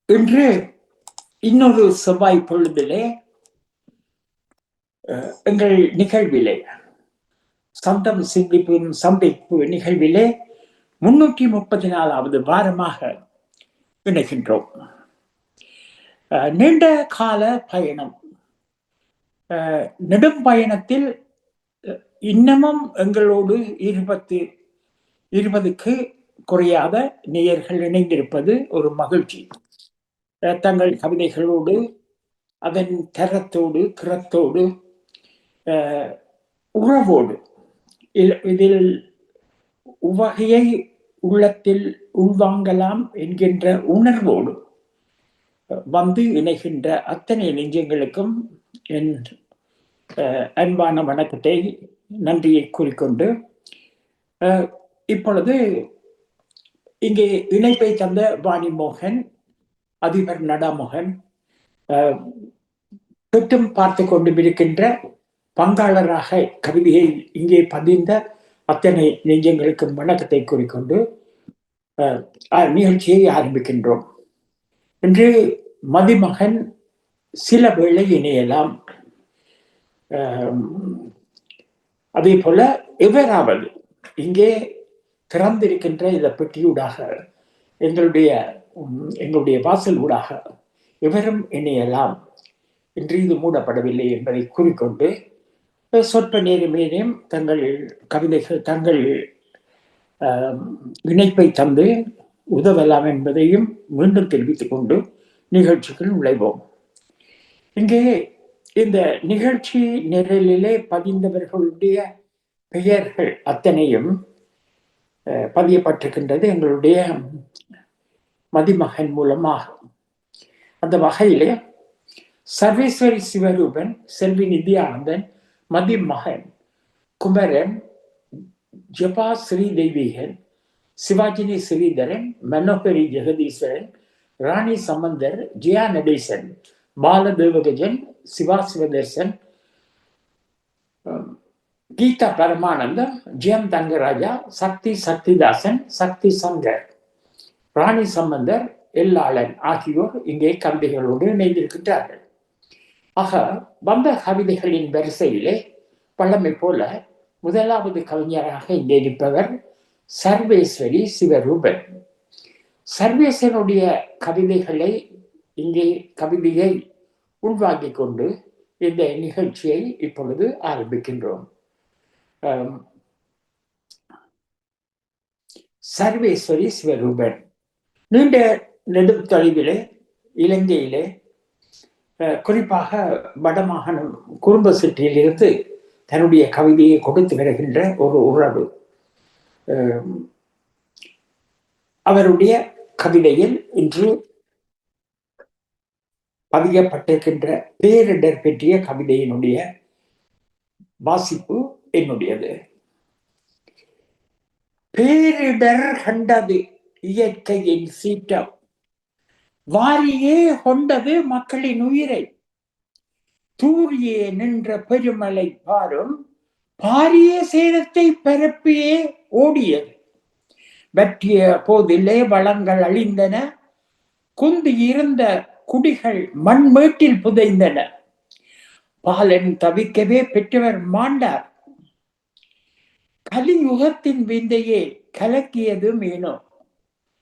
இன்று இன்னொரு செவ்வாய் பொழுதிலே எங்கள் நிகழ்விலே சந்தம் சந்திப்பு நிகழ்விலே 334வது வாரமாக இணைகின்றோம். நீண்ட கால பயணம், நெடும் பயணத்தில் இன்னமும் எங்களோடு 20க்கு குறையாத நேயர்கள் இணைந்திருப்பது ஒரு மகிழ்ச்சி. தங்கள் கவிதைகளோடு, அதன் தரத்தோடு, கிரத்தோடு, உறவோடு, இதில் உவகையை உள்ளத்தில் உள்வாங்கலாம் என்கின்ற உணர்வோடு வந்து இணைகின்ற அத்தனை நெஞ்சங்களுக்கும் என் அன்பான வணக்கத்தை, நன்றியை கூறிக்கொண்டு, இப்பொழுது இங்கே இணைப்பை தந்த வாணிமோகன், அதிபர் நடாமோகன், பெற்றும் பார்த்து கொண்டு இருக்கின்ற பங்காளராக கவிதையை இங்கே பதிந்த அத்தனை நெஞ்சங்களுக்கும் வணக்கத்தை கூறிக்கொண்டு நிகழ்ச்சியை ஆரம்பிக்கின்றோம். இன்று மதிமகன் சில வேளை இணையலாம். அதே போல எவராவது இங்கே திறந்திருக்கின்ற இந்த பெட்டியூடாக எங்களுடைய வாசல் ஊடாக எவரும் இணையலாம். இன்று இது மூடப்படவில்லை என்பதை கூறிக்கொண்டு சொற்ப நேரமேனும் தங்கள் கவிதைகள், தங்கள் இணைப்பை தந்து உதவலாம் என்பதையும் மீண்டும் தெரிவித்துக் கொண்டு நிகழ்ச்சிகள் நுழைவோம். இங்கே இந்த நிகழ்ச்சி நிரலிலே பதிந்தவர்களுடைய பெயர்கள் அத்தனையும் பதியப்பட்டிருக்கின்றது எங்களுடைய மதிமகன் மூலமாக. அந்த வகையிலே சர்வேஸ்வரி சிவரூபன், செல்வி நித்யானந்தன், மதிமகன், குமரன், ஜபா ஸ்ரீதேவிகன், சிவாஜினி ஸ்ரீதரன், மனோகரி ஜெகதீஸ்வரன், ராணி சம்பந்தர், ஜெயா நடேசன், பாலதேவகஜன், சிவா சிவதர்சன், கீதா பரமானந்தம், ஜெயம் தங்கராஜா, சக்தி சக்திதாசன், சக்தி சங்கர், ராணி சம்பந்தர், எல்லாளன் ஆகியோர் இங்கே கவிதைகளோடு இணைந்திருக்கின்றார்கள். ஆக வந்த கவிதைகளின் வரிசையிலே பழமை போல முதலாவது கவிஞராக இங்கே இருப்பவர் சர்வேஸ்வரி சிவரூபன். சர்வேஸ்வரனுடைய கவிதைகளை இங்கே கவிதையை உள்வாங்கிக் கொண்டு இந்த நிகழ்ச்சியை இப்பொழுது ஆரம்பிக்கின்றோம். சர்வேஸ்வரி சிவரூபன் நீண்ட நெடும் தொலைவிலே இலங்கையிலே, குறிப்பாக வடமாகாணம் குறும்பசிட்டியில் இருந்து தன்னுடைய கவிதையை கொடுத்து வருகின்ற ஒரு உறவு. அவருடைய கவிதையில் இன்று பதியப்பட்டிருக்கின்ற பேரிடர் பற்றிய கவிதையினுடைய வாசிப்பு என்னுடையது. பேரிடர் கண்டது இயற்கையின் சீற்றம், வாரியே கொண்டது மக்களின் உயிரை, தூரியே நின்ற பெருமலை பாரும், பாரிய சேதத்தை பரப்பியே ஓடியது. வற்றிய போதிலே வளங்கள் அழிந்தன, குந்தி இருந்த குடிகள் மண்மேட்டில் புதைந்தன, பாலன் தவிக்கவே பெற்றவர் மாண்டார், கலியுகத்தின் விந்தையே கலக்கியது மீனோ,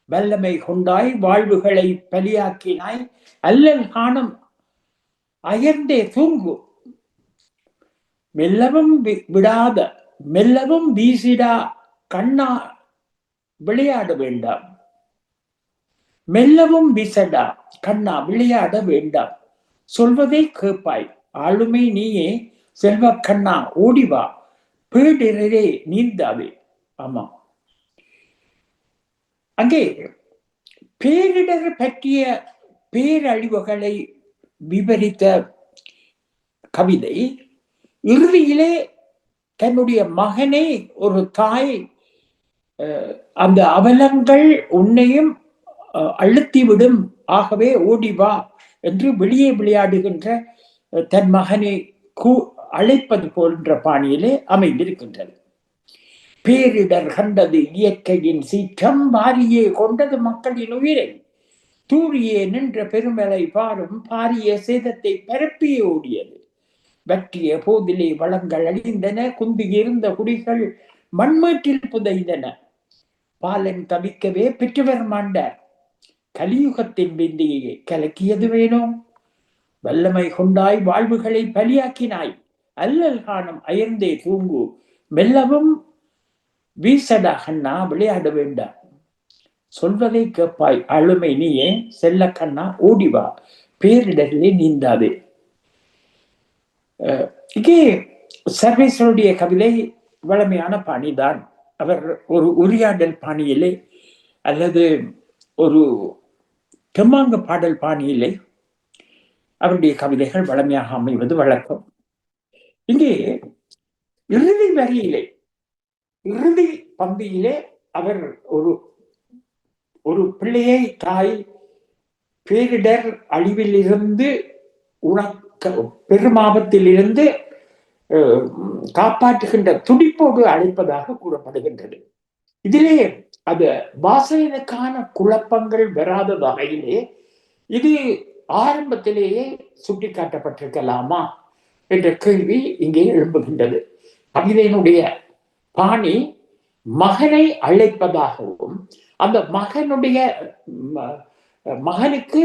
வல்லமை கொண்டாய் வாழ்வுகளை பலியாக்கினாய், அல்லல் காணும் அயர்ந்தே தூங்கு, மெல்லவும் விடாத மெல்லவும் வீசிடா கண்ணா விளையாட வேண்டாம், மெல்லவும் வீசடா கண்ணா விளையாட வேண்டாம், சொல்வதை கேட்பாய் ஆளுமை நீயே, செல்வ கண்ணா ஓடிவா பேடிரே நீந்தாவே. ஆமா, அங்கே பேரிடர் பற்றிய பேரழிவுகளை விவரித்த கவிதை இறுதியிலே தன்னுடைய மகனை ஒரு தாய் அந்த அவலங்கள் உன்னையும் அழுத்திவிடும், ஆகவே ஓடிவா என்று வெளியே விளையாடுகின்ற தன் மகனை அழைப்பது போன்ற பாணியிலே அமைந்திருக்கின்றது. பேரிடர் கண்டது இயற்கையின் சீற்றம், வாரியே கொண்டது மக்களின் உயிரை, தூரியே நின்ற பெருமலை பாரும் பாரிய சேதத்தை பரப்பியே ஓடியது. வற்றிய போதிலே வளங்கள் அழிந்தன, குந்தியிருந்த குடிகள் மண்மேற்றில் புதைந்தன. பாலன் தவிக்கவே பெற்றவர் மாண்டார், கலியுகத்தின் விந்தியை கலக்கியது வேணோ. வல்லமை கொண்டாய் வாழ்வுகளை பலியாக்கினாய், அல்லல் காணும் அயர்ந்தே தூங்கு, மெல்லவும் வீசடா கண்ணா விளையாட வேண்டாம். சொல்வதை கேட்பாய் அழுமை நீயே, செல்ல கண்ணா ஓடிவா பேரிடரிலே நீந்தாதே. இங்கே சர்வேஸ்வருடைய கவிதை வளமையான பாணிதான். அவர் ஒரு உரையாடல் பாணியிலே அல்லது ஒரு தெம்மாங்கு பாடல் பாணியிலே அவருடைய கவிதைகள் வளமையாக அமைவது வழக்கம். இங்கே இறுதி வரியிலே, இறுதி பந்தியிலே அவர் ஒரு ஒரு பிள்ளையை தாய் பேரிடர் அழிவில் இருந்து பெருமாபத்தில் இருந்து காப்பாற்றுகின்ற துடிப்போடு அழைப்பதாக கூறப்படுகின்றது. இதிலே அது வாசகனுக்கான குழப்பங்கள் வராத வகையிலே இது ஆரம்பத்திலேயே சுட்டிக்காட்டப்பட்டிருக்கலாமா என்ற கேள்வி இங்கே எழும்புகின்றது. கவிதையினுடைய பாணி மகனை அழைப்பதாகவும் அந்த மகனுக்கு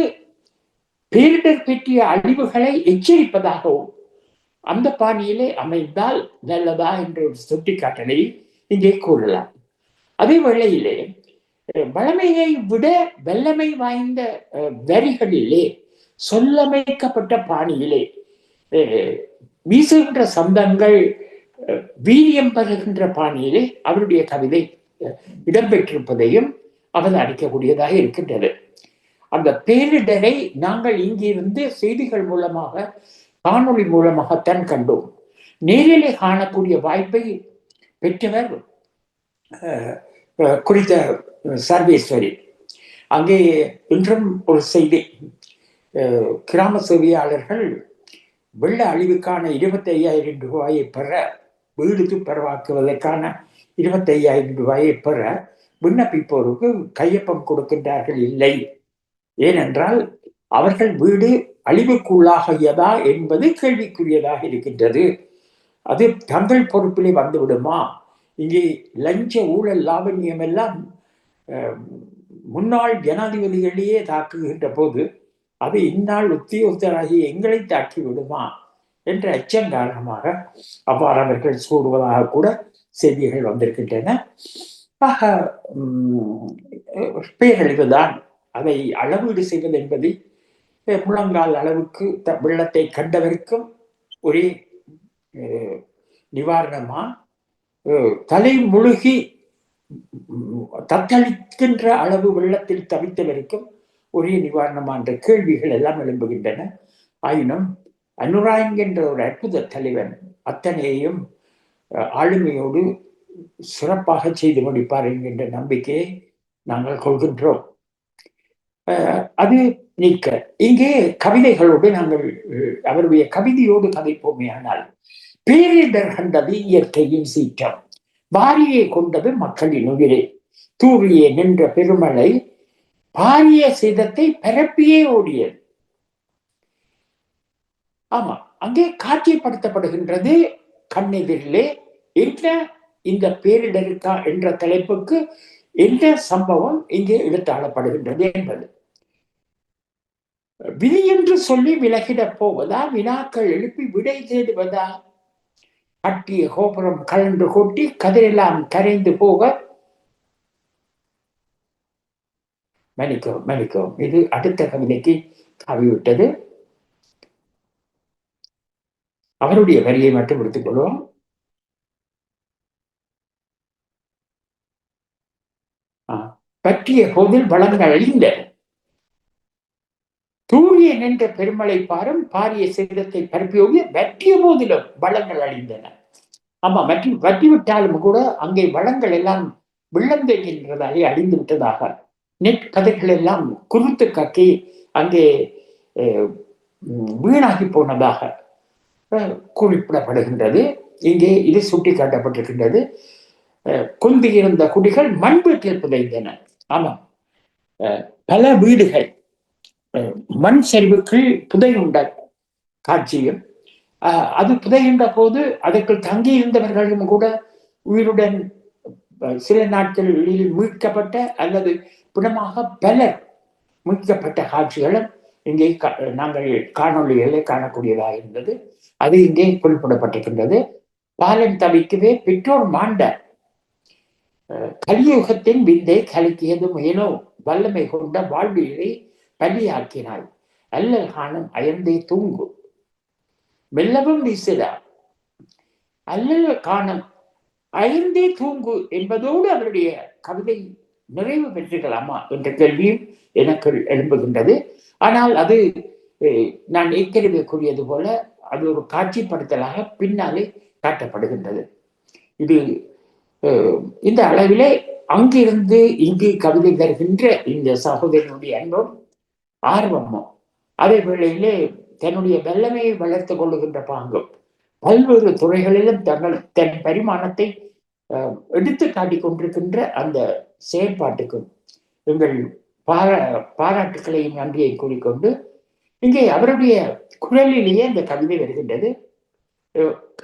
பேரிடர் பற்றிய அழிவுகளை எச்சரிப்பதாகவும் அந்த பாணியிலே அமைந்தால் நல்லதா என்ற ஒரு சுட்டிக்காட்டலை இங்கே கூறலாம். அதே வேளையிலே வளமையை விட வல்லமை வாய்ந்த வரிகளிலே சொல்லமைக்கப்பட்ட பாணியிலே வீசுகின்ற சந்தங்கள் வீரியம் பெறுகின்ற பாணியிலே அவருடைய கவிதை இடம்பெற்றிருப்பதையும் அவதானிக்கக்கூடியதாக இருக்கின்றது. அந்த பேரிடரை நாங்கள் இங்கிருந்து செய்திகள் மூலமாக, காணொளி மூலமாகத்தான் கண்டோம். நேரிலே காணக்கூடிய வாய்ப்பை பெற்றவர் குறித்த சர்வேஸ்வரி. அங்கே இன்றும் ஒரு செய்தி, கிராம சேவையாளர்கள் வெள்ள அழிவுக்கான 25,000 ரூபாயை பெற, வீடு துப்புரவாக்குவதற்கான 25,000 ரூபாயை பெற விண்ணப்பிப்போருக்கு கையொப்பம் கொடுக்கின்றார்கள். இல்லை, ஏனென்றால் அவர்கள் வீடு அழிவுக்குள்ளாகியதா என்பது கேள்விக்குரியதாக இருக்கின்றது. அது தங்கள் பொறுப்பிலே வந்துவிடுமா? இங்கே லஞ்ச ஊழல் லாவண்யம் எல்லாம் முன்னாள் ஜனாதிபதிகளையே தாக்குகின்ற போது அது இந்நாள் உத்தியோகத்தராகி எங்களை தாக்கி விடுமா என்ற அச்சம் காரணமாக அவ்வாறு அவர்கள் கூறுவதாக கூட செய்திகள் வந்திருக்கின்றன. ஆக பேரழிவுதான். அதை அளவீடு செய்வது என்பது முழங்கால் அளவுக்கு வெள்ளத்தை கண்டவருக்கும் ஒரே நிவாரணமா, தலை முழுகி தத்தளிக்கின்ற அளவு வெள்ளத்தில் தவித்தவருக்கும் ஒரே நிவாரணமா என்ற கேள்விகள் எல்லாம் எழும்புகின்றன. ஆயினும் அனுராங் என்ற ஒரு அற்புத தலைவன் அத்தனையையும் ஆளுமையோடு சிறப்பாக செய்து முடிப்பார் என்கின்ற நம்பிக்கையை நாங்கள் கொள்கின்றோம். அது நீக்க இங்கே கவிதைகளோடு நாங்கள் அவருடைய கவிதையோடு கதைப்போமே. ஆனால் பேரிடர் கண்டது இயற்கையின் சீற்றம், வாரியை கொண்டது மக்களின் உயிரை, தூரியே நின்ற பெருமழை பாரிய சேதத்தை பரப்பியே ஓடியது. ஆமா, அங்கே காட்சிப்படுத்தப்படுகின்றது கண்ணெதிரிலே என்ன இந்த பேரிடருக்கா என்ற தலைப்புக்கு என்ன சம்பவம் இங்கே எடுத்தாளப்படுகின்றது என்பது. விதி என்று சொல்லி விலகிடப் போவதா, வினாக்கள் எழுப்பி விடை தேடுவதா? கட்டிய கோபுரம் கலந்து கொட்டி கதிரெல்லாம் கரைந்து போக, மன்னிக்கவும் இது அடுத்த கவிதைக்கு கவிவிட்டது. அவருடைய வரியை மட்டும் எடுத்துக் கொள்வோம். பற்றிய போதில் வளங்கள் அழிந்த, தூரிய நின்ற பெருமழை பாரும் பாரிய சேதத்தை பரப்பியோடு வற்றிய போதிலும் வளங்கள் அழிந்தன. ஆமா, வற்றி விட்டாலும் கூட அங்கே வளங்கள் எல்லாம் விளந்தென்றதாலே அழிந்து விட்டதாக, நெற்கதைகள் எல்லாம் குருத்து கக்கி அங்கே வீணாகி போனதாக குறிப்பிடப்படுகின்றது. இங்கே இது சுட்டி காட்டப்பட்டிருக்கின்றது. குந்தியிருந்த குடிகள் மண் வீட்டில் புதைந்தன. ஆமாம், பல வீடுகள் மண் சரிவுக்குள் புதையுண்ட காட்சியும், அது புதையுண்ட போது அதற்குள் தங்கி இருந்தவர்களும் கூட உயிருடன் சில நாட்களில் மீட்கப்பட்ட அல்லது பிணமாக பலர் மீட்கப்பட்ட காட்சிகளும் இங்கே நாங்கள் காணொலிகளை காணக்கூடியதாக இருந்தது. அது இங்கே குறிப்பிடப்பட்டிருக்கின்றது. பாலன் தவிக்கவே பெற்றோர் மாண்ட கலியுகத்தின் விந்தை கலக்கியது மேலோ வல்லமை கொண்ட வாழ்வியலை பலியாக்கினாய். அல்லல் காணும் அயர்ந்தே தூங்கு மெல்லவும் வீசிடா. அல்லல் காணும் அயர்ந்தே தூங்கு என்பதோடு அவருடைய கவிதை நிறைவு பெற்றுக்கலாமா என்ற கேள்வியும் எனக்கு எழும்புகின்றது. ஆனால் அது நான் ஏற்கனவே கூறியது போல அது ஒரு காட்சிப்படுத்தலாக பின்னாலே காட்டப்படுகின்றது. இது இந்த அளவிலே அங்கிருந்து இங்கு கவிதை தருகின்ற இந்த சகோதரனுடைய அன்பும் ஆர்வமும் அதே வேளையிலே தன்னுடைய வல்லமையை வளர்த்து கொள்ளுகின்ற பாங்கும் பல்வேறு துறைகளிலும் தன் பரிமாணத்தை எடுத்து காட்டிக் கொண்டிருக்கின்ற அந்த செயற்பாட்டுக்கும் எங்கள் பாராட்டுக்களையும் நன்றியை கூறிக்கொண்டு இங்கே அவருடைய குரலிலேயே அந்த கவிதை வருகின்றது.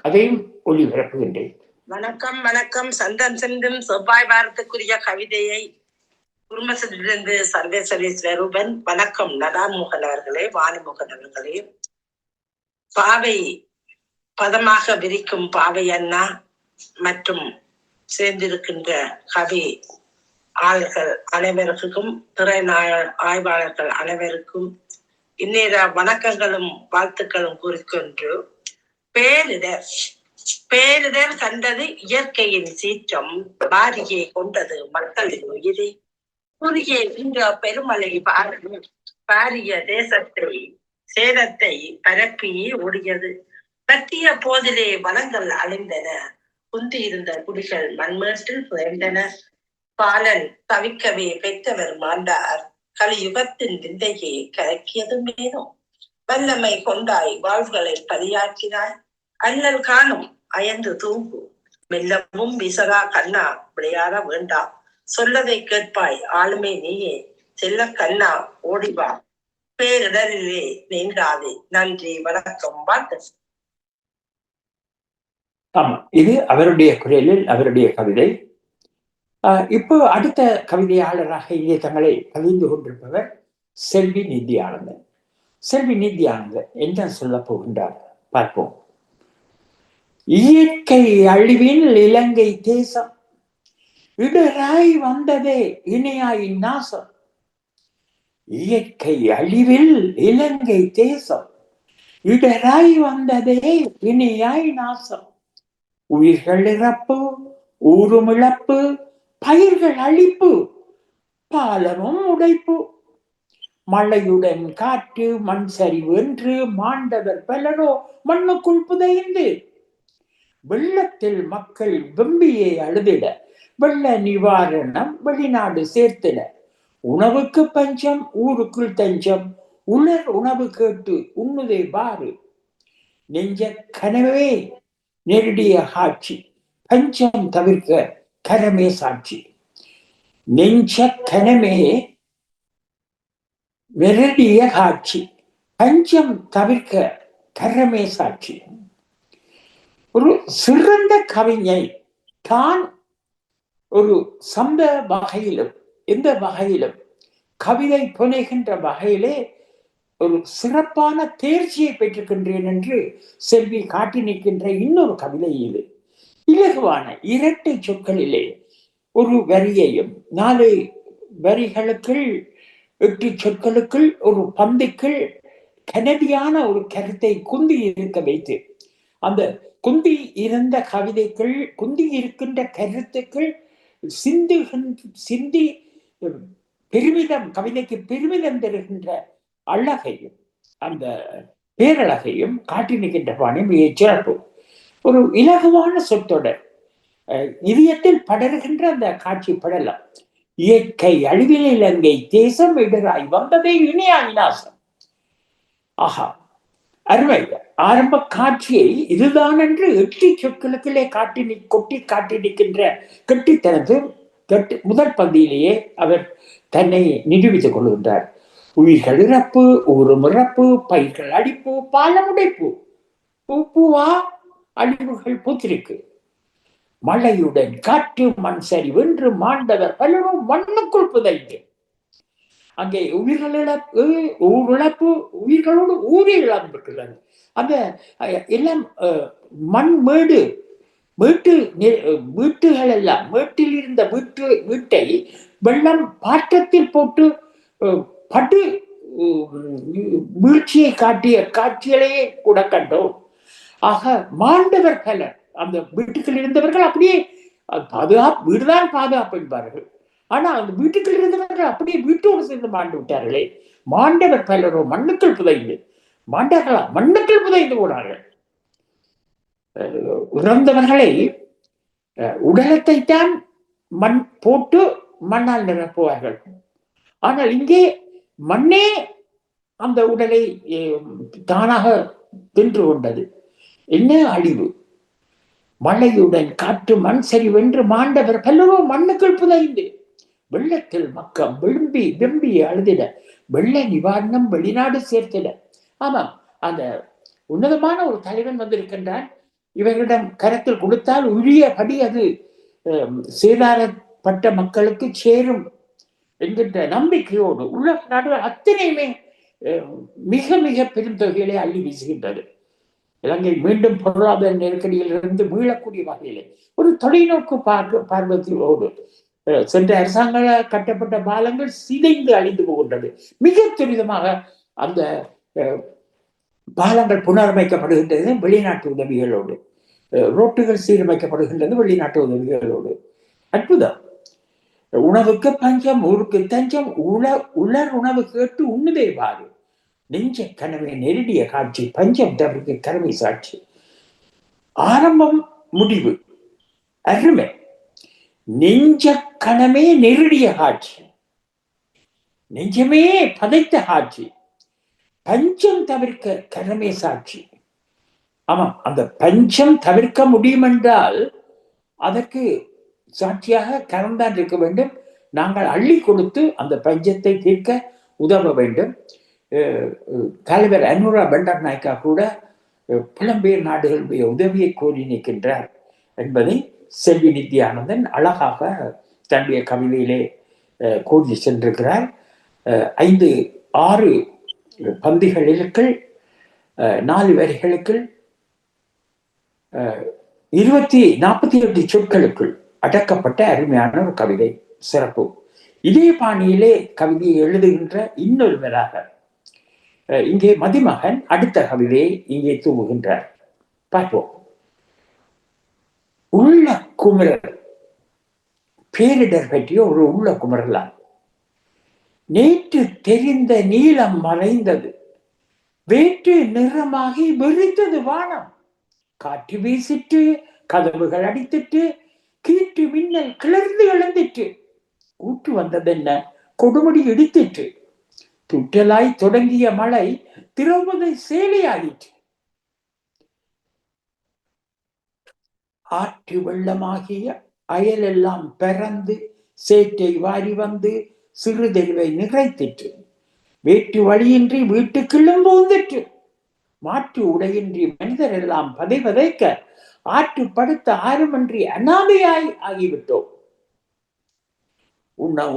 அதையும் ஒளிபரப்புகின்றேன். வணக்கம் வணக்கம். சந்தம் சென்றும் செவ்வாய் வாரத்துக்குரிய கவிதையை குடும்பத்திலிருந்து சர்வேஸ்வரி ஸ்வரூபன். வணக்கம் நடாமோகன் அவர்களே, வாணிமோகன் அவர்களே. பாவை பதமாக விரிக்கும் பாவை அண்ணா மற்றும் சேர்ந்திருக்கின்ற கவி ஆளுகள் அனைவருக்கும், திரை ஆய்வாளர்கள் அனைவருக்கும் இந்நேர வணக்கங்களும் வாழ்த்துக்களும் கூறிக்கொண்டு, பேரிடர் கண்டது இயற்கையின் சீற்றம், பாரியை கொண்டது மக்களின் உயிரை, குறுகிய இந்த பெருமலை பாரிய தேசத்தை சேதத்தை பரப்பியே ஓடியது. பற்றிய போதிலே வளங்கள் அழிந்தன, குந்தியிருந்த குடிகள் மண்மேட்டில் புதைந்தன. பாலன் தவிக்கவே பெற்றவர் மாண்டார், கலியுகத்தின் விந்தையை கலக்கியது மேலும் வல்லமை கொண்டாய் வாழ்வுகளை பலியாக்கினாய். அல்லல் காணும் அயர்ந்து தூங்கு மெல்லவும் விசரா கண்ணா விளையாட வேண்டாம், சொல்லதை கேட்பாய் ஆளுமை நீயே, செல்ல கண்ணா ஓடிவா, பேரிடரிலே நீங்காதே. நன்றி, வணக்கம், வாழ்த்து. ஆமா, இது அவருடைய குரலில் அவருடைய கவிதை. இப்போ அடுத்த கவிதையாளராக இங்கே தங்களை பதிந்து கொண்டிருப்பவர் செல்வி நிதி ஆனந்தன். செல்வி நிதி ஆனந்தன் என்ன சொல்ல போகின்றார் பார்ப்போம். இயற்கை அழிவில் இலங்கை தேசம் இடராய் வந்ததே இணையாய் நாசம். இயற்கை அழிவில் இலங்கை தேசம் இடராய் வந்ததே இணையாய் நாசம். உயிர்கள் இறப்பு, ஊரும் இழப்பு, பயிர்கள் அழிப்பு, பாலமும் உடைப்பு, மழையுடன் காற்று மண் சரிவு என்று மாண்டவர் பலரோ மண்ணுக்குள் புதைந்து, வெள்ளத்தில் மக்கள் வெம்பியை அழுதிட வெள்ள நிவாரணம் வெளிநாடு சேர்த்திட, உணவுக்கு பஞ்சம் ஊருக்குள் தஞ்சம், உலர் உணவு கேட்டு உண்ணுதே பாரு, நெஞ்ச கனவே நெருடிய காட்சி, பஞ்சம் தவிர்க்க கரமே சாட்சி. நெஞ்ச கனமே நெருடிய காட்சி, பஞ்சம் தவிர்க்க கரமே சாட்சி. ஒரு சிறந்த கவிஞை தான் ஒரு சந்த வகையிலும் எந்த வகையிலும் கவிதை புனைகின்ற வகையிலே ஒரு சிறப்பான தேர்ச்சியை பெற்றிருக்கின்றேன் என்று செல்வி காட்டி நிற்கின்ற இன்னொரு கவிதை இது. இலகுவான இரட்டை சொற்களிலே ஒரு வரியையும் 4 வரிகளுக்குள் 8 சொற்களுக்குள் ஒரு பந்திக்குள் கனதியான ஒரு கருத்தை குந்தி இருக்க வைத்து, அந்த குந்தி இருந்த கவிதைக்குள் குந்தி இருக்கின்ற கருத்துக்கள் சிந்தி பெருமிதம், கவிதைக்கு பெருமிதம் தருகின்ற அழகையும் அந்த பேரழகையும் காட்டி நிற்கின்ற பாணி மிக சிறப்பு. ஒரு இலகுவான சொற்றொடர், இதயத்தில் படர்கின்ற அந்த காட்சி படலாம். இயற்கை அழிவில் இலங்கை தேசம் இடராய் வந்ததே இணையாய் நாசம். ஆஹா, அருமை. ஆரம்ப காட்சியை இதுதான் என்று 8 சொற்களுக்குள்ளே கொட்டி காட்டி நிற்கின்ற கெட்டித்தனது முதல் பந்தியிலேயே அவர் தன்னை நிரூபித்துக் கொள்கின்றார். உயிர்கள் இறப்பு, ஊரும் இறப்பு, பயிர்கள் அடிப்பு, பாலமுடைப்பு, பூவா அழிவுகள் பூத்திருக்கு. மழையுடன் காற்று மண் சரிவென்று மாண்டவர் பலரும் மண்ணுக்குள் புதைந்து. அங்கே உயிர்கள் இழப்பு, ஊர் இழப்பு, உயிர்களோடு ஊரே இழந்திருக்கிறது. அந்த எல்லாம் மண் மேடு, வீட்டுகள் எல்லாம், வீட்டில் இருந்த வீட்டை வெள்ளம் பாற்றத்தில் போட்டு படு வீழ்ச்சியை காட்டிய காட்சிகளையே கூட கண்டோம். ஆக மாண்டவர் பலர், அந்த வீட்டுக்குள் இருந்தவர்கள் அப்படியே பாதுகாப்பு, வீடுதான் பாதுகாப்பு என்பார்கள். ஆனா அந்த வீட்டுக்குள் இருந்தவர்கள் அப்படியே வீட்டோடு சேர்ந்து மாண்டு விட்டார்களே. மாண்டவர் பலரோ மண்ணுக்குள் புதைந்து, மாண்டார்களா மண்ணுக்குள் புதைந்து போனார்கள். இறந்தவர்களை உடலத்தை தான் மண் போட்டு மண்ணால் நிரப்புவார்கள். ஆனால் இங்கே மண்ணே அந்த உடலை தானாக தின்று கொண்டது. என்ன அழிவு! மழையுடன் காற்று மண் சரிவென்று மாண்டவர் பல்லவோ மண்ணுக்குள் புதைந்து. வெள்ளத்தில் மக்கள் வெம்பி அழுதிட, வெள்ள நிவாரணம் வெளிநாடு சேர்த்திட. ஆமாம், அந்த உன்னதமான ஒரு தலைவன் வந்திருக்கின்றான். இவர்களிடம் கரத்தில் கொடுத்தால் உரியபடி அது சேதாரப்பட்ட மக்களுக்கு சேரும் என்கின்ற நம்பிக்கையோடு உள்ள நாடுகள் அத்தனையுமே மிக மிக பெருந்தொகையிலே அள்ளி வீசுகின்றது. இலங்கை மீண்டும் பொருளாதார நெருக்கடியில் இருந்து மீளக்கூடிய வகையிலே ஒரு தொலைநோக்கு பார்வத்தோடு சென்ற அரசாங்க கட்டப்பட்ட பாலங்கள் சிதைந்து அழிந்து போகின்றது. மிக துரிதமாக அந்த பாலங்கள் புனரமைக்கப்படுகின்றது வெளிநாட்டு உதவிகளோடு. ரோட்டுகள் சீரமைக்கப்படுகின்றது வெளிநாட்டு உதவிகளோடு. அற்புதம். உணவுக்கு பஞ்சம், ஊருக்கு தஞ்சம், உலர் உணவு கேட்டு உண்ணுதே பாரு. நெஞ்ச கனவை நெருடிய காட்சி, பஞ்சம் தவிர்க்கு கருமை சாட்சி. ஆரம்பம் முடிவு அருமை. நெஞ்ச கணமே நெருடிய காட்சி, நெஞ்சமே பதைத்த காட்சி. பஞ்சம் தவிர்க்க கனமே சாட்சி. ஆமாம், அந்த பஞ்சம் தவிர்க்க முடியும் என்றால் அதற்கு சாட்சியாக கரம்தான் இருக்க வேண்டும். நாங்கள் அள்ளி கொடுத்து அந்த பஞ்சத்தை தீர்க்க உதவ வேண்டும். தலைவர் அனுரா பண்டார் நாயக்கா கூட புலம்பெயர் நாடுகளுடைய உதவியை கோரி நிற்கின்றார் என்பதை செல்வி நித்யானந்தன் அழகாக தன்னுடைய கவிதையிலே கோரி சென்றிருக்கிறார். 5-6 பந்திகளுக்குள் 4 வரிகளுக்குள் 48 சொற்களுக்குள் அடக்கப்பட்ட அருமையான ஒரு கவிதை, சிறப்பு. இதே பாணியிலே கவிதையை எழுதுகின்ற இன்னொருவராக இங்கே மதிமகன் அடுத்த கவிதையை இங்கே தூவுகின்றார். பார்ப்போம். உள்ள குமரர் பேரிடர் பற்றிய ஒரு உள்ள குமரலாம். நேற்று தெரிந்த நீளம் மறைந்தது, வேற்று நிறமாகி வெறித்தது வானம். காற்று வீசிட்டு, கதவுகள் அடித்துட்டு, கீற்று மின்னல் கிளர்ந்து எழுந்திட்டு. கூட்டு வந்ததென்ன, கொடுமுடி இடித்திட்டு. துற்றலாய் தொடங்கிய மழை திரௌபதி சேலையாயிற்று. ஆற்று வெள்ளமாகிய அயலெல்லாம் பறந்து சேற்றை வாரி வந்து சிறு தெருவை நிறைத்திற்று. வேற்று வழியின்றி வீட்டுக்குள்ளும் போந்திற்று. மாற்று உடையின்றி மனிதர் எல்லாம் பதைக்க ஆற்று படுத்த ஆறுமன்றி அனாதையாய் ஆகிவிட்டோம்.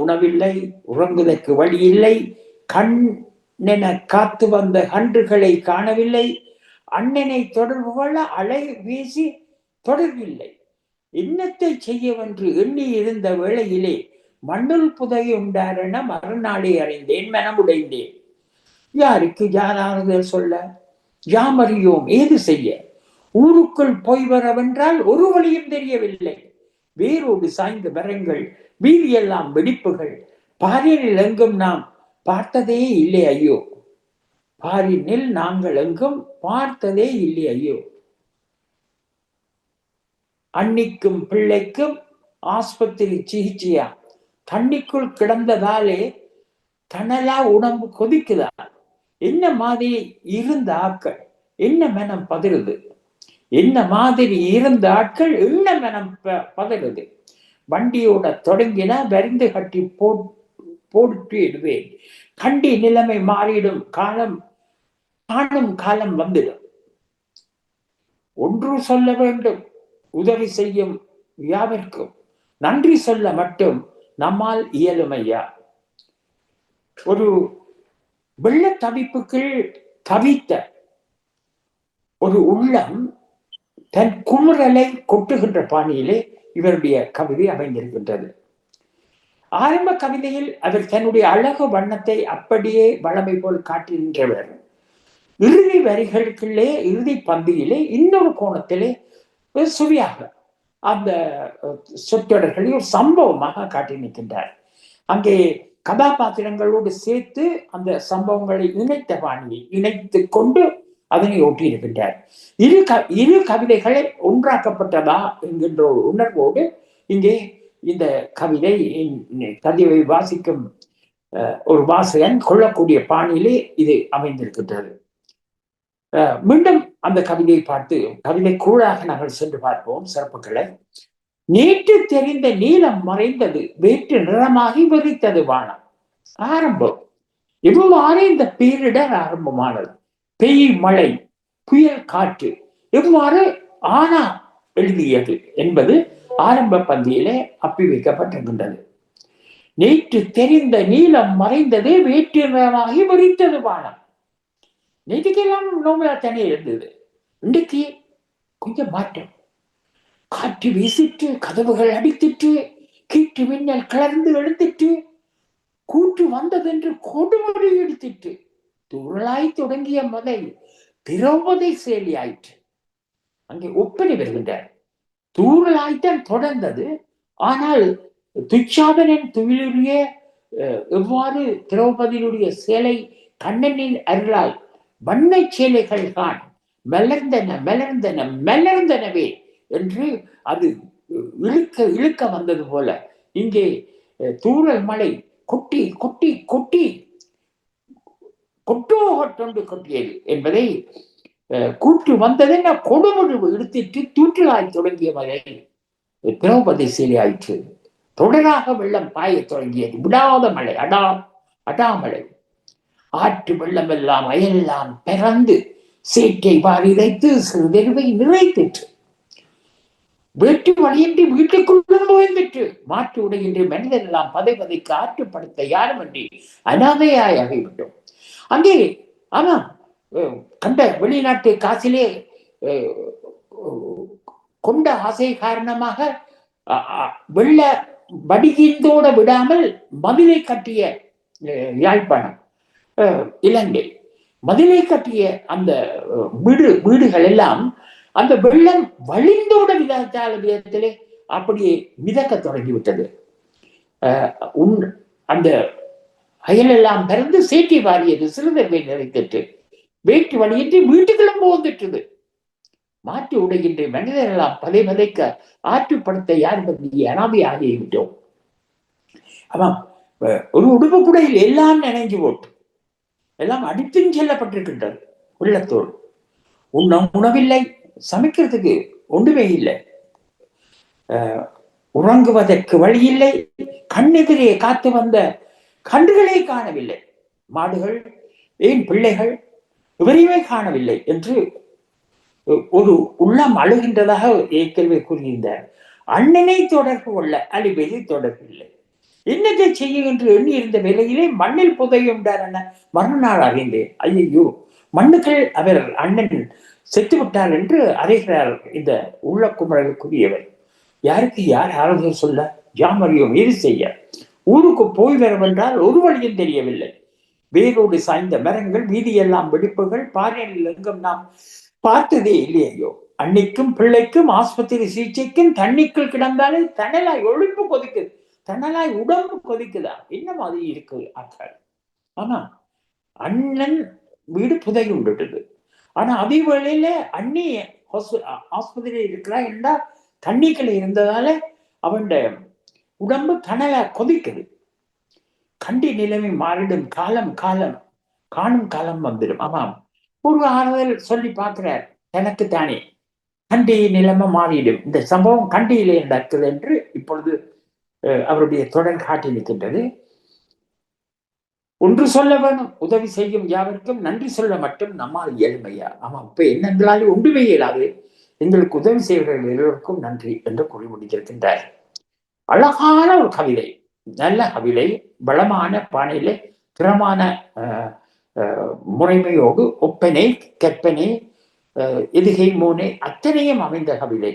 உணவில்லை, உறங்குவதற்கு வழி இல்லை, கண்ணென காத்து வந்த கன்றுகளை காணவில்லை, அண்ணனை தொடர்பு கொள்ள அலை வீசி தொடர்பில்லை. என்னத்தை செய்யவென்று எண்ணி இருந்த வேளையிலே மண்ணுள் புதையுண்டாரென மறுநாளே அறிந்தேன், மனமுடைந்தேன். யாருக்கு யாராவது சொல்ல, யாமறியோம் ஏது செய்ய. ஊருக்குள் போய் வரவென்றால் ஒரு வழியும் தெரியவில்லை. வேரோடு சாய்ந்த மரங்கள், வீதியெல்லாம் வெடிப்புகள். பாரினில் எங்கும் நாம் பார்த்ததே இல்லை ஐயோ. பாரினில் நாங்கள் எங்கும் பார்த்ததே இல்லை ஐயோ. அன்னிக்கும் பிள்ளைக்கும் ஆஸ்பத்திரி சிகிச்சையா. தண்ணிக்குள் கிடந்ததாலே தனலா உடம்பு கொதிக்குதா. என்ன மாதிரி இருந்த ஆட்கள் என்ன மனம் பதறுது. என்ன மாதிரி இருந்த ஆட்கள் என்ன மனம் பதறுது. வண்டியோட தொடங்கினா வரிந்து கட்டி போட்டு இடுவேன். கண்டி நிலைமை மாறிடும், காலம் காணும் காலம் வந்துடும். ஒன்று சொல்ல வேண்டும், உதவி செய்யும் யாவிற்கும் நன்றி சொல்ல மட்டும் நம்மால் இயலுமையா. ஒரு வெள்ள தவிப்புக்குள் தவித்த ஒரு உள்ளம் தன் குமுறலை கொட்டுகின்ற பாணியிலே இவருடைய கவிதை அமைந்திருக்கின்றது. ஆரம்ப கவிதையில் அவர் தன்னுடைய அழகு வண்ணத்தை அப்படியே வளமை போல் காட்டுகின்றவர். இறுதி வரிகளுக்குள்ளே, இறுதி பந்தியிலே இன்னொரு கோணத்திலே சுவையாக அந்த சொற்றொடர்களை ஒரு சம்பவமாக காட்டி நிற்கின்றார். அங்கே கதாபாத்திரங்களோடு சேர்த்து அந்த சம்பவங்களை இணைத்த பாணியை இணைத்து கொண்டு அதனை ஒட்டியிருக்கின்றார். இரு கவிதைகளை ஒன்றாக்கப்பட்டதா என்கின்ற ஒரு உணர்வோடு இங்கே இந்த கவிதை கவிதை வாசிக்கும் ஒரு வாசகன் கொள்ளக்கூடிய பாணியிலே இது அமைந்திருக்கின்றது. மீண்டும் அந்த கவிதையை பார்த்து கவிதை கூழாக நாங்கள் சென்று பார்ப்போம் சிறப்புகளை. நேற்று தெரிந்த நீலம் மறைந்தது, வேற்று நிறமாகி வெறித்தது வானம். ஆரம்பம் எவ்வாறு இந்த பேரிடர் ஆரம்பமானது? பெய் மழை, புயல் காற்று எவ்வாறு ஆனா எழுதியது என்பது ஆரம்ப பந்தியிலே அப்பி வைக்கப்பட்டிருக்கின்றது. நேற்று தெரிந்த நீலம் மறைந்தது, வேற்று நிறமாகி வெறித்தது வானம். நேற்றுக்கெல்லாம் நோம்பலா தனி இருந்தது, இன்றைக்கு கொஞ்சம் மாற்றம். காற்று வீசிட்டு, கதவுகள் அடித்திட்டு, கீற்று மின்னல் கிளர்ந்து எழுத்திட்டு, கூற்று வந்ததென்று கொடுமொழி எடுத்திட்டு, துருளாய் தொடங்கிய மலை திரௌபதி சேலி ஆயிற்று. அங்கே ஒப்பனை வருகின்றார். தூரலாய்த்தான் தொடர்ந்தது. ஆனால் துச்சாதனன் துயிலுடைய எவ்வாறு திரௌபதியுடைய சேலை கண்ணனின் அருளால் வண்ண சேலைகள் தான் மலர்ந்தன மலர்ந்தன மலர்ந்தனவே என்று அது இழுக்க இழுக்க வந்தது போல இங்கே தூரல் மழை கொட்டி கொட்டி கொட்டி கொட்டோகொண்டு கொட்டியது என்பதை கூற்று வந்ததென்ன கொடுமுழு எடுத்திட்டு தூற்றலாய் தொடங்கிய மழை திரௌபதி சேலை ஆயிற்று. தொடராக வெள்ளம் பாய தொடங்கியது, விடாத மழை, அடாமழை. ஆற்று வெள்ளம் எல்லாம் அயலெல்லாம் பிறந்து சேற்றை வாரிதைத்து சிறுதெருவை நிறைத்திற்று. வேட்டு வழியின்றி வீட்டுக்குள்ளும் நுழைந்துட்டு மாற்று உடையின்றி மனிதர் எல்லாம் பதைக்கு ஆற்றுப்படுத்த யாருமின்றி அனாதையாய் ஆகிவிட்டோம். அங்கே ஆனா கண்ட வெளிநாட்டு காசிலே கொண்ட ஆசை காரணமாக வெள்ள வடிகின்றோட விடாமல் மதிலை கட்டிய யாழ்ப்பாணம், இலங்கை மதிலை கட்டிய அந்த வீடுகள் எல்லாம் அந்த வெள்ளம் வழிந்தோட விதத்திலே அப்படியே மிதக்க தொடங்கிவிட்டது. அந்த அயலெல்லாம் பிறந்து சேற்றி வாரியது, சிறுதர்வை நிறைத்திட்டு வேட்டு வழியின்றி வீட்டுகளும் போந்துட்டது. மாற்று உடையின்றி மனிதர் எல்லாம் பதைக்க ஆற்றுப்படுத்த யார் பற்றி அனாதை ஆகிவிட்டோம். ஆமாம், ஒரு உடுப்பு குடையில் எல்லாம் நினைஞ்சு போட்டு எல்லாம் அடித்தும் செல்லப்பட்டிருக்கின்றது. உள்ளத்தோடு உணவில்லை, சமைக்கிறதுக்கு ஒன்றுமே இல்லை, உறங்குவதற்கு வழி இல்லை, கண்ணெதிரே காத்து வந்த கன்றுகளே காணவில்லை, மாடுகள் ஏன் பிள்ளைகள் இவரையுமே காணவில்லை என்று ஒரு உள்ளம் அழுகின்றதாக ஏற்கனவே கூறியிருந்தார். அண்ணனை தொடர்பு கொள்ள அழிவதை தொடர்பில்லை. என்னத்தை செய்யும் என்று எண்ணி இருந்த வேலையிலே மண்ணில் புதையுண்டார் என மறுநாள் அறிந்தேன். ஐயோ, மண்ணுக்கள் அவர் அண்ணன் செத்து விட்டார் என்று அறைகிறார் இந்த உள்ள குமரலுக்குரியவர். யாருக்கு யார் ஆறுதல் சொல்ல? யாமறியும் இது செய்ய ஊருக்கு போய் வரவென்றால் ஒரு வழியும் தெரியவில்லை. வேரோடு சாய்ந்த மரங்கள், வீதியெல்லாம் வெடிப்புகள், பாறையில் எங்கும் நாம் பார்த்ததே இல்லையோ. அன்னைக்கும் பிள்ளைக்கும் ஆஸ்பத்திரி சிகிச்சைக்கும் தண்ணிக்குள் கிடந்தாலே தணலாய் ஒழிப்பு கொதிக்குது, தணலாய் உடம்பு கொதிக்குதா, என்ன மாதிரி இருக்கு ஆக்கள். ஆனா அண்ணன் வீடு புதையுண்டுட்டது. ஆனா அதே வேளையில அண்ணி ஆஸ்பத்திரி இருக்கிறா என்றா தண்ணிக்குள்ள இருந்ததால அவன் உடம்பு தணலா கொதிக்குது. கண்டி நிலைமை மாறிடும், காலம் காணும் காலம் வந்துடும். ஆமாம், ஒரு ஆறுதல் சொல்லி பார்க்கிறார் எனக்கு தானே, கண்டி நிலைமை மாறிடும். இந்த சம்பவம் கண்டியிலே நடக்குது என்று இப்பொழுது அவருடைய தொடர் காட்டி நிற்கின்றது. ஒன்று சொல்ல வேணும், உதவி செய்யும் யாவருக்கும் நன்றி சொல்ல மட்டும் நம்மால் இயலுமையா. ஆமா, இப்ப என்னங்களாலும் ஒன்றுமே இயலாது, எங்களுக்கு உதவி செய்வர்கள் எல்லோருக்கும் நன்றி என்று கூறி முடித்திருக்கின்றார். அழகான ஒரு கவிதை, நல்ல கவிதை, பலமான பாணியிலே திறமான முறைமையோடு ஒப்பனை, கற்பனை, எதுகை, மோனை அத்தனையும் அமைந்த கவிதை.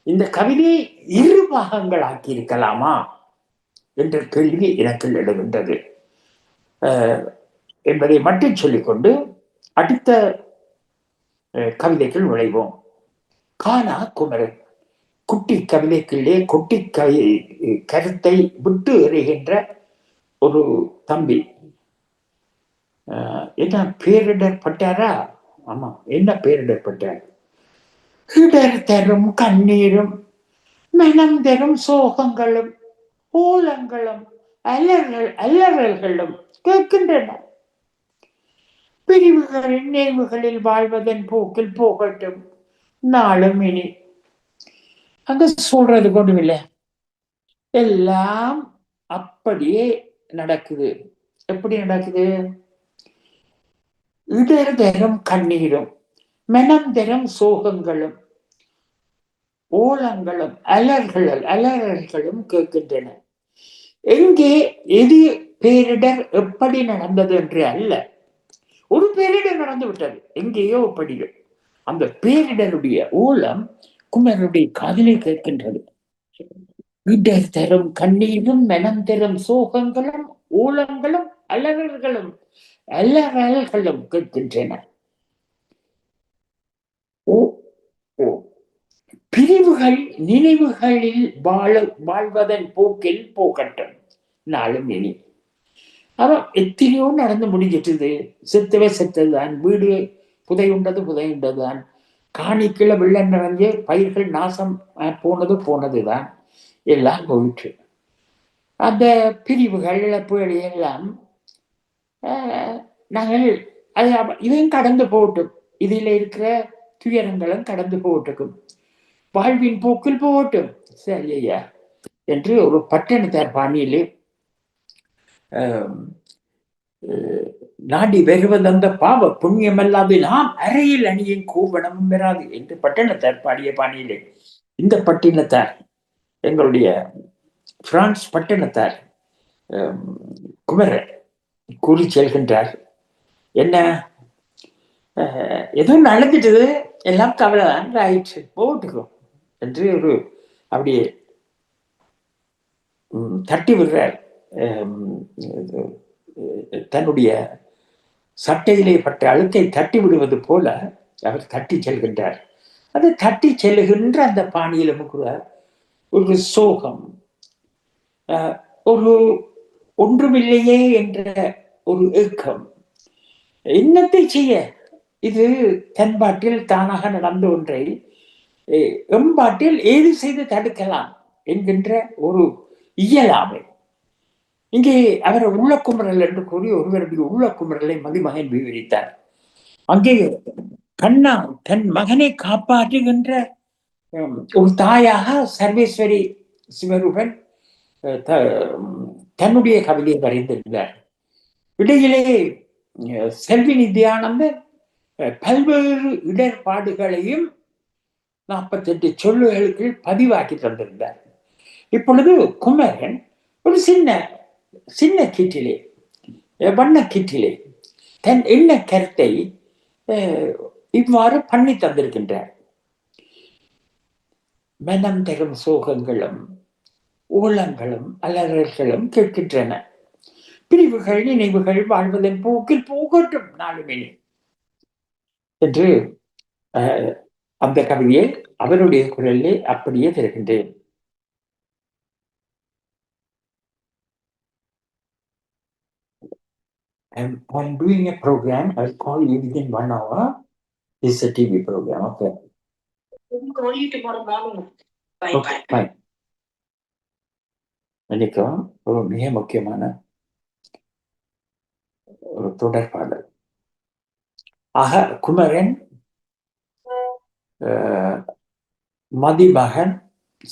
இந்த கவிதையை இரு பாகங்கள் ஆக்கியிருக்கலாமா என்ற கேள்வி எனக்கு எழுகின்றது என்பதை மட்டும் சொல்லிக்கொண்டு அடுத்த கவிதைகள் நுழைவோம். கானா குமரன் குட்டி கவிதைக்குள்ளே கொட்டி கருத்தை விட்டு எறிகின்ற ஒரு தம்பி. என்ன பேரிடர் பட்டாரா? ஆமா, என்ன பேரிடர் பட்டார்? இடர் தரும் கண்ணீரும் மனம் தரும் சோகங்களும் ஓலங்களும் அல்லறல்களும் கேட்கின்றன. பிரிவுகளின் நினைவுகளில் வாழ்வதன் போக்கில் போகட்டும் நாளும் இனி. அங்க சொல்றது கொண்டும் இல்லை, எல்லாம் அப்படியே நடக்குது. எப்படி நடக்குது? இடர் தரும் கண்ணீரும் மனம் தரும் சோகங்களும் ஓலங்களும் அலறல்களும் கேட்கின்றன. எங்கே எது பேரிடர் எப்படி நடந்தது என்று அல்ல, ஒரு பேரிடர் நடந்து விட்டது எங்கேயோ எப்படியோ. அந்த பேரிடருடைய ஓலம் குமரனுடைய காதிலே கேட்கின்றது. இடர் தரும் கண்ணீரும் மனம் தரும் சோகங்களும் ஓலங்களும் அலறல்களும் கேட்கின்றன. பிரிவுகள் நினைவுகளில் வாழ்வதன் போக்கில் போகட்டும் நாளும் இனி. அவன் எத்தனையோ நடந்து முடிஞ்சிட்டது. செத்ததுதான், வீடு புதையுண்டதுதான், காணிக்கீழ வெள்ளம் நிறைஞ்சு பயிர்கள் நாசம் போனதுதான், எல்லாம் போயிற்று. அந்த பிரிவுகள் இழப்புகள் எல்லாம் நாங்கள் இதையும் கடந்து போகட்டும், இதில் இருக்கிற துயரங்களும் கடந்து போகட்டும், வாழ்வின் போக்கில் போகட்டும் சரி ஐயா என்று ஒரு பட்டணத்தார் பாணியிலே நாடி வருவது அந்த பாவ புண்ணியம் அல்லாது நாம் அறையில் அணியின் கூவனமும் பெறாது என்று பட்டணத்தார் பாடிய பாணியிலே இந்த பட்டினத்தார், எங்களுடைய பிரான்ஸ் பட்டணத்தார் குமரன் கூறி செல்கின்றார். என்ன, எதுவும் நடந்துட்டது, எல்லாம் கவலைதான், ஆயிடுச்சு, போட்டுக்கும் என்று ஒரு அப்படியே தட்டி விடுறார். தன்னுடைய சட்டையிலே பட்ட அழுக்கை தட்டி விடுவது போல அவர் தட்டி செல்கின்றார். அது தட்டி செல்லுகின்ற அந்த பாணியில ஒரு சோகம், ஒரு ஒன்றுமில்லையே என்ற ஒரு ஏக்கம். என்னத்தை செய்ய, இது தன்பாட்டில் தானாக நடந்த ஒன்றை எம்பாட்டில் ஏது செய்து தடுக்கலாம் என்கின்ற ஒரு இயலாமை. இங்கே அவர் உள்ளக்குமரல் என்று கூறி ஒருவருடைய உள்ளக்குமரலை மதிமகன் விவரித்தார். அங்கே கண்ணா தன் மகனை காப்பாற்றுகின்ற ஒரு தாயாக சர்வேஸ்வரி சிவரூபன் தன்னுடைய கவிதையை வரைந்திருந்தார். இடையிலே செல்வி நித்யானந்தன் பல்வேறு இடர்பாடுகளையும் 48 சொல்லுகளுக்கு பதிவாக்கி தந்திருந்தார். இப்பொழுது குமரன் ஒரு சின்ன கீட்டிலே, வண்ண கீட்டிலே தன் எண்ண கருத்தை இவ்வாறு பண்ணி தந்திருக்கின்றார். மனம் தரும் சோகங்களும் ஓலங்களும் அலறல்களும் கேட்கின்றன. பிரிவுகள் நினைவுகள் வாழ்வதன் போக்கில் போகட்டும் நாளுமே என்று அந்த கவிதையை அவருடைய குரலிலே அப்படியே தருகின்றேன். I'm doing a program. I'll call you within 1 hour. It's a TV program. Okay. We'll call you tomorrow morning. Bye. Okay, bye. நினைக்கும் ஒரு மிக முக்கியமான ஒரு தொடர்பாளர். ஆக குமரன் மதிமகன்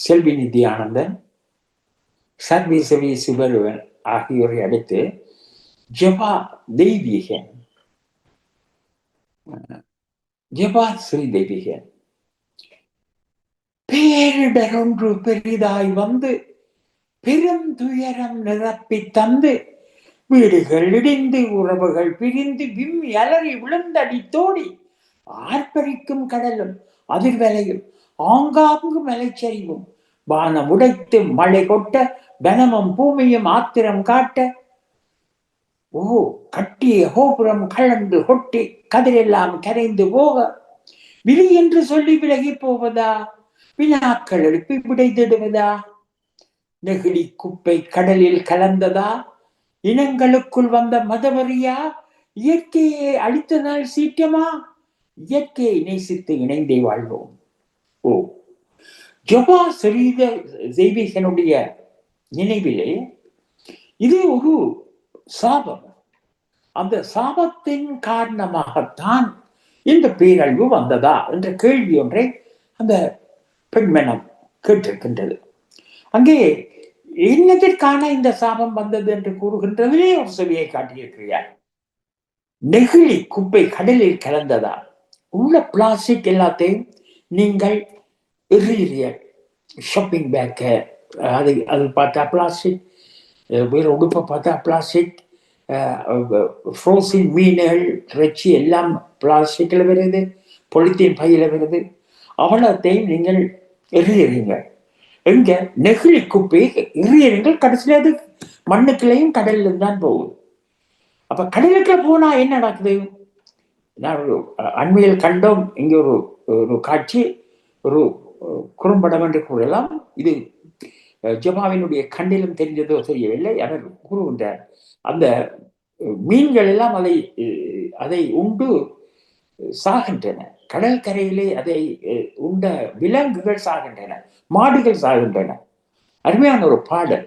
செல்வி நித்யானந்தன் சர்வேஸ்வரி சிவருவன் ஆகியோரை அடுத்து ஜபா தெய்வீகன், ஜபா ஸ்ரீ தெய்வீகன். பேரிடர் ஒன்று பெரிதாய் வந்து பெருந்துயரம் நிரப்பி தந்து வீடுகள் இடிந்து உறவுகள் பிரிந்து விம்மி அலறி விழுந்தடித்தோடி ஆர்ப்பரிக்கும் கடலும் அதிர்வலையும் ஆங்காங்கு மலைச்சரிவும் வானம் உடைத்து மழை கொட்ட கனமும் பூமியும் ஆத்திரம் காட்ட கட்டிய கோபுரம் கலந்து கொட்டி கதிரெல்லாம் கரைந்து போக விதி என்று சொல்லி விலகி போவதா? வினாக்கள் எழுப்பி விடைத்திடுவதா? நெகிழி குப்பை கடலில் கலந்ததா? இனங்களுக்குள் வந்த மதவரியா? இயற்கையை அழித்ததால் சீக்கியமா? இயற்கையை நேசித்து இணைந்தே வாழ்வோம். ஜபா ஸ்ரீத தெய்வீகனுடைய நினைவிலே இது ஒரு சாபம். அந்த சாபத்தின் காரணமாகத்தான் இந்த பேரழிவு வந்ததா என்ற கேள்வி ஒன்றை அந்த பெண்மனம் கேட்டிருக்கின்றது. அங்கே என்னதற்கான இந்த சாபம் வந்தது என்று கூறுகின்றதிலே ஒரு செவியை காட்டியிருக்கிறார். நெகிழி குப்பை கடலில் கலந்ததா? உள்ள பிளாஸ்டிக் எல்லாத்தையும் நீங்கள் எறிகிறீர்கள். ஷாப்பிங் பேக்க அது பார்த்தா பிளாஸ்டிக், வேறு உடுப்பை பார்த்தா பிளாஸ்டிக், ஃப்ரோசின் மீன்கள் இறைச்சி எல்லாம் பிளாஸ்டிக்கில் வருது, பொலித்தீன் பையில வருது. அவ்வளோத்தையும் நீங்கள் எறிகிறீங்க. எங்க நெகிழி குப்பை எறியறீங்கள், கடைசியில் அது மண்ணுக்குள்ளேயும் கடல்ல தான் போகுது. அப்ப கடலுக்குள்ள போனா என்ன நடக்குது? நான் ஒரு அண்மையில் கண்டோம் இங்கே ஒரு காட்சி, ஒரு குறும்படம் என்று கூறலாம். இது ஜபாவினுடைய கண்ணிலும் தெரிஞ்சதோ தெரியவில்லை. அவர் கூறுகின்றார், அந்த மீன்கள் எல்லாம் அதை உண்டு சாகின்றன. கடல் கரையிலே அதை உண்ட விலங்குகள் சாகின்றன, மாடுகள் சாகின்றன. அருமையான ஒரு பாடல்,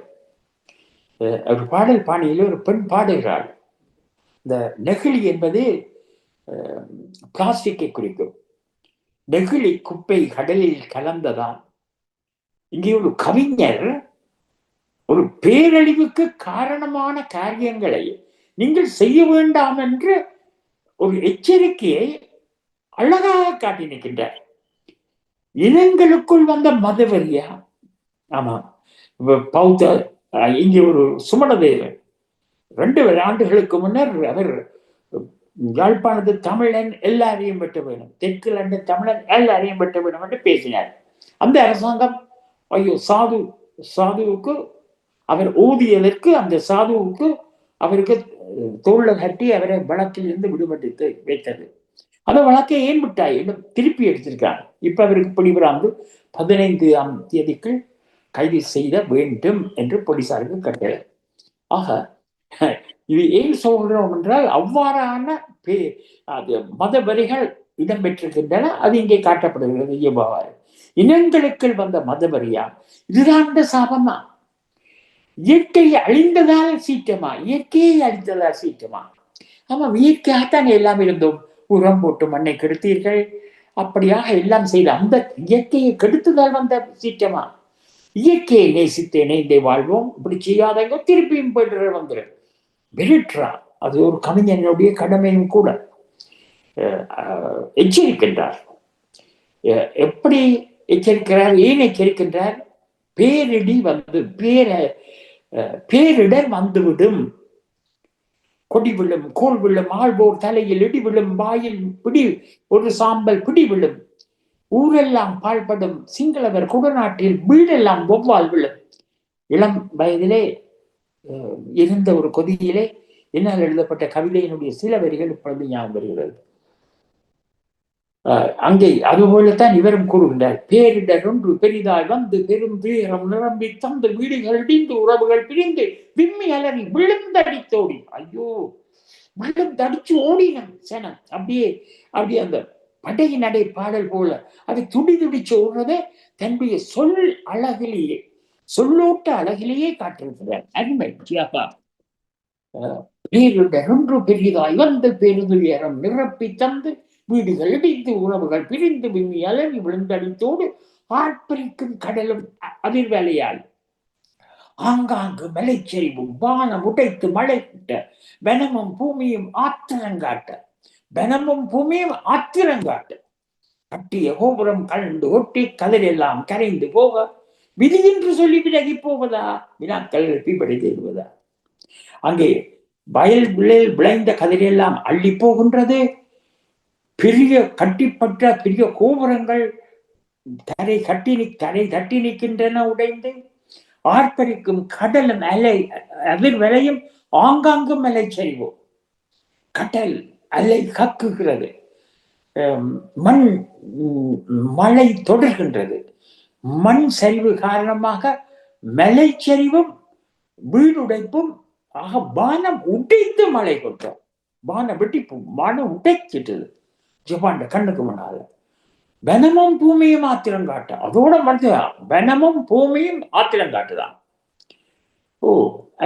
ஒரு பாடல் பாணியிலே ஒரு பெண் பாடுகிறாள். இந்த நெகிழி என்பது பிளாஸ்டிக்கை குறிக்கும். நெகிழி குப்பை கடலில் கலந்ததான். இங்கே ஒரு கவிஞர் ஒரு பேரழிவுக்கு காரணமான காரியங்களை நீங்கள் செய்ய வேண்டாம் என்று ஒரு எச்சரிக்கையை அழகாக காட்டி நிற்கின்றார். இனங்களுக்குள் வந்த மதவெறியா? ஆமா, பௌத்த இங்கே ஒரு சுமணதேவர் 2 ஆண்டுகளுக்கு முன்னர் அவர் யாழ்ப்பாணத்து தமிழன் எல்லாரையும் வெட்ட வேணும், தெற்கு லண்டன் தமிழன் எல்லாரையும் வெட்ட வேணும் என்று பேசினார். அந்த அரசாங்கம் ஐயோ சாதுவுக்கு அவர் ஊதியதற்கு அந்த சாதுவுக்கு அவருக்கு தோல்ல கட்டி அவரை வழக்கில் இருந்து விடுபட்டு வைத்தது. அந்த வழக்கை ஏன் விட்டாய் என்று திருப்பி எடுத்திருக்காங்க. இப்ப அவருக்கு பிடிபடாமல் 15ஆம் தேதிக்கு கைது செய்த வேண்டும் என்று போலீசாருக்கு கட்டளை. ஆக இது ஏன் சொல்கிறோம் என்றால், அவ்வாறான மத வரிகள் இடம்பெற்றிருக்கின்றன. அது இங்கே காட்டப்படுகிறது. இயல்பாக இனங்களுக்குள் வந்த மதவரியா? இதுதான் இந்த சாபமா? இயற்கையை அழிந்ததால் சீற்றமா? இயற்கையை அழித்ததால் சீற்றமா? ஆமா, இயற்கையாகத்தான் எல்லாம் இருந்தோம். உரம் போட்டு மண்ணை கெடுத்தீர்கள், அப்படியாக எல்லாம் செய்த அந்த இயற்கையை கெடுத்ததால் வந்த சீற்றமா? இயற்கையை நேசித்து இணைந்தே வாழ்வோம், இப்படி செய்யாதவங்க திருப்பியும் போயிட்டு வந்துரு வெறிற்றா. அது ஒரு கவிஞனுடைய கடமையும் கூட. எச்சரிக்கின்றார். எப்படி எச்சரிக்கிறார்? ஏன் எச்சரிக்கின்றார்? பேரிடி வந்து பேரிடர் வந்துவிடும். கொடி விழும், கோல் விழும், ஆள்போர் தலையில் இடி விழும், வாயில் பிடி ஒரு சாம்பல் பிடி விழும், ஊரெல்லாம் பாழ்படும், சிங்களவர் குடநாட்டில் வீடெல்லாம் ஒவ்வால் விழும். இளம் வயதிலே இருந்த ஒரு கொதியிலே என்னால் எழுதப்பட்ட கவிதையினுடைய சில வரிகள் இப்பொழுது ஞாபகம் வருகிறது. அங்கே அதுபோலத்தான் இவரும் கூறுகின்றார். பேரிடர் ஒன்று பெரிதாய் வந்து பெரும் துயரம் நிரம்பி தந்து வீடுகள் இடிந்து உறவுகள் பிரிந்து விம்மி அலறி விழுந்தடித்தோடி. ஐயோ, விழுந்தடிச்சு ஓடின சனம். அப்படியே அந்த படையின் நடை பாடல் போல அதை துடிச்சு ஓடுறதை தன்னுடைய அழகிலேயே, சொல்லோட்ட அழகிலேயே காட்டிருக்கிறார். அருமை சியாபா. பேரிடர் ஒன்று பெரிதாய் வந்து பெருதுயரம் நிரப்பி தந்து வீடுகள் இடிந்து உறவுகள் பிரிந்து விம்மி அலறி விழுந்தடித்தோடு ஆர்ப்பரிக்கும் கடலும் அதிர்வேலையால் ஆங்காங்கு மலைச்சரிவும் வானம் உடைத்து மழை விட்ட வனமும் பூமியும் ஆத்திரங்காட்ட வனமும் பூமியும் ஆத்திரங்காட்ட கட்டிய கோபுரம் கலந்து ஒட்டி கதிரெல்லாம் கரைந்து போக விதி என்று சொல்லி விலகி போவதா வினாக்கள் எழுப்பி தேடுவதா அங்கே வயல் விளைந்த கதிரெல்லாம் அள்ளி போகின்றது. பெரிய கட்டிப்பட்ட பெரிய கோபுரங்கள் தரை தட்டி நிற்கின்றன உடைந்து. ஆர்ப்பரிக்கும் கடலும் அலை அதிர்வலையும் ஆங்காங்கும் அலை சரிவோம். கடல் அலை கக்குகிறது. மண் மழை தொடர்கின்றது. மண் சரிவு காரணமாக மலைச்சரிவும் வீடுடைப்பும் ஆக வானம் உடைத்து மழை கொட்டோம். வானம் வெட்டிப்பு வானம் உடைச்சிட்டது ஜப்பான் கண்ணுக்கு முன்னால. வனமும் பூமியும் ஆத்திரம் காட்ட அதோட மட்டும்தான் வனமும் பூமியும் ஆத்திரம் காட்டுதான். ஓ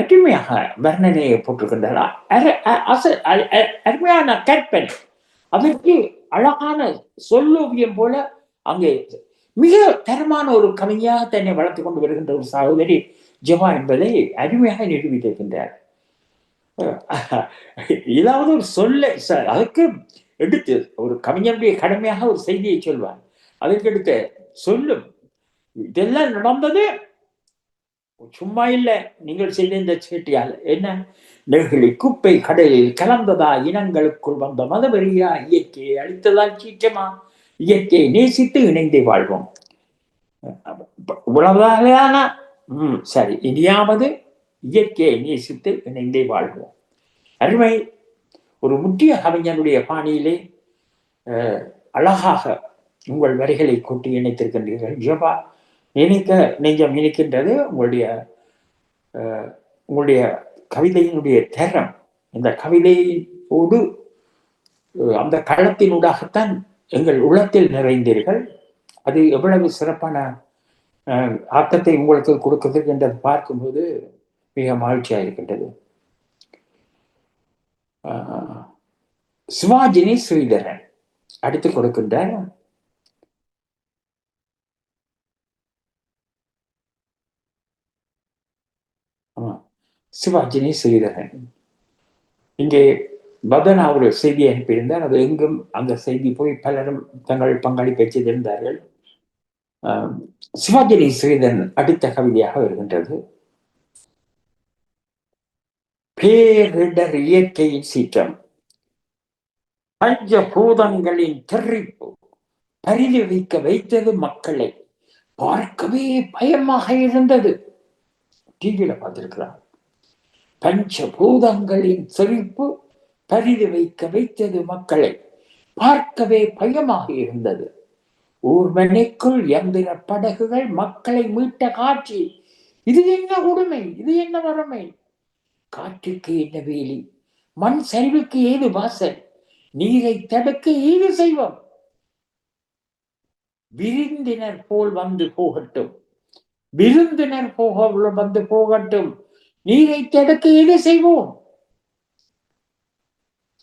அருமையாக வர்ணனையை போட்டிருக்கின்றன. அருமையான கற்பனை. அதற்கு அழகான சொல்லோவியம் போல அங்கே மிக தரமான ஒரு கவிஞாக தன்னை வளர்த்து கொண்டு வருகின்ற ஒரு சகோதரி ஜெபா என்பதை அருமையாக நிரூபித்திருக்கின்றார். ஏதாவது ஒரு சொல்ல அதுக்கு எடுத்து ஒரு கவிஞனுடைய கடமையாக ஒரு செய்தியை சொல்வார். அதற்கு எடுத்து சொல்லும் இதெல்லாம் நடந்தது சும்மா இல்லை. நீங்கள் செய்த இந்த சேட்டியால் என்ன நெகிழி குப்பை கடலில் கலந்ததா, இனங்களுக்குள் வந்த மதவெறியா, இயற்கையை அழித்ததால் சீற்றமா, இயற்கையை நேசித்து இணைந்தே வாழ்வோம். இவ்வளவுதான சரி, இனியாவது இயற்கையை நேசித்து இணைந்தே வாழ்வோம். அருமை. ஒரு முற்றிய கவிஞனுடைய பாணியிலே அழகாக உங்கள் வரிகளை கொட்டி இணைத்திருக்கின்றீர்கள். ஜபா நினைக்க நெஞ்சம் இணைக்கின்றது. உங்களுடைய கவிதையினுடைய தரம், இந்த கவிதையோடு அந்த களத்தினூடாகத்தான் எங்கள் உள்ளத்தில் நிறைந்தீர்கள். அது எவ்வளவு சிறப்பான ஆக்கத்தை உங்களுக்கு கொடுக்கிறது என்றதை பார்க்கும்போது மிக மகிழ்ச்சியாக இருக்கின்றது. சிவாஜினி ஸ்ரீதரன் அடுத்து கொடுக்கின்றார். சிவாஜினி ஸ்ரீதரன் இங்கே பதனா ஒரு செய்தியை அனுப்பியிருந்தார். அது எங்கும் அந்த செய்தி போய் பலரும் தங்கள் பங்களிப்பை செய்திருந்தார்கள். சிவாஜினி ஸ்ரீதரன் அடுத்த கவிதையாக வருகின்றது. பேரிடர் இயற்கையின் சீற்றம், பஞ்சபூதங்களின் தெரிப்பு பரிதவிக்க வைத்தது மக்களை. பார்க்கவே பயமாக இருந்தது. டிவியில பார்த்திருக்கிறார். பஞ்சபூதங்களின் செழிப்பு பரிதவிக்க வைத்தது மக்களை. பார்க்கவே பயமாக இருந்தது. ஊர்மனைக்குள் எந்திர படகுகள் மக்களை மீட்ட காட்சி. இது என்ன கொடுமை, இது என்ன வறுமை. காற்றுக்கு என்ன வேலி, மண் சரிவுக்கு ஏது வாசல், நீரை தடுக்க ஏது செய்வோம். விருந்தினர் போல் வந்து போகட்டும், விருந்தினர் வந்து போகட்டும், நீரை தடுக்க ஏது செய்வோம்.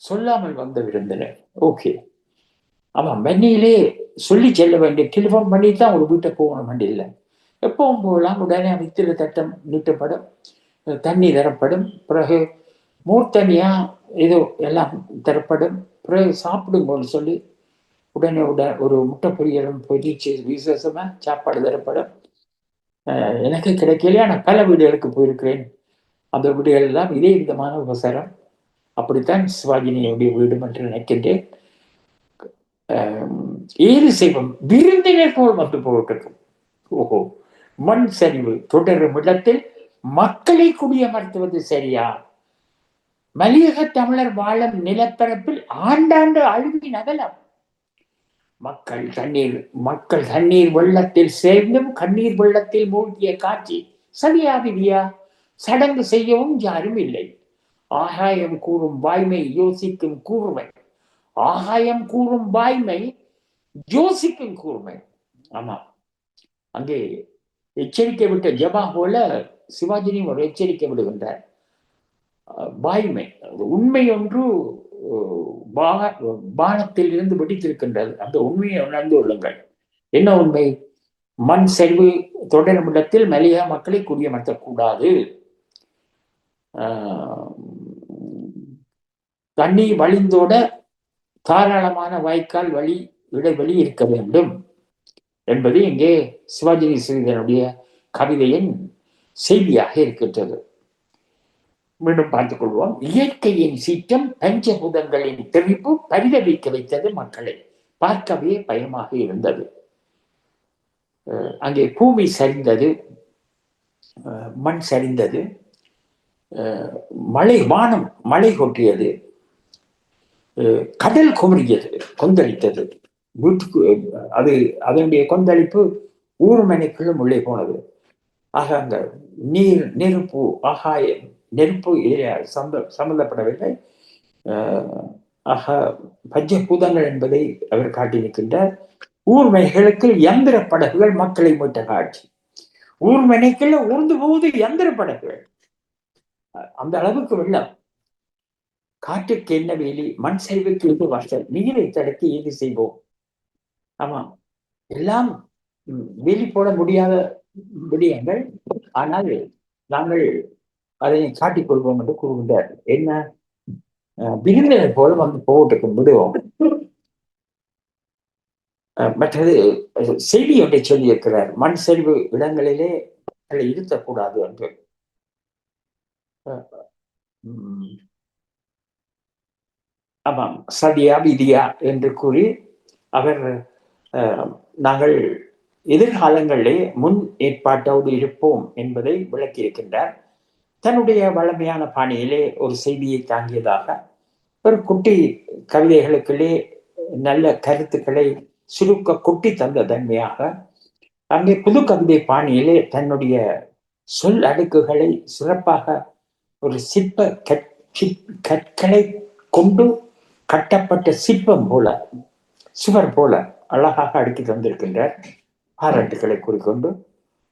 சொல்லாமல் வந்த விருந்தினர். ஓகே, அவன் மண்ணிலே சொல்லி செல்ல வேண்டிய, டெலிபோன் பண்ணித்தான் ஒரு வீட்டை போகணும் வண்டி இல்லை. எப்பவும் போகலாம். உடனே மித்திர தட்டம் நீட்டப்படும், தண்ணி தரப்படும், பிறகு மூர்த்தனியா ஏதோ எல்லாம் தரப்படும். பிறகு சாப்பிடுங்கன்னு சொல்லி உடனே ஒரு முட்டை பொரியலும் பொரிச்சு விசேஷமா சாப்பாடு தரப்படும். எனக்கு கிடைக்கலையா, நான் பல வீடுகளுக்கு போயிருக்கிறேன். அந்த வீடுகள் எல்லாம் இதே விதமான உபசாரம். அப்படித்தான் சிவாஜினியுடைய வீடு என்று நினைக்கின்றேன். ஏது செய்வோம், விருந்தினர் போல் வந்து போட்டிருக்கும். ஓஹோ, மண் சரிவு தொடரும் இடத்தில் மக்களை குடியமர்த்துவது சரியா? மலையக தமிழர் வாழும் நிலப்பரப்பில் ஆண்டாண்டு அழுவி நகலம். மக்கள் தண்ணீர் வெள்ளத்தில் சேர்ந்தும் கண்ணீர் வெள்ளத்தில் மூழ்கிய காட்சி சரியா விதியா? சடங்கு செய்யவும் யாரும் இல்லை. ஆகாயம் கூறும் வாய்மை யோசிக்கும் கூர்மை. ஆகாயம் கூறும் வாய்மை யோசிக்கும் கூர்மை. ஆமா, அங்கே எச்சரிக்கை விட்ட ஜபா போல சிவாஜினி ஒரு எச்சரிக்கை விடுகின்றார். வாய்மை, உண்மை ஒன்று வானத்தில் இருந்து வெடித்திருக்கின்றது. அந்த உண்மையை உணர்ந்து கொள்ளுங்கள். என்ன உண்மை? மண் சரிவு தொடரும் இடத்தில் மலையக மக்களை குடியமர்த்தக்கூடாது. தண்ணீர் வழிந்தோட தாராளமான வாய்க்கால் வழி இடைவெளி இருக்க வேண்டும் என்பது இங்கே சிவாஜி ஸ்ரீதரனுடைய கவிதையின் செய்தியாக இருக்கின்றது. மீண்டும் பார்த்துக் கொள்வோம். இயற்கையின் சீற்றம், பஞ்சபூதங்களின் தெரிப்பு பரிதவிக்க வைத்தது மக்களை. பார்க்கவே பயமாக இருந்தது. அங்கே பூமி சரிந்தது, மண் சரிந்தது, வானம் மழை கொட்டியது, கடல் குமரியது, கொந்தளித்தது. வீட்டுக்கு அது அதனுடைய கொந்தளிப்பு ஊர்மனைக்குள்ளும் உள்ளே போனது. ஆக அங்க நீர், நெருப்பு, ஆகாயம், நெருப்பு சம்பந்தப்படவில்லை. ஆக பஞ்சபூதங்கள் என்பதை அவர் காட்டியிருக்கின்றார். ஊர்மனைகளுக்கு யந்திர படகுகள் மக்களை மீட்ட காட்சி. ஊர்மனைக்குள்ள ஊர்ந்து போவது யந்திர படகுகள். அந்த அளவுக்கு வெள்ளம். காற்றுக்கு என்ன வேலி, மண் சரிவுக்கு எது வாசல், நீரை தடுக்க ஏது செய்வோம். ஆமா, எல்லாம் வேலி போட முடியாத விடயங்கள். ஆனால் நாங்கள் அதை காட்டிக் கொள்வோம் என்று கூறுகின்றார். என்ன, விருந்தினர் போல வந்து போட்டுக்கு விடுவோம். மற்றது செய்தி ஒன்றை சொல்லியிருக்கிறார். மண் சரிவு இடங்களிலே இருத்தக்கூடாது என்று. ஆமாம், சதியா விதியா என்று கூறி அவர் நாங்கள் எதிர்காலங்களிலே முன் ஏற்பாட்டோடு இருப்போம் என்பதை விளக்கியிருக்கின்றார். தன்னுடைய வளமையான பாணியிலே ஒரு செய்தியை தாங்கியதாக ஒரு குட்டி கவிதைகளுக்குள்ளே நல்ல கருத்துக்களை சுருக்க கொட்டி தந்த தன்மையாக அங்கே புது கவிதை பாணியிலே தன்னுடைய சொல் அடுக்குகளை சிறப்பாக ஒரு சிற்ப கற்களை கொண்டு கட்டப்பட்ட சிற்பம் போல, சுவர் போல அழகாக அடுக்கி தந்திருக்கின்றார். பாராட்டுக்களை கூறிக்கொண்டு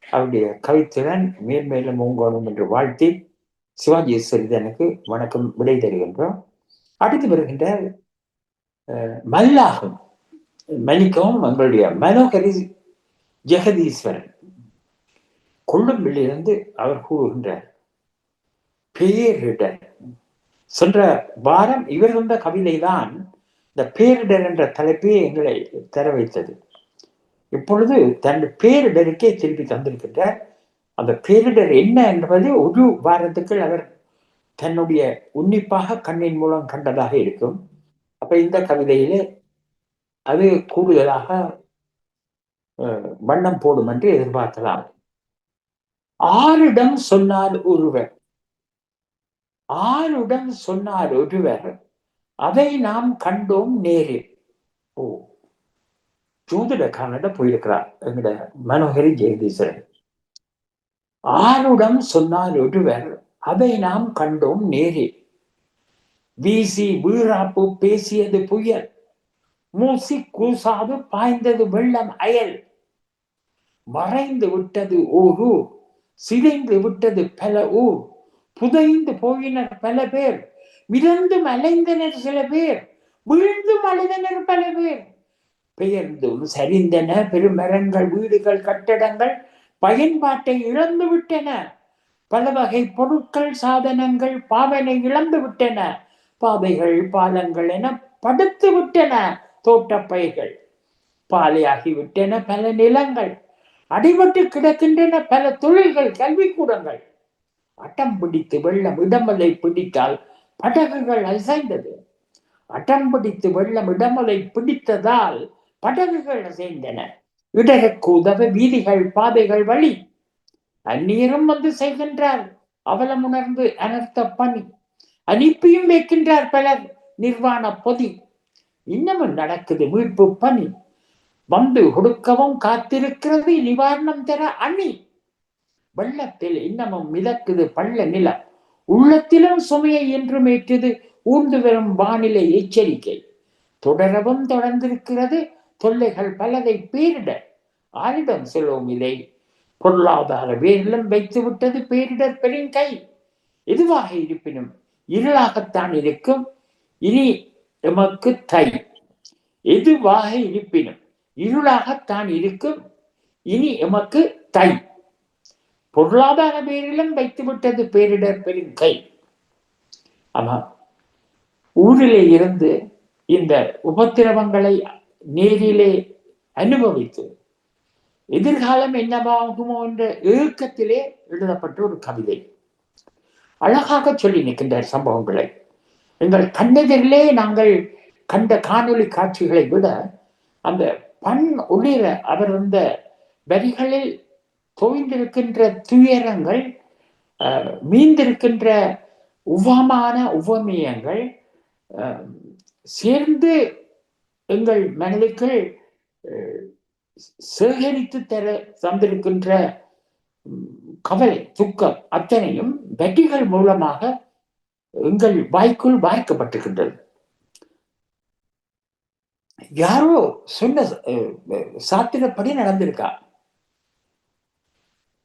அவருடைய கவித்திறன் மேன்மேலும் ஓங்கணும் என்று வாழ்த்தி சிவாஜி ஸ்ரீதரனுக்கு வணக்கம் விடை தருகின்றோம். அடுத்து வருகின்ற மல்லாகம், மன்னிக்கவும், எங்களுடைய மனோகரி ஜெகதீஸ்வரன் கொழும்பிலிருந்து அவர் கூறுகின்றார். பேரிடர். சென்ற வாரம் இவர் வந்த கவிதைதான் இந்த பேரிடர் என்ற தலைப்பே எங்களை தர வைத்தது. இப்பொழுது தன் பேரிடருக்கே திருப்பி தந்திருக்கின்றார். அந்த பேரிடர் என்ன என்பது ஒரு வாரத்துக்கு அவர் தன்னுடைய உன்னிப்பாக கண்ணின் மூலம் கண்டதாக இருக்கும். அப்ப இந்த கவிதையிலே அது கூடுதலாக வண்ணம் போடும் என்று எதிர்பார்க்கலாம். ஆரிடம் சொன்னார் ஒருவர், ஆருடன் சொன்னார் ஒருவர், அதை நாம் கண்டோம் நேரில். ஓ, ஜோதிடக்காரனிட போயிருக்கிறார் எங்கட மனோகரி ஜெகதீஸ்வரன். ஆருடன் சொன்னார் ஒருவர், அதை நாம் கண்டோம் நேரில். வீசி வீராப்பு பேசியது புயல், மூசி கூசாது பாய்ந்தது வெள்ளம் அயல். மறைந்து விட்டது ஓர் ஊர், சிதைந்து விட்டது பல ஊர். புதைந்து போயினர் பல பேர், மிதந்தும் அலைந்தனர் சில பேர், வீழ்ந்தும் அழுதனர் பல பேர். பெயர்ந்தும் சரிந்தன பெருமரங்கள், வீடுகள், கட்டடங்கள் பயன்பாட்டை இழந்து விட்டன. பல வகை பொருட்கள், சாதனங்கள் பாவனை இழந்து விட்டன. பாதைகள், பாலங்கள் என படுத்து விட்டன தோட்டப்பயிர்கள். பாலையாகிவிட்டன பல நிலங்கள், அடிபட்டு கிடக்கின்றன பல தொழில்கள், கல்விக்கூடங்கள். அட்டம் பிடித்து வெள்ளம் இடமலை பிடித்தால் படகுகள் அசைந்தது. அட்டம் பிடித்து வெள்ளம் இடமலை பிடித்ததால் படகுகள் அசைந்தன. இடருக்கு உதவ வீதிகள், பாதைகள் வழி. அந்நீரும் வந்து செய்கின்றார் அவலம் உணர்ந்து அனர்த்த பணி. அனுப்பியும் வைக்கின்றார் பலர் நிர்வாண பொதி. இன்னமும் நடக்குது மீட்பு பணி. வந்து கொடுக்கவும் காத்திருக்கிறது நிவாரணம் தர அணி. வெள்ளத்தில் இன்னமும் மிதக்குது பள்ள நிலம். உள்ளத்திலும் சுமையை என்றும் ஏற்றுது ஊர்ந்து வரும் வானிலை எச்சரிக்கை. தொடரவும் தொடர்ந்திருக்கிறது தொல்லைகள் பலதை பேரிடர். ஆரிடம் சொல்லுவோம் இதை, பொருளாதார வேரிலும் வைத்து விட்டது பேரிடர் பெருங்கை. எதுவாக இருப்பினும் இருளாகத்தான் இருக்கும் இனி எமக்கு தை. எதுவாக இருப்பினும் இருளாகத்தான் இருக்கும் இனி எமக்கு தை. பொருளாதார பேரிலும் வைத்துவிட்டது பேரிடர் பெருங்கை. ஆமா, ஊரிலே இருந்து இந்த உபத்திரவங்களை நேரிலே அனுபவித்து எதிர்காலம் என்னவாகுமோ என்ற ஏக்கத்திலே எழுதப்பட்ட ஒரு கவிதை. அழகாக சொல்லி நிற்கின்ற சம்பவங்களை எங்கள் கண்ணெதிரிலே நாங்கள் கண்ட காணொளி காட்சிகளை விட அந்த பண் ஒளிர அவர் அந்த வரிகளில் தோய்ந்திருக்கின்ற துயரங்கள், மீந்திருக்கின்ற உவமான உவமியங்கள் சேர்ந்து எங்கள் மனதுக்குள் சேகரித்து தந்திருக்கின்ற கவலை, துக்கம் அத்தனையும் வரிகள் மூலமாக எங்கள் வாய்க்குள் வாய்க்கப்பட்டிருக்கின்றது. யாரோ சொன்ன சாத்திரப்படி நடந்திருக்கா,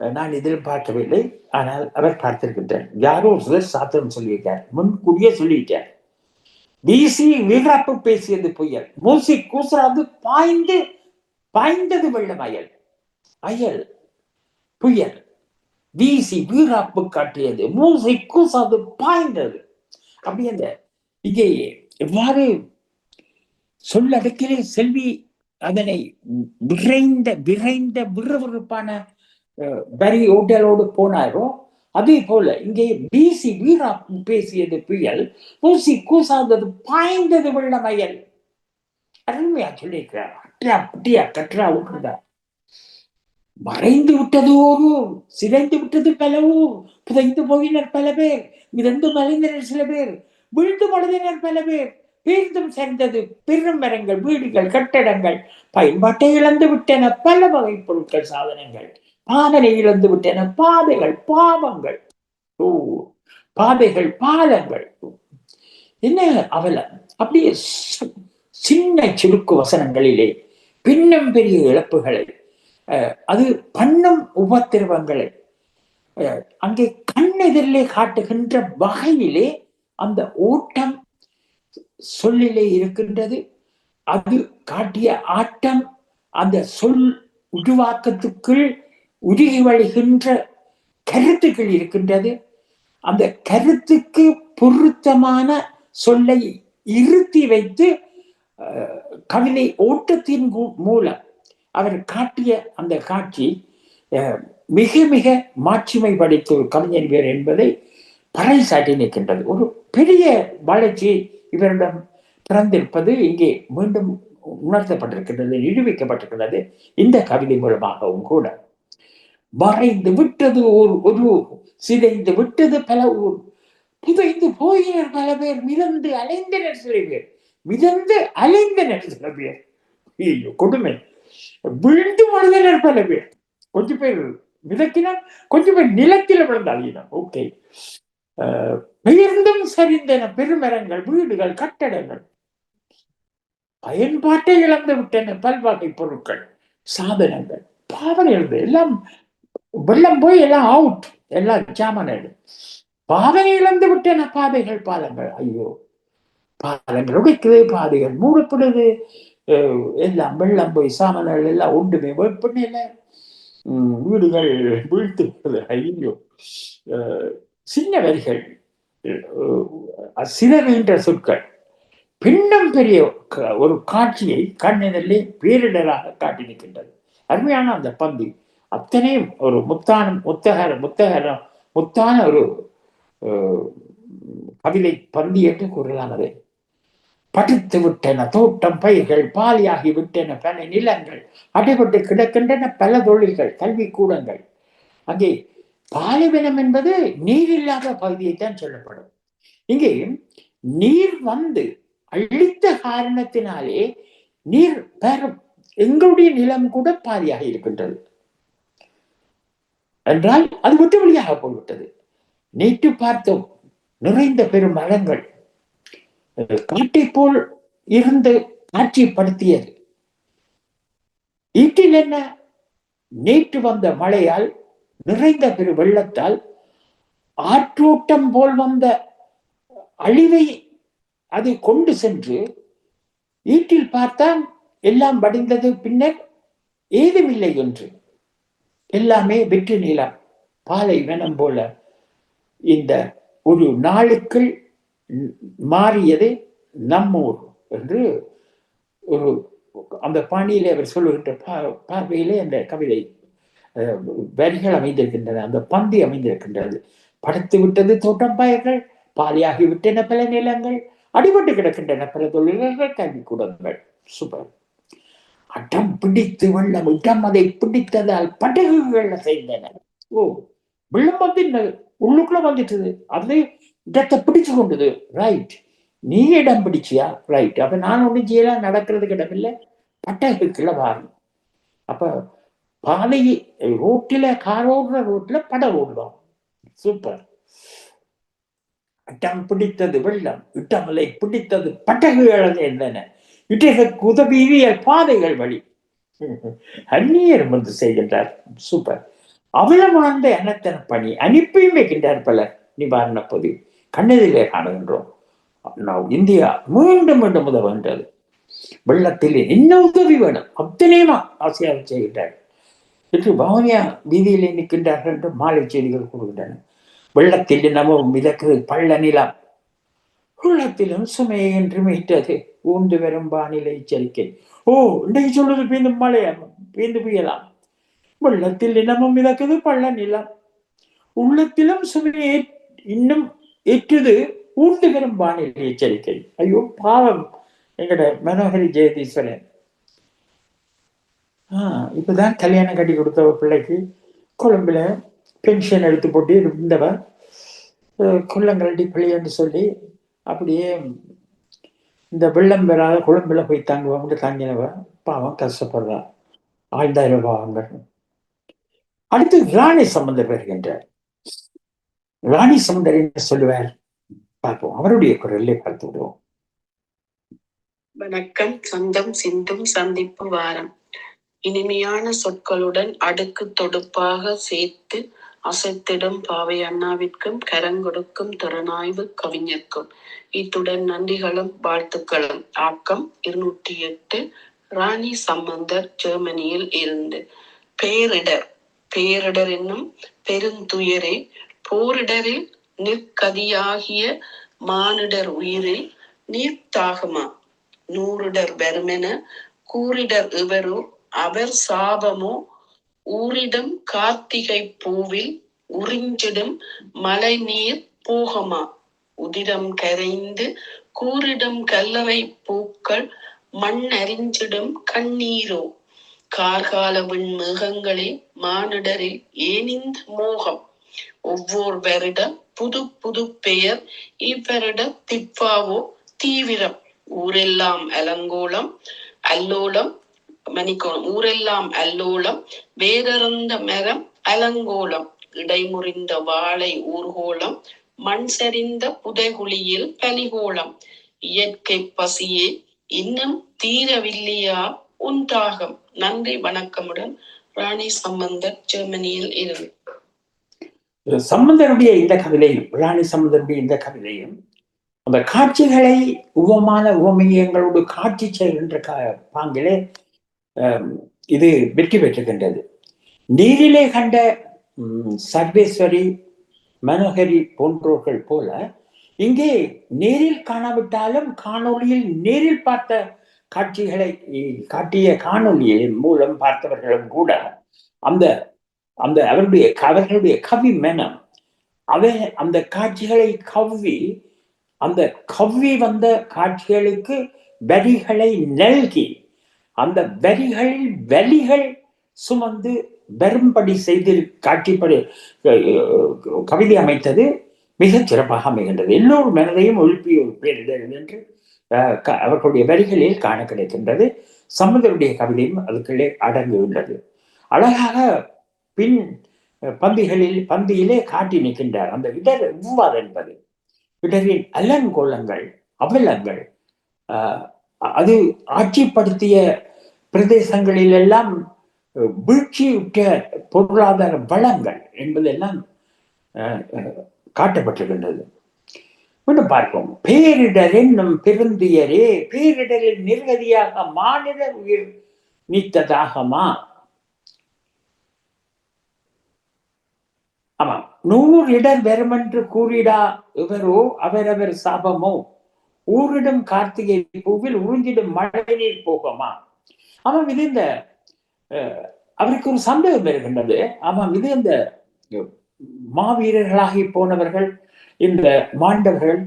நான் இதில் பார்க்கவில்லை, ஆனால் அவர் பார்த்திருக்கின்றார். யாரோ சிலர் சாத்திரம் சொல்லியிருக்கார், முன்கூடியே சொல்லியிருக்கார். வீசி வீராப்பு பேசியது புயல், மூசி கூசராது பாய்ந்தது வெள்ளம் அயல். அயல் புயல் வீசி வீராப்பு காட்டியது, மூசி கூசாது பாய்ந்தது. அப்படி அந்த இங்கே எவ்வாறு சொல்லடக்கிலே செல்வி அதனை விரைந்த விறுவிறுப்பான வரி ஓட்டலோடு போனாரோ, அதே போல இங்கே வீசி வீராப்பு பேசியது புயல், மூசி கூசாதது பாய்ந்தது வெள்ளமயல். அருமையா சொல்லியிருக்கிறார். கற்றா விட்டுறா. மறைந்து விட்டது ஒரு, சிதைந்து விட்டது பலவோ, புதைந்து போயினர் பல பேர், மிதந்து மறைந்தனர் சில பேர், விழுந்து மழுதினர் பல பேர், பேர்ந்தும் சேர்ந்தது பெரும் மரங்கள், வீடுகள், கட்டடங்கள், பயன்பாட்டை இழந்து விட்டன பல வகை பொருட்கள், சாதனங்கள், பாதனை இழந்து விட்டன பாதைகள், பாவங்கள், பாதைகள், பாலங்கள். என்ன அவலம்! அப்படியே சின்ன சுருக்கு வசனங்களிலே பின்னம் பெரிய இழப்புகளை, அது பண்ணும் உபத்திரவங்களை அங்கே கண்ணெதிரிலே காட்டுகின்ற வகையிலே அந்த ஓட்டம் சொல்லிலே இருக்கின்றது. அது காட்டிய ஆட்டம் அந்த சொல் உருவாக்கத்துக்குள் உருகி வழிகின்ற கருத்துக்கள் இருக்கின்றது. அந்த கருத்துக்கு பொருத்தமான சொல்லை இருத்தி வைத்து கவிதை ஓட்டத்தின் மூலம் அவர் காட்டிய அந்த காட்சி மிக மிக மாட்சிமை படைத்த ஒரு கவிஞர் வேறு என்பதை பறைசாட்டி நிற்கின்றது. ஒரு பெரிய வளர்ச்சி இவரிடம் பிறந்திருப்பது இங்கே மீண்டும் உணர்த்தப்பட்டிருக்கின்றது, நிரூபிக்கப்பட்டிருக்கிறது இந்த கவிதை மூலமாகவும் கூட. மறைந்து விட்டது ஒரு, சிதைந்து விட்டது பல ஊர், புதைந்து போயினர் பல பேர், மிதந்து அலைந்தனர் சில பேர், மிதந்து அலைந்தனர் சில பேர். ஐயோ கொடுமை! விழுந்து மழுதினர் பல பேர். கொஞ்சம் பேர் மிதக்கினார், கொஞ்சம் பேர் நிலத்தில் விழுந்தாளினார். ஓகே. பெயர்ந்தும் சரிந்தன பெருமரங்கள், வீடுகள், கட்டடங்கள், பயன்பாட்டை இழந்து விட்டன பல்வகை பொருட்கள், சாதனங்கள், பாவனை எழுது எல்லாம் வெள்ளம் போய் எல்லாம் அவுட், எல்லாம் சாமான பாவனை இழந்து விட்டன பாதைகள், பாலங்கள். ஐயோ, பாலங்கள் உடைக்குது, பாதைகள் மூடப்படுது, எல்லாம் வெள்ளம் போய் சாமான்கள் எல்லாம் ஒன்றுமே வேப்பண்ணில, வீடுகள் வீழ்த்து. ஐயோ, சின்ன வரிகள், சிதறுகின்ற சொற்கள், பின்னம் பெரிய ஒரு காட்சியை கண்ணிலே பேரிடராக காட்டி நிற்கின்றது. அருமையான அந்த பந்தி அத்தனையும் ஒரு முத்தான ஒரு கவிதை பந்தி என்று கூறலாம். அதை படித்து விட்டன தோட்டம் பயிர்கள், பாலியாகி விட்டன பல நிலங்கள், அடைபட்டு கிடக்கின்றன பல தொழில்கள், கல்வி கூடங்கள். அங்கே பாலைவனம் என்பது நீர் இல்லாத பகுதியைத்தான் சொல்லப்படும். இங்கே நீர் வந்து அழித்த காரணத்தினாலே நீர் பெறும் எங்களுடைய நிலம் கூட பாதியாக இருக்கின்றது என்றால் அது விட்டு வழியாக போய்விட்டது. நேற்று பார்த்தோம், நிறைந்த பெரும் மரங்கள் காட்டை போல் இருந்து காட்சிப்படுத்தியது. ஈட்டில் என்ன, நேற்று வந்த மழையால் நிறைந்த பெரு வெள்ளத்தால் ஆற்றோட்டம் போல் வந்த அழிவை அது கொண்டு சென்று ஈட்டில் பார்த்தால் எல்லாம் வடிந்தது, பின்னர் ஏதுமில்லை என்று. எல்லாமே வெற்றி நிலம், பாலை வனம் போல இந்த ஒரு நாளுக்குள் மாறியது நம்மூர் என்று ஒரு அந்த பாணியிலே அவர் சொல்லுகின்ற பார்வையிலே அந்த கவிதை வரிகள் அமைந்திருக்கின்றன, அந்த பந்தி அமைந்திருக்கின்றது. படுத்து விட்டது தோட்டம் பயிர்கள், பாலியாகி விட்டன பல நிலங்கள், அடிபட்டு கிடக்கின்றன பல தொழில்கள், கல்வி கூடங்கள். சூப்பர். அட்டம் பிடித்து வெள்ளம் இடம் அதை பிடித்ததால் படகுகள் செய்தன. ஓ, வெள்ளம் வந்து உள்ளுக்குள்ள வந்துட்டது, அது இடத்தை பிடிச்சு கொண்டது. ரைட், நீ இடம் பிடிச்சியா? ரைட். அப்ப நான் ஒன்றும் செய்யலாம், நடக்கிறதுக்கு இடமில்லை, பட்டகுக்குள்ள வாரும். அப்ப பாதை ரோட்டில, கார் ஓடுற ரோட்ல படம் ஓடுவோம். சூப்பர். இடம் பிடித்தது வெள்ளம், இடமலை பிடித்தது பட்டகுகள் இருந்தன, இடைகளுக்கு உதவிய பாதைகள் வழி. அந்நியர் வந்து செய்கின்றார். சூப்பர். அவலமார்ந்த அனத்தன பணி அனுப்பியும் வைக்கின்றார் பலர். நிவாரண பொதி கண்ணெதிலே காணுகின்றோம். இந்தியா மீண்டும் மீண்டும் உதவுகின்றது. வெள்ளத்தில் என்ன உதவி வேணும் அத்தனையுமா ஆசையாக செய்கின்றார் என்று பவனியா வீதியிலே நிற்கின்றார்கள் என்று மாலை செய்திகள் கூறுகின்றன. வெள்ளத்தில் நமவும் மிதக்குது பள்ள நிலம், உள்ளத்திலும் சுமையை என்று மீட்டது ஊந்து வரும் வானிலை எச்சரிக்கை. ஓ, இன்றைக்கு சொல்றது பேருந்து மழையா, பேருந்து புயலாம். வெள்ளத்தில் இனமும் மிதக்குது பள்ள நிலம், உள்ளத்திலும் சுமையை இன்னும் ஏற்றுது ஊர்ந்து வரும் வானிலை எச்சரிக்கை. ஐயோ பாவம் எங்கட மனோகரி ஜெயதீஸ்வரன். இப்பதான் கல்யாணம் கட்டி கொடுத்த பிள்ளைக்கு கொழும்புல பென்ஷன் எடுத்து போட்டு இருந்தவ கொல்லங்கரடி பிள்ளைன்னு சொல்லி அப்படியே இந்த வெள்ளம் பெறாத கொழும்புல போய் தாங்குவாங்க, தாங்கினவ பாவம் கஷ்டப்படுறா, ஆழ்ந்தாயிரம் பாவங்கள். அடுத்து ராணி சம்பந்தர் வருகின்றார். ராணி சம்பந்தர் என்ன சொல்லுவார் பார்ப்போம், அவருடைய குரலை பார்த்து விடுவோம். வணக்கம். சந்தம் சிந்தும் சந்திப்பு வாரம். இனிமையான சொற்களுடன் அடுக்கு தொடுப்பாக சேர்த்து அசைத்திடும் பாவை அண்ணாவிற்கும் கரங்கொடுக்கும் திறனாய்வு கவிஞர்க்கும் இத்துடன் நன்றிகளும் வாழ்த்துக்களும். ஆக்கம் 208. ராணி சம்பந்தர் ஜெர்மனியில் இருந்து. பேரிடர். பேரிடர் என்னும் பெருந்துயரே, போரிடரில் நிற்கதியாகிய மானிடர் உயிரே, நீர்த்தாகுமா நூறிடர் வருமென கூறிடர் இவரோ, அவர் சாபமோ ஊரிடம் கார்த்திகை பூவில் உறிஞ்சிடும் மழை நீர் போகமா, உதிரம் கரைந்து கூறிடும் கல்லறை பூக்கள் மண் அறிஞ்சிடும் கண்ணீரோ, கார்கால விண்மேகங்களே மானிடரில் ஏனிந்த மோகம், ஒவ்வொரு வருடம் புது புது பெயர், இவ்வருட திப்பாவோ தீவிரம், ஊரெல்லாம் அலங்கோலம் அல்லோலம் மணிக்கோணம், ஊரெல்லாம் அல்லோலம் வேறறுந்த மரம் அலங்கோலம், இடைமுறிந்த வாழை ஊர்கோலம், மண் சரிந்த புதைகுழியில் பலிகோலம், இயற்கை பசியே இன்னும் தீரவில்லையா உண்டாகும். நன்றி வணக்கமுடன் ராணி சம்பந்தர் ஜெர்மனியில் இருந்து. சம்பந்தருடைய இந்த கவிதையும் ராணி சம்பந்தருடைய இந்த கவிதையும் அந்த காட்சிகளை உவமான உவமையங்களோடு காட்சி செய்கின்ற பாங்கிலே இது வெற்றி பெற்றுகின்றது. நீரிலே கண்ட சர்வேஸ்வரி, மனோகரி போன்றோர்கள் போல இங்கே நேரில் காணாவிட்டாலும் காணொளியில் நேரில் பார்த்த காட்சிகளை காட்டிய காணொளியின் மூலம் பார்த்தவர்களும் கூட அந்த அந்த அவர்களுடைய கவி மனம் அந்த காட்சிகளை கவ்வி, அந்த கவ்வி வந்த காட்சிகளுக்கு வரிகளை நல்கி அந்த வரிகளில் வலிகள் சுமந்து வரும்படி செய்து காட்சிப்படி கவிதை அமைத்தது மிகச் சிறப்பாக அமைகின்றது. எல்லோரும் மனதையும் எழுப்பிய ஒரு பேரிடர் என்று அவர்களுடைய வரிகளில் காண கிடைக்கின்றது. சம்பந்தருடைய கவிதையும் அதுக்குள்ளே அடங்குகின்றது. அழகாக பின் பந்தியிலே காட்டி நிற்கின்றார். அந்த இடர் எவ்வாறு என்பது, இடரின் அலங்கோலங்கள் அவலங்கள், அது ஆட்சிப்படுத்திய பிரதேசங்களில் எல்லாம் வீழ்ச்சியுற்ற பொருளாதார வளங்கள் என்பதெல்லாம் காட்டப்பட்டிருக்கின்றது. மீண்டும் பார்ப்போம். பேரிடர் என்னும் பெருந்துயரே, பேரிடரில் நிர்கதியாக மாநில உயிர் நீத்ததாகமா, ஆமா, 100 இடர் வெறுமென்று கூறிடா இவரோ அவரவர் சாபமோ, ஊரிடும் கார்த்திகை பூவில் உறிஞ்சிடும் மழை நீர் போகமா. ஆமாம், இது இந்த அவருக்கு ஒரு சந்தேகம் இருக்கின்றது. ஆமாம், இது இந்த மாவீரர்களாகி போனவர்கள், இந்த மாண்டவர்கள்,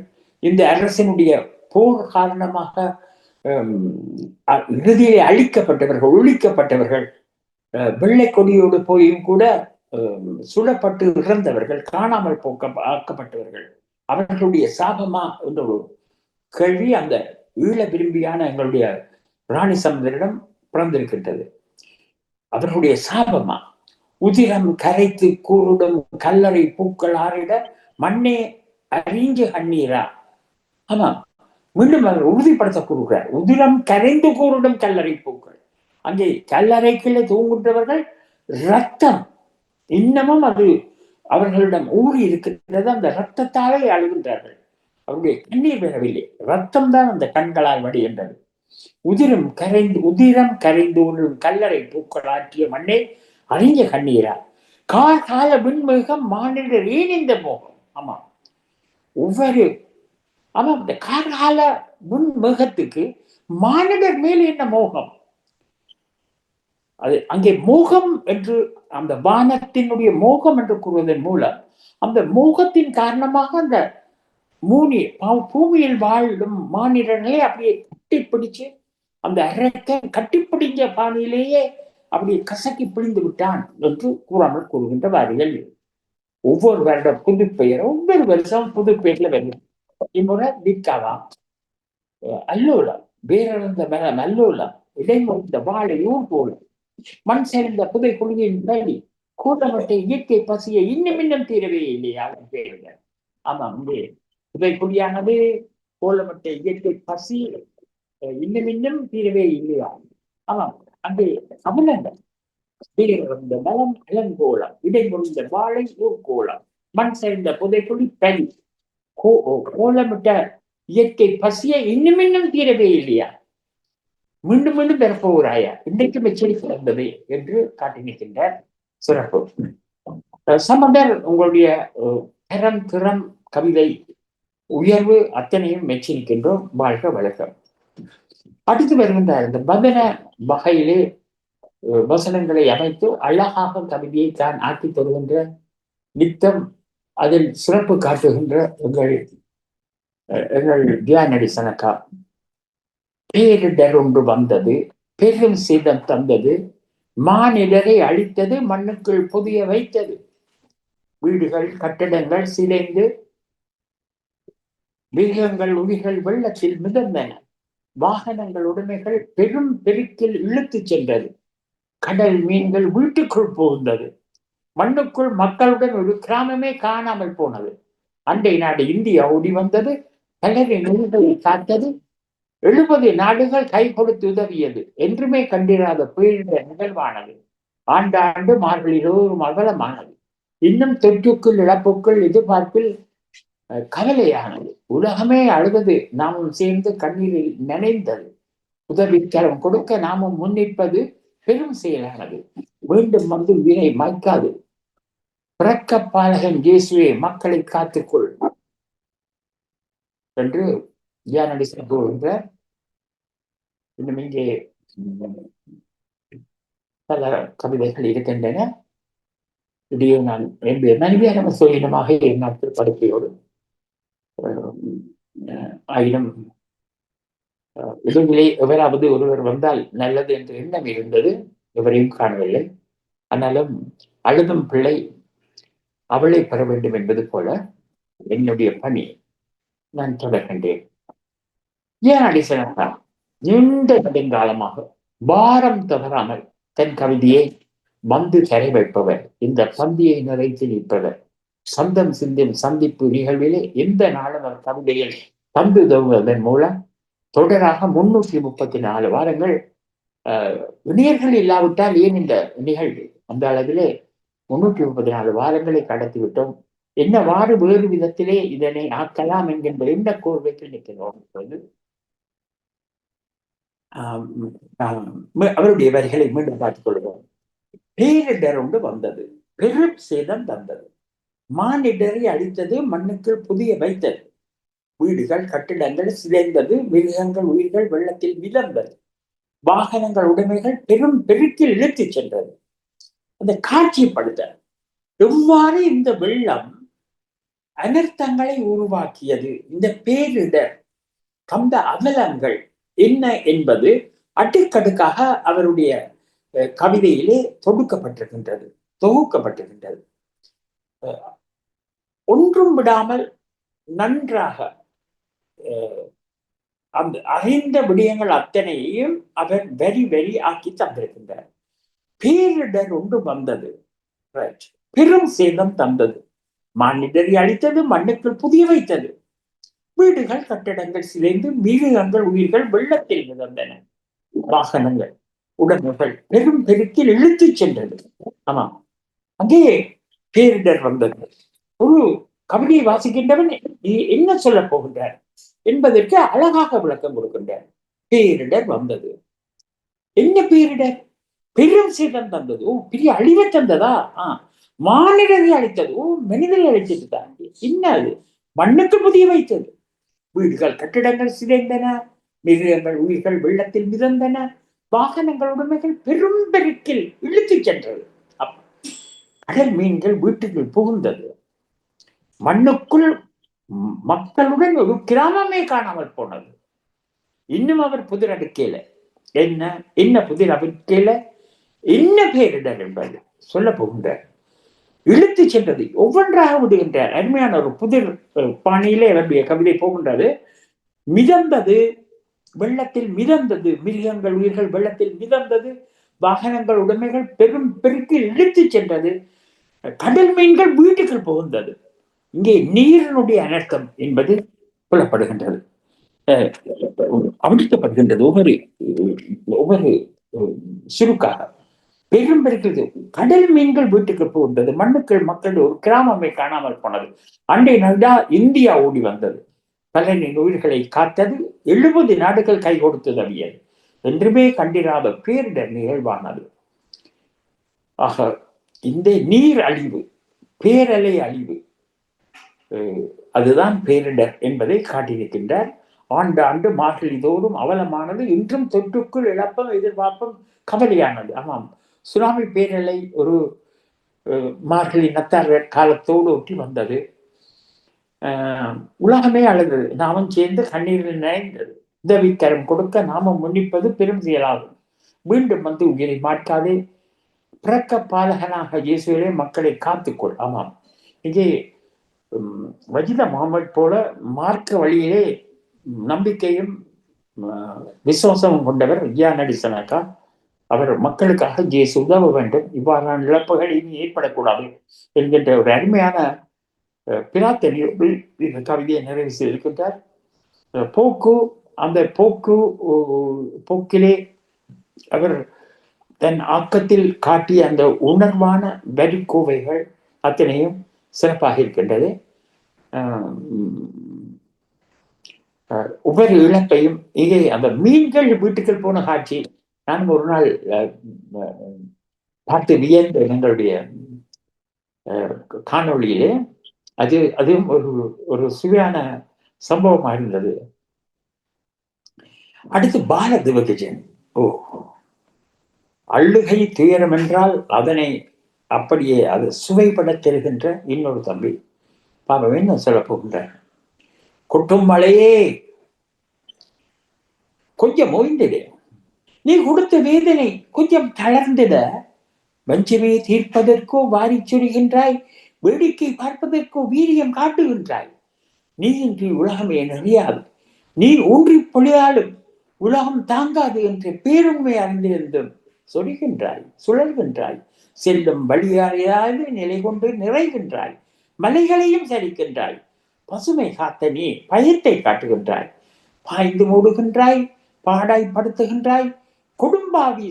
இந்த அரசினுடைய போர் காரணமாக இறுதியை அழிக்கப்பட்டவர்கள், ஒழிக்கப்பட்டவர்கள், வெள்ளை கொடியோடு போயும் கூட சுடப்பட்டு இறந்தவர்கள், காணாமல் ஆக்கப்பட்டவர்கள், அவர்களுடைய சாபமா என்ற ஒரு கேள்வி அந்த ஈழ விரும்பியான எங்களுடைய ராணி சம்பந்தரிடம் பிறந்திருக்கின்றது. அவர்களுடைய சாபமா? உதிரம் கரைத்து கூறுடும் கல்லறை பூக்கள் ஆறிட மண்ணே அறிஞ்சு கண்ணீரா. ஆமா, மீண்டும் அவர் உறுதிப்படுத்த கூறுகிறார். உதிரம் கரைந்து கூறுடும் கல்லறை பூக்கள். அங்கே கல்லறைக்குள்ளே தூங்குகின்றவர்கள் ரத்தம் இன்னமும் அது அவர்களிடம் ஊறி இருக்கின்றது. அந்த ரத்தத்தாலே அழுகின்றார்கள். அவருடைய கண்ணீர் வரவில்லை, ரத்தம் தான் அந்த கண்களால் வடிகின்றது. உதிரம் கரைந்து ஒன்றும் கல்லறை பூக்கள் ஆற்றிய மண்ணே அறிஞ்ச கண்ணீரா. கால விண்மேகம் மாநிலர் ஏன் இந்த மோகம். ஆமா, ஒவ்வொரு ஆமா, இந்த கால விண்மேகத்துக்கு மாநிலர் மேல் என்ன மோகம். அது அங்கே மோகம் என்று அந்த வானத்தினுடைய மோகம் என்று கூறுவதன் மூலம் அந்த மோகத்தின் காரணமாக அந்த பூமியில் வாழும் மாநிலங்களே அப்படியே கட்டிப்பிடிச்சு அந்த அரக்கை கட்டிப்பிடிஞ்ச பாணியிலேயே அப்படி கசக்கி பிழிந்து விட்டான் என்று கூறாமல் கூறுகின்ற வாரிகள். ஒவ்வொரு வருட புது பெயர், ஒவ்வொரு வருஷம் புது பெயர்ல வருது. இம்முறை தீக்காவா, அல்லோலம், வேறிழந்த மரம் அல்லோலம், இடைமுறிந்த வாழை ஊர் போல, மண் சேர்ந்த புதை குழியின் வழி, கூட்டமட்டை இயற்கை பசியை இன்னும் தீரவே இல்லையா பேருங்க. ஆமா, இங்கே புதை குழியானது கோலமட்டை இயற்கை பசி இன்னும் தீரவே இல்லையா. ஆமாம், அங்கே அமலங்கள் வேறிழந்த மலம் இளங்கோலம், இடைமுறிந்த வாழை ஊர்கோலம், மண் சேர்ந்த புதைக்குழி பலி, கோலமிட்ட இயற்கை பசியை இன்னும் தீரவே இல்லையா, மீண்டும் மீண்டும் பெறப்போகிறாயா, இன்றைக்கும் எச்சரிக்கை வந்தது என்று காட்டி நிற்கின்றார் சிறப்பு. சம்பந்தர் உங்களுடைய திறம் கவிதை உயர்வு அத்தனையும் மெச்சிருக்கின்றோம். வாழ்க வழக்கம். அடுத்து வருகின்ற இந்த வதன வகையிலே வசனங்களை அமைத்து அழகாக கவிதையை தான் ஆக்கி தருகின்ற நித்தம் அதில் சிறப்பு காட்டுகின்ற எங்கள் தியானடி சனக்கா. பேரிடர் ஒன்று வந்தது, பெரும் சேதம் தந்தது, மானிடரை அழித்தது, மண்ணுக்குள் புதிய வைத்தது, வீடுகள் கட்டிடங்கள் சிதைந்து மிருகங்கள் உயிர்கள் வெள்ளத்தில் மிதந்தன, வாகனங்கள் உடைமைகள் பெரும் பெருக்கில் இழுத்து சென்றது, கடல் மீன்கள் வீட்டுக்குள் புகுந்தது, மண்ணுக்குள் மக்களுடன் ஒரு கிராமமே காணாமல் போனது, அண்டை நாடு இந்தியா ஓடி வந்தது, பலரின் உயிர்களை காத்தது, 70 நாடுகள் கை கொடுத்து உதவியது, என்றுமே கண்டிராத பேரிடர் நிகழ்வானது, ஆண்டாண்டு மார்களில் அகலமானது, இன்னும் தொற்றுக்குள் இழப்புக்குள் எதிர்பார்ப்பில் கவலையானது, உலகமே அழுதது, நாமும் சேர்ந்து கண்ணீரில் நினைந்தது, உதவிக்கரம் கொடுக்க நாமும் முன்னிற்பது பெரும் செயலானது, மீண்டும் வந்து வீணை மாய்க்காது, பிறக்க பாலகன் இயேசுவே மக்களை காத்துக்கொள் என்று தியானடி கூறுகின்ற. இன்னும் இங்கே பல கவிதைகள் இருக்கின்றன. இடையே நான் என்னுடைய மனைவியான சுயமாக நாட்கள் படுக்கையோடு ஆயினும் இவர்களே எவராவது ஒருவர் வந்தால் நல்லது என்ற எண்ணம் இருந்தது. எவரையும் காணவில்லை. ஆனாலும் அழுதும் பிள்ளை அவளை பெற வேண்டும் என்பது போல என்னுடைய பணி நான் தொடர்கின்றேன். ஏன் அடிசனத்தா நீண்ட நெடுங்காலமாக பாரம் தவறாமல் தன் கவிதையை வந்து கரை வைப்பவர், இந்த பந்தியை நிறைத்து நிற்பவர், சொந்தம் சிந்தும் சந்திப்பு நிகழ்விலே எந்த நாளும் அவர் கவிதையில் பந்து தவுவதன் மூலம் தொடராக 334 வாரங்கள் இணையர்கள் இல்லாவிட்டால் ஏன் இந்த நிகழ்வு அந்த அளவிலே 334 வாரங்களை கடத்திவிட்டோம். என்னவாறு வேறு விதத்திலே இதனை ஆக்கலாம் என்கின்ற எந்த கோர்வைக்கு நிற்கிறோம். அவருடைய வரிகளை மீண்டும் பார்த்துக் கொள்வோம். பேரிடர் ஒன்று வந்தது, பெரும் சேதம் தந்தது, மானிடரை அழித்தது, மண்ணுக்குள் புதிய வைத்தது. வீடுகள் கட்டிடங்கள் சிதைந்தது, மிருகங்கள் உயிர்கள் வெள்ளத்தில் மிதந்தது, வாகனங்கள் உடைமைகள் பெரும் பெருக்கில் இழுத்துச் சென்றது. அந்த காட்சிப்படுத்த எவ்வாறு இந்த வெள்ளம் அனர்த்தங்களை உருவாக்கியது, இந்த பேரிடர் கந்த அவலங்கள் என்ன என்பது அடுக்கடுக்காக அவருடைய கவிதையிலே தொகுக்கப்பட்டிருக்கின்றது. ஒன்றும் விடாமல் நன்றாக அந்த அறிந்த விடயங்கள் அத்தனையும் அவர் வெரி வெரி ஆக்கி தந்திருக்கின்றார். பேரிடர் ஒன்று வந்தது, பெரும் சேதம் தந்தது, மானிடரை அழித்தது, மண்ணுக்குள் புதிய வைத்தது, வீடுகள் கட்டடங்கள் சிதைந்து மிருகங்கள் உயிர்கள் வெள்ளத்தில் மிதந்தன, வாகனங்கள் உடமைகள் பெரும் பெருக்கில் இழுத்துச் சென்றது. ஆமா, அங்கே பேரிடர் வந்தது. ஒரு கவிதையை வாசிக்கின்றவன் என்ன சொல்ல போகின்றார் என்பதற்கு அழகாக விளக்கம் கொடுக்கின்றார். பேரிடர் வந்தது. என்ன பேரிடர்? பெரும் சேதம் தந்தது. ஓ, பெரிய அழிவை தந்ததா? மானிடரை அழித்தது. ஓ, மனிதரை அழிச்சது தான். என்ன அது? மண்ணுக்கு புதிய வைத்தது, வீடுகள் கட்டிடங்கள் சிதைந்தன, மிருகங்கள் உயிர்கள் வெள்ளத்தில் மிதந்தன, வாகனங்கள் உடைமைகள் பெரும் பெருக்கில் இழுத்துச் சென்றது. கடல் மீன்கள் வீட்டுக்குள் புகுந்தது, மண்ணுக்குள் மக்களுடன் ஒரு கிராமமே காணாமல் போனது. இன்னும் அவர் புதிர் அடுக்கல. என்ன புதிர் அடுக்கல, என்ன பேரிடர் என்பது சொல்ல போகின்றார். இழுத்து சென்றது, ஒவ்வொன்றாக விடுகின்றார். அருமையான ஒரு புதிர் பாணியிலே அவருடைய கவிதை போகின்றது. மிதந்தது, வெள்ளத்தில் மிதந்தது, மிருகங்கள் உயிர்கள் வெள்ளத்தில் மிதந்தது, வாகனங்கள் உடைமைகள் பெரும் பெருக்கில் இழுத்து சென்றது, கடல் மீன்கள் வீட்டுக்குள் புகுந்தது. இங்கே நீரினுடைய அனர்த்தம் என்பது புலப்படுகின்றது, அவிழ்க்கப்படுகின்றது ஒவ்வொரு சுருக்காக. பெரும் பெருக்கிறது, கடல் மீன்கள் வீட்டுக்கு புகுந்தது, மண்ணுக்கள் மக்கள் ஒரு கிராமமே காணாமல் போனது, அண்டை நாடா இந்தியா ஓடி வந்தது, பலரின் உயிர்களை காத்தது, 70 நாடுகள் கை கொடுத்து தவியது, என்றுமே கண்டிராத பேரிடர் நிகழ்வானது. ஆக இந்த நீர் அழிவு, பேரலை அழிவு, அதுதான் பேரிடர் என்பதை காட்டியிருக்கின்றார். ஆண்டு மார்கழி தோறும் அவலமானது, இன்றும் தொற்றுக்குள் இழப்பும் எதிர்பார்ப்பும் கவலையானது. ஆமாம், சுனாமி பேரலை ஒரு மார்கழி நத்தார் காலத்தோடு ஒட்டி வந்தது. உலகமே அழுதது, நாமும் சேர்ந்து கண்ணீரில் நிறைந்தது. உதவிக்கரம் கொடுக்க நாமும் முன்னிப்பது பெரும் செயலாகும். மீண்டும் வந்து உயிரை மாற்றாதே, பிறக்க பாலகனாக இயேசுவிலே மக்களை காத்துக்கொள். ஆமாம், இங்கே வஜித முகமது போல மார்க்க வழியிலே நம்பிக்கையும் விசுவாசமும் கொண்டவர் ஐயா நடிசனாக்கா. அவர் மக்களுக்காக இயேசு உதவ வேண்டும், இவ்வாறான இழப்புகள் இனி ஏற்படக்கூடாது என்கின்ற ஒரு அருமையான பிரார்த்தனையோடு இந்த கவிதையை நிறைவு செய்திருக்கின்றார். அந்த போக்கிலே அவர் தன் ஆக்கத்தில் காட்டிய அந்த உணர்வான வரிக்கோவைகள் அத்தனையும் சிறப்பாக இருக்கின்றது. ஒவ்வொரு இழப்பையும் இங்கே அந்த மீன்கள் வீட்டுக்குள் போன காட்சி நான் ஒரு நாள் பார்த்து வியந்த எங்களுடைய காணொளியிலே அதுவும் ஒரு சுவையான சம்பவமா இருந்தது. அடுத்து பாரத் விகஜன். அழுகை துயரம் என்றால் அதனை அப்படியே அது சுவைப்பட தெரிகின்ற இன்னொரு தம்பி. பாப்பா என்ன சொல்ல போகின்ற, கொட்டும் மழையே கொஞ்சம் ஓய்ந்திடு, நீ கொடுத்த வேதனை கொஞ்சம் தளர்ந்திட, வஞ்சமே தீர்ப்பதற்கோ வாரி சுரிகின்றாய், வேடிக்கை பார்ப்பதற்கோ வீரியம் காட்டுகின்றாய், நீ இன்றி உலகமே நிறையாது, நீ ஊன்றி பொழியாலும் உலகம் தாங்காது என்று பேருண்மை அறிந்திருந்தும் சொல்கின்றாய், சுழல்கின்றாய், செல்லும் வழியாரையாவது நிலை கொண்டு நிறைகின்றாய், மலைகளையும் சரிக்கின்றாய், பசுமை காத்த நீ பயத்தை காட்டுகின்றாய், பாய்ந்து மூடுகின்றாய், பாடாய்படுத்துகின்றாய், கொடும்பாவி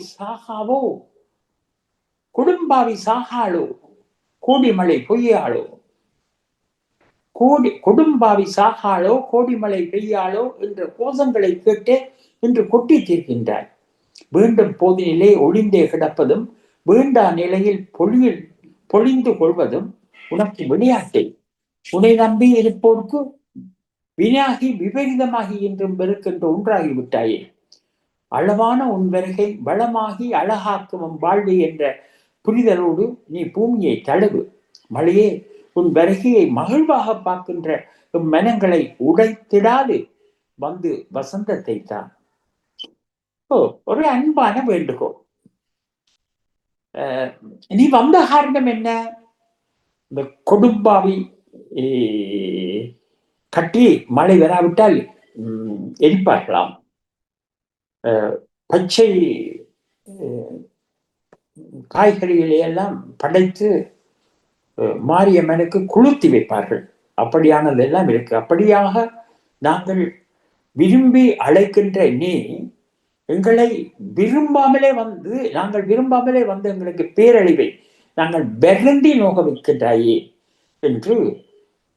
சாகாளோ, கோடிமலை பொய்யாளோ, கொடும்பாவி சாகாளோ கோடிமலை பெய்யாளோ என்ற கோஷங்களை கேட்டு இன்று கொட்டி தீர்க்கின்றாய், வேண்டும் போதினிலே ஒளிந்தே கிடப்பதும், வேண்டா நிலையில் பொழிந்து கொள்வதும், உனக்கு விளையாட்டை உன்னை நம்பி இருப்போருக்கு வினாகி விபரீதமாகி என்றும் வெறுக்கின்ற ஒன்றாகி விட்டாயே. அளவான உன் வருகை வளமாகி அழகாக்கும் வாழ்வு என்ற புரிதலோடு நீ பூமியை தழுவு. மழையே, உன் வருகையை மகிழ்வாக பார்க்கின்ற மனங்களை உடைத்திடாது வந்து வசந்தத்தை தான். ஒரு அன்பான வேண்டுகோள். நீ வந்த காரணம் என்ன? இந்த கொடும்பாவி கட்டி மழை வராவிட்டால் எரிப்பார்களாம். பச்சை காய்கறிகளை எல்லாம் படைத்து மாரியம்மனுக்கு குளுத்தி வைப்பார்கள். அப்படியானதெல்லாம் இருக்கு. அப்படியாக நாங்கள் விரும்பி அழைக்கின்ற நீ எங்களை விரும்பாமலே வந்து எங்களுக்கு பேரழிவை நாங்கள் வெறண்டி நோக வைக்கின்றாயே என்று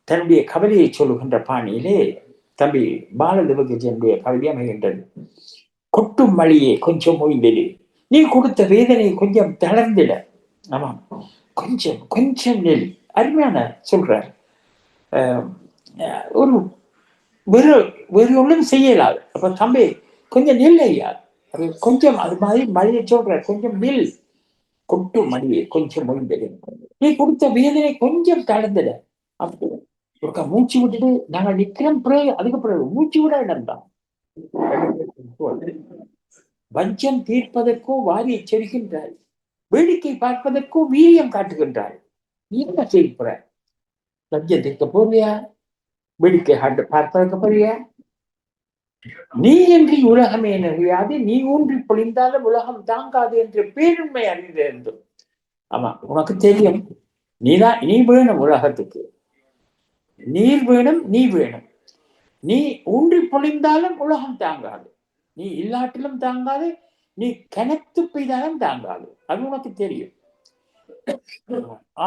தன்னுடைய கவலையை சொல்லுகின்ற பாணியிலே தம்பி பாலதேவகஜனுடைய கவிதை அமைகின்றது. கொட்டும் மழையே கொஞ்சம் ஓய்ந்திடு, நீ கொடுத்த வேதனை கொஞ்சம் தளர்ந்திட. ஆமாம், கொஞ்சம் கொஞ்சம் நெல். அருமையான சொல்றார். ஒரு வேறு ஒன்றும் செய்யலாது. அப்ப தம்பி கொஞ்சம் நெல் ஐயா, அது கொஞ்சம் அது மாதிரி மழையை சொல்ற கொஞ்சம் நெல். கொட்டும் மழையே கொஞ்சம் ஓய்ந்திடு, நீ கொடுத்த வேதனை கொஞ்சம் தளர்ந்திட. அப்போ மூச்சு விட்டுட்டு நாங்கள் நிக்கிறோம். பிறகு அதுக்கு பிறகு மூச்சு விட இடம்தான். வஞ்சம் தீர்ப்பதற்கோ வாரியை செல்கின்றாய், வேடிக்கை பார்ப்பதற்கோ வீரியம் காட்டுகின்றாய். நீ என்ன செய்ய? லஞ்சம் தீர்க்க போறியா? வேடிக்கை பார்ப்பதற்கு போறியா? நீ என்று உலகமே நிறையாது, நீ ஊன்றி பொழிந்தாலும் உலகம் தாங்காது என்று பேருண்மை அறிந்திருந்தோம். ஆமா, உனக்கு தெரியும். நீ வேணும் உலகத்துக்கு, நீர் வேணும், நீ வேணும். நீ ஊன்றி பொழிந்தாலும் உலகம் தாங்காது, நீ இல்லாட்டிலும் தாங்காது, நீ கனத்து பெய்தாலும் தாங்காது. அது உனக்கு தெரியும்.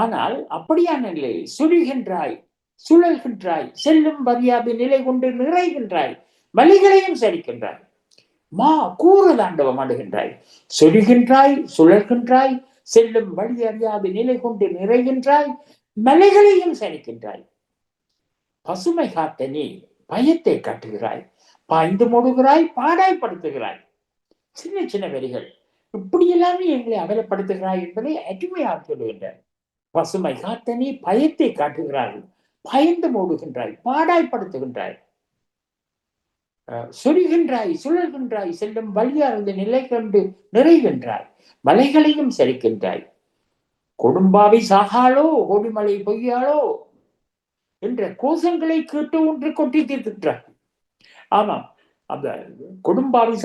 ஆனால் அப்படியான நிலை சுடுகின்றாய், சுழல்கின்றாய், செல்லும் மரியாதை நிலை கொண்டு நிறைகின்றாய், மலைகளையும் சரிக்கின்றாய், கூற தாண்டவம் ஆடுகின்றாய். சுடுகின்றாய், சுழல்கின்றாய், செல்லும் வழி அறியாது நிலை கொண்டு நிறைகின்றாய், மலைகளையும் சரிக்கின்றாய். பசுமை காத்த நீ பயத்தை காட்டுகிறாய், பாய்ந்து மூடுகிறாய், பாடாய்படுத்துகிறாய். சின்ன சின்ன வரிகள் இப்படி எல்லாமே எங்களை அகலப்படுத்துகிறாய் என்பதை அருமையாக சொல்லுகின்றார். பசுமை காத்த நீ பயத்தை காட்டுகிறாய், பயந்து மூடுகின்றாய், பாடாய்படுத்துகின்றாய், சொரிகின்றாய், சுழல்கின்றாய், செல்லும் வழியார்ந்த நிலை கண்டு நிறைகின்றாய், மலைகளையும் சரிக்கின்றாய். கொடும்பாவை சாகாளோ, கோடிமலை பொய்யாளோ என்ற கோஷங்களை கேட்டு ஒன்று கொட்டி தீர்க்கின்றார். ஆமாம், அந்த கொடும்பாவி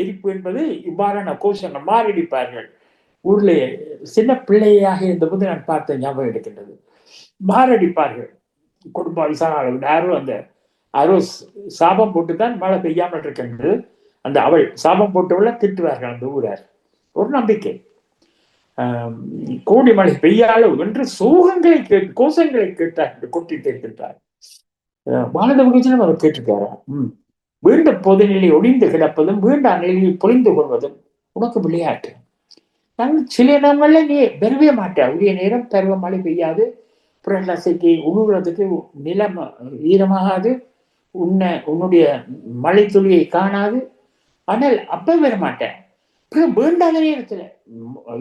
எரிப்பு என்பது இவ்வாறான கோஷங்கள் மாரடிப்பார்கள். ஊர்ல சின்ன பிள்ளையாக இருந்தபோது நான் பார்த்த ஞாபகம் எடுக்கின்றது. மாரடிப்பார்கள். கொடும்பாவி சாகாளோ, யாரோ சாபம் போட்டுத்தான் மழை பெய்யாமல் இருக்கின்றது. அந்த அவள் சாபம் போட்டவள திட்டுவார்கள் அந்த ஊரார். ஒரு நம்பிக்கை. கோடி மழை பெய்யாளோ என்று சோகங்களை கேட்டு கோஷங்களை கேட்டார், கொட்டி தீர்க்கின்றார். பாலதேவகஜனும் அவர் கேட்டிருக்காரா? வீண்ட பொதுநிலை ஒளிந்து கிடப்பதும் வீண்ட நிலையில் பொழிந்து கொள்வதும் உனக்கு விளையாட்டு. நாங்கள் சில இடங்கள்ல நீ பெறவே மாட்டேன். உரிய நேரம் பருவ மழை பெய்யாது, புரட்டாசிக்கு உழுவுறதுக்கு நிலம் ஈரமாகாது, உன்னுடைய மழை துளியை காணாது. ஆனால் அப்ப வர மாட்டேன். வேண்டாத நேரத்துல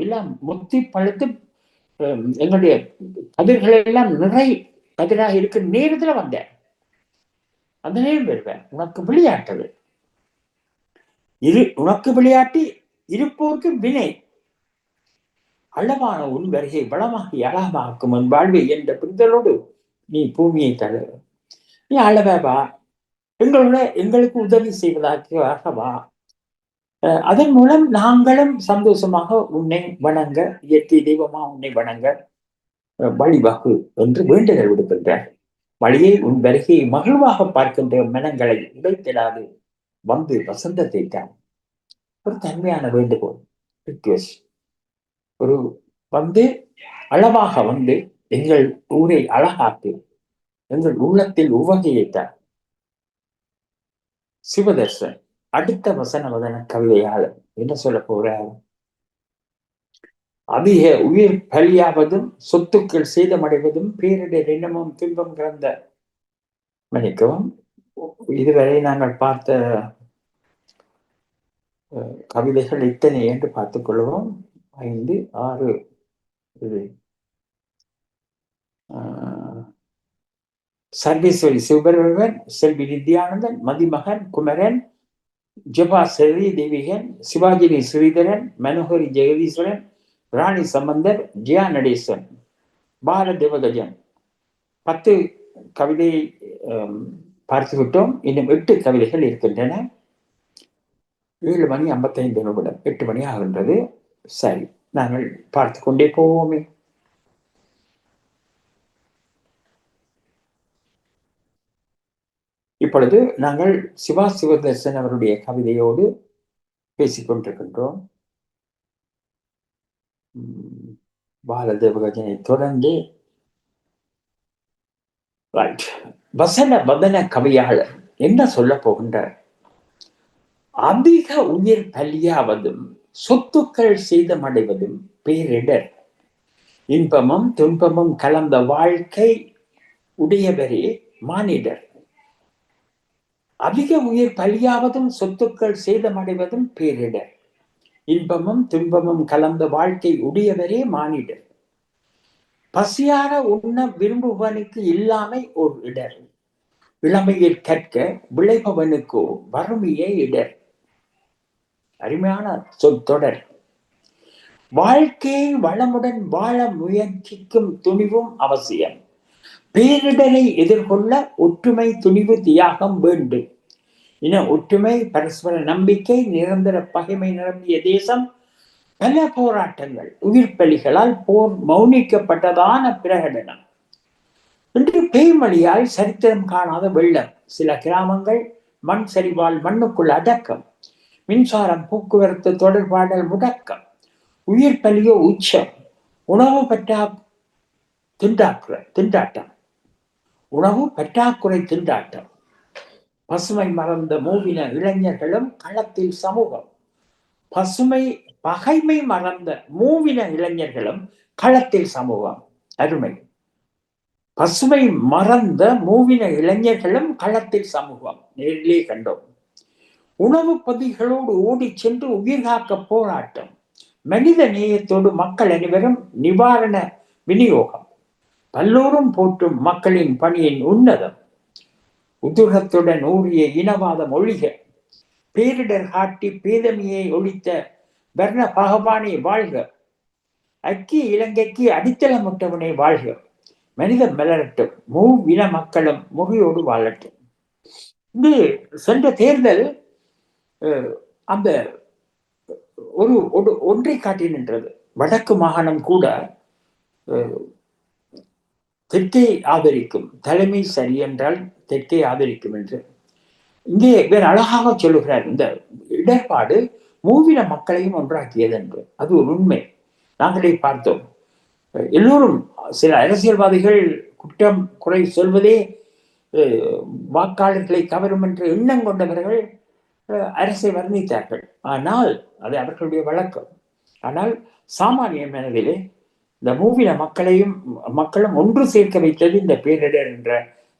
எல்லாம் முத்தி பழுத்து எங்களுடைய கதிர்கள் எல்லாம் நிறை கதிராக இருக்கிற நேரத்துல வந்தேன். அந்த நேரம் வருவேன். உனக்கு விளையாட்டது உனக்கு விளையாட்டி இருப்போருக்கு வினை. அளவான உன் வருகை வளமாகி அழகமாக்கும் உன் வாழ்வை என்ற புரிதலோடு நீ பூமியை தழ. நீ அளவா எங்களுக்கு உதவி செய்வதாக வா. அதன் மூலம் நாங்களும் சந்தோஷமாக உன்னை வணங்க, இயற்கை தெய்வமா உன்னை வணங்க வழிவகு என்று வேண்டுதல் விடுக்கின்றார். மழையை உன் வருகையை மகிழ்வாக பார்க்கின்ற மனங்களை உடைத்திடாது வந்து வசந்தத்தை தான். ஒரு தன்மையான வேண்டுகோள், ரிக்வெஸ்ட். ஒரு அளவாக வந்து எங்கள் ஊரை அழகாக்கு, எங்கள் உள்ளத்தில் உவகையைத்தான். சிவதர்சன் அடுத்த வசன கவிதையாளர் என்ன சொல்ல போறார்? அதிக உயிர் பலியாவதும் சொத்துக்கள் சேதமடைவதும் பேரிடர் இனமும் துன்பம் கிடந்த மன்னிக்கவும். இதுவரை நாங்கள் பார்த்த கவிதைகள் இத்தனை என்று பார்த்துக் கொள்வோம். 5, 6 இது சர்வேஸ்வரி சிவபெருமன், செல்வி நித்யானந்தன், மதிமகன் குமரன், ஜபா ஸ்ரீ தேவிகன், சிவாஜினி ஸ்ரீதரன், மனோகரி ஜெகதீஸ்வரன், ராணி சம்பந்தர், ஜியா நடேசன், பால தேவகஜன். 10 கவிதை பார்த்துவிட்டோம். இன்னும் 8 கவிதைகள் இருக்கின்றன. 7:55 8 மணி ஆகின்றது. சரி, நாங்கள் பார்த்து கொண்டே போவோமே. இப்பொழுது நாங்கள் சிவா சிவதர்சன் அவருடைய கவிதையோடு பேசிக்கொண்டிருக்கின்றோம். பாலதேவகஜனை தொடர்ந்து வசன வதன கவியாளர் என்ன சொல்ல போகின்றார்? அதிக உயிர் பலியாவதும் சொத்துக்கள் சேதமடைவதும் பேரிடர், இன்பமும் துன்பமும் கலந்த வாழ்க்கை உடையவரே மானிடர். அதிக உயிர் பலியாவதும் சொத்துக்கள் சேதமடைவதும் பேரிடர், இன்பமும் துன்பமும் கலந்த வாழ்க்கை உடையவரே மானிடர். பசியார உண்ண விரும்புவனுக்கு இல்லாமை ஓர் இடர், இளமையில் கற்க விளைபவனுக்கோ வறுமையே இடர். அருமையான சொற்றொடர். வாழ்க்கையை வளமுடன் வாழ முயற்சிக்கும் துணிவும் அவசியம். பேரிடரை எதிர்கொள்ள ஒற்றுமை, துணிவு, தியாகம் வேண்டும். இன ஒற்றுமை, பரஸ்பர நம்பிக்கை, நிரந்தர பகைமை நிரம்பிய தேசம், பல போராட்டங்கள், உயிர் பலிகளால் போர் மௌனிக்கப்பட்டதான பிரகடனம். இன்று பேய்மொழியால் சரித்திரம் காணாத வெள்ளம், சில கிராமங்கள் மண் சரிவால் மண்ணுக்குள் அடக்கம், மின்சாரம், போக்குவரத்து, தொடர்பாடல் முடக்கம், உயிர் பலியோ உச்சம், உணவு திண்டாட்டம், உணவு பற்றாக்குறை திண்டாட்டம், பசுமை மறந்த மூவின இளைஞர்களும் களத்தில் சமூகம். பகைமை மறந்த மூவின இளைஞர்களும் களத்தில் சமூகம். அருமை. பசுமை மறந்த மூவின இளைஞர்களும் களத்தில் சமூகம். நேரிலே கண்டோம். உணவு பதிகளோடு ஓடி சென்று உயிர் காக்க போராட்டம், மனித நேயத்தோடு மக்கள் அனைவரும் நிவாரண விநியோகம், பல்லோரும் போற்றும் மக்களின் பணியின் உன்னதம், உதுகத்துடன் ஊறிய இனவாதம் ஒழிக, பேரிடர் காட்டி பேதமையை ஒழித்த வர்ண பகவானே வாழ்க, ஐக்கிய இலங்கைக்கு அடித்தளமிட்டவனே வாழ்க, மனிதம் மலரட்டும், மூவின மக்களும் முகையோடு வாழட்டும். இது சென்ற தேர்தல் அந்த ஒன்றை காட்டி நின்றது. வடக்கு மாகாணம் கூட தெற்கை ஆதரிக்கும், தலைமை சரி என்றால் தெற்கை ஆதரிக்கும் என்று இங்கே வேறு அழகாக சொல்லுகிறார். இந்த இடர்பாடு மூவின மக்களையும் ஒன்றாக்கியது என்று. அது ஒரு உண்மை. நாங்களே பார்த்தோம். எல்லோரும், சில அரசியல்வாதிகள் குற்றம் குறை சொல்வதே வாக்காளர்களை கவரும் என்று எண்ணம் கொண்டவர்கள் அரசை வர்ணித்தார்கள். ஆனால் அது அவர்களுடைய வழக்கம். ஆனால் சாமானிய மனதிலே இந்த மூவின மக்களும் ஒன்று சேர்க்க வைத்தது இந்த பேரிடர் என்ற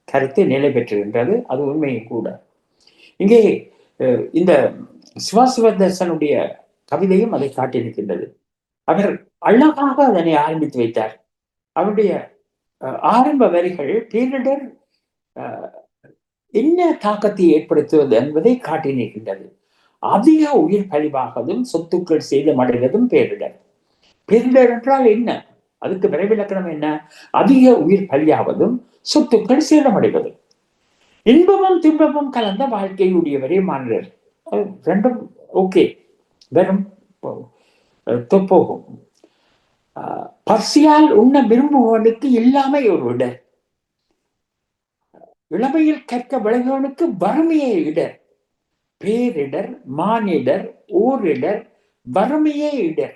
கருத்து நிலை பெற்றிருக்கின்றது. அது உண்மையும் கூட. இங்கே இந்த சிவதர்சனுடைய கவிதையும் அதை காட்டியிருக்கின்றது. அவர் அழகாக அதனை ஆரம்பித்து வைத்தார். அவருடைய ஆரம்ப வரிகள் பேரிடர் என்ன தாக்கத்தை ஏற்படுத்துவது என்பதை காட்டி நிற்கின்றது. அதிக உயிர் பலிவாவதும் சொத்துக்கள் சேதமடைவதும் பேரிடர். பேரிடர் என்றால் என்ன? அதுக்கு விரைவிலக்கணம் என்ன? அதிக உயிர் பலியாவதும் சொத்துக்கள் சேதமடைவதும், இன்பமும் துன்பமும் கலந்த வாழ்க்கை உடையவரே மாநிலர். ரெண்டும் ஓகே, வெறும் போகும். பசியால் உண்ண விரும்புவனுக்கு இல்லாமை ஒரு இடர், இளமையில் கற்க விளைவனுக்கு வறுமையே இடர். பேரிடர், மானிடர், ஓரிடர், வறுமையே இடர்.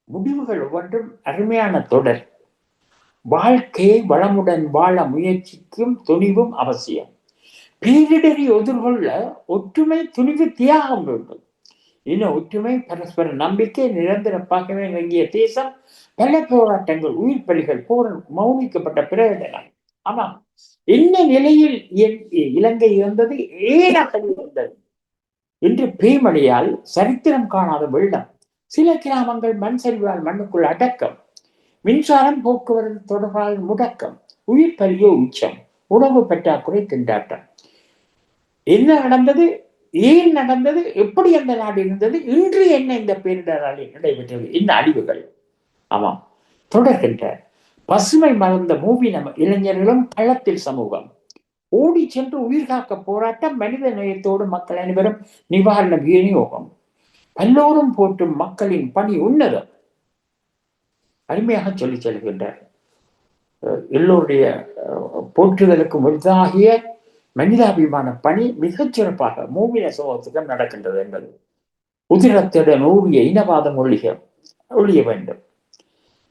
முடிவுகள் ஒவ்வொன்றும் அருமையான தொடர். வாழ்க்கையை வளமுடன் வாழ முயற்சிக்கும் துணிவும் அவசியம். பேரிடரை எதிர்கொள்ள ஒற்றுமை, துணிவு, தியாகம் வேண்டும். இன ஒற்றுமை, பரஸ்பர நம்பிக்கை, நிரந்தர பாகமே இறங்கிய தேசம், பல போராட்டங்கள், உயிர் பலிகள், போர் மௌனிக்கப்பட்ட பிரகடனம். ஆமாம், என்ன நிலையில் இலங்கை இருந்தது, ஏன் அப்படி இருந்தது என்று பேய்மழையால் சரித்திரம் காணாத வெள்ளம், சில கிராமங்கள் மண் சரிவால் மண்ணுக்குள் அடக்கம், மின்சாரம் போக்குவரத்து தொடர்பால் முடக்கம், உயிர் பலியோ உச்சம், உணவு பற்றாக்குறை திண்டாட்டம். என்ன நடந்தது, ஏன் நடந்தது, எப்படி அந்த நாடு இருந்தது, இன்று என்ன இந்த பேரிடரால் நடைபெற்றது, என்ன அழிவுகள். ஆமாம், தொடர்கின்ற பசுமை மறந்த மூவின இளைஞர்களும் களத்தில் சமூகம், ஓடி சென்று உயிர் காக்க போராட்டம், மனித நேயத்தோடு மக்கள் அனைவரும் நிவாரண விநியோகம், எல்லோரும் போற்றும் மக்களின் பணி உன்னதம். அருமையாக சொல்லி செல்கின்றார். எல்லோருடைய போற்றுதலுக்கு முழுதாகிய மனிதாபிமான பணி மிகச் சிறப்பாக மூவின சமூகத்துக்கும் நடக்கின்றது என்பது. உதிரத்துடன் ஊழிய இனவாதம் ஒழிய வேண்டும்.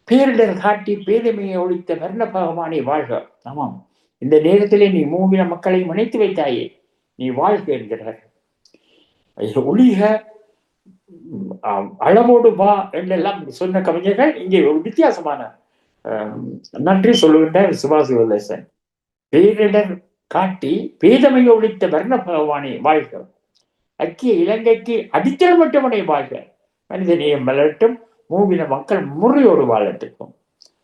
பேரிடர் காட்டி பேதமையை ஒழித்த வர்ண பகவானை வாழ்க. ஆமாம், இந்த நேரத்திலே நீ மூவின மக்களை இணைத்து வைத்தாயே, நீ வாழ்க என்கிறார். ஒளிக அளவோடு வா என்றெல்லாம் சொன்ன கவிஞர்கள் இங்கே ஒரு வித்தியாசமான நன்றி சொல்லுகின்றார் சுபாஷ் சிவதேசன். பேரிடர் காட்டி பேதமையை ஒழித்த வர்ண பகவானை வாழ்க, ஐக்கிய இலங்கைக்கு அடித்தளம் மட்டுமனை வாழ்க, மனித நேயம் வளரட்டும், மூவின மக்கள் முறையோடு வாழட்டுக்கும்.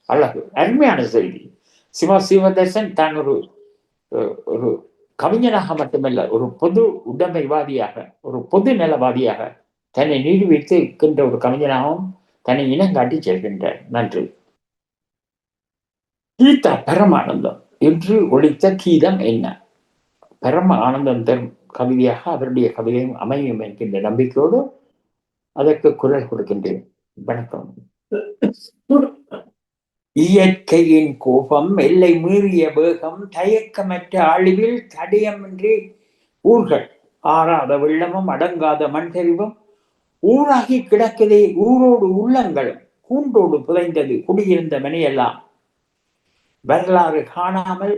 அழகு, அருமையான செய்தி. சிவதேசன் தான் ஒரு கவிஞனாக மட்டுமல்ல, ஒரு பொது உடைமைவாதியாக, ஒரு பொது நலவாதியாக தன்னை நீடிவைத்து இருக்கின்ற ஒரு கவிஞனாகவும் தன்னை இனங்காட்டி செல்கின்றார். நன்றி. கீதா பரமானந்தம் என்று ஒழித்த கீதம் என்ன? பரம ஆனந்தம் தரும் கவிதையாக அவருடைய கவிதையும் அமையும் என்கின்ற நம்பிக்கையோடு அதற்கு குரல் கொடுக்கின்றேன். வணக்கம். இயற்கையின் கோபம், எல்லை மீறிய வேகம், தயக்கமற்ற அழிவில் தடயமின்றி ஊர்கள், ஆறாத வெள்ளமும் அடங்காத மண்சரிவும், ஊராகி கிடக்குதே ஊரோடு உள்ளங்களும், கூண்டோடு புதைந்தது குடியிருந்த மனையெல்லாம், வரலாறு காணாமல்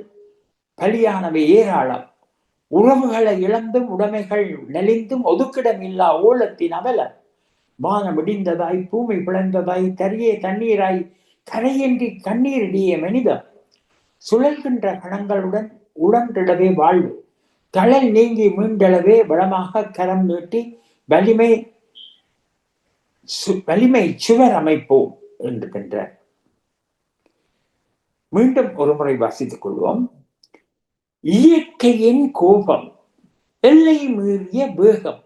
பலியானவை ஏராளம், உறவுகளை இழந்தும் உடைமைகள் நெளிந்தும் ஒதுக்கிடம் இல்லா ஓலத்தின் அவலம், வானம் இடிந்ததாய் பூமி பிளந்ததாய் தரியே தண்ணீராய் கரையின்றி கண்ணீரிடிய மனிதம், சுழல்கின்ற கணங்களுடன் உடன்றிடவே வாழ்வு, தளல் நீங்கி மீண்டளவே வளமாக கரம் நீட்டி வலிமை சுவர் அமைப்போம் என்கின்றார். மீண்டும் ஒரு முறை வாசித்துக் கொள்வோம். இயற்கையின் கோபம், எல்லை மீறிய வேகம்,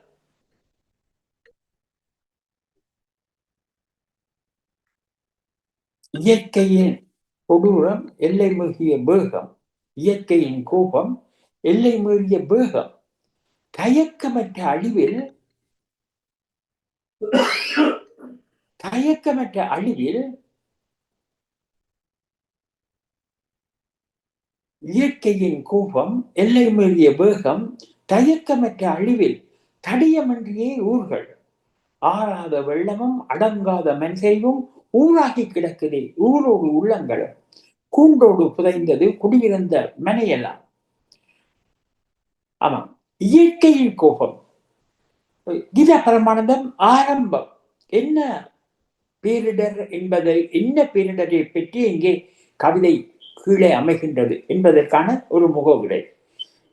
இயற்கையின் கொடூரம், எல்லை மீறிய வேகம், இயற்கையின் கோபம், எல்லை மீறிய வேகம், தயக்கமற்ற அழிவில் இயற்கையின் கோபம், எல்லை மீறிய வேகம், தயக்கமற்ற அழிவில் தடயமின்றியே ஊர்கள், ஆறாத வெள்ளமும் அடங்காத மண்சரிவும், ஊராகி கிடக்குதே ஊரோடு உள்ளங்களும், கூண்டோடு புதைந்தது குடியிருந்த மனையெல்லாம். ஆமாம், இயற்கையின் கோபம். கீதா பரமானந்தம் ஆரம்பம் என்ன பேரிடர் என்பதை, என்ன பேரிடரை பற்றி இங்கே கவிதை கீழே அமைகின்றது என்பதற்கான ஒரு முகவுரை.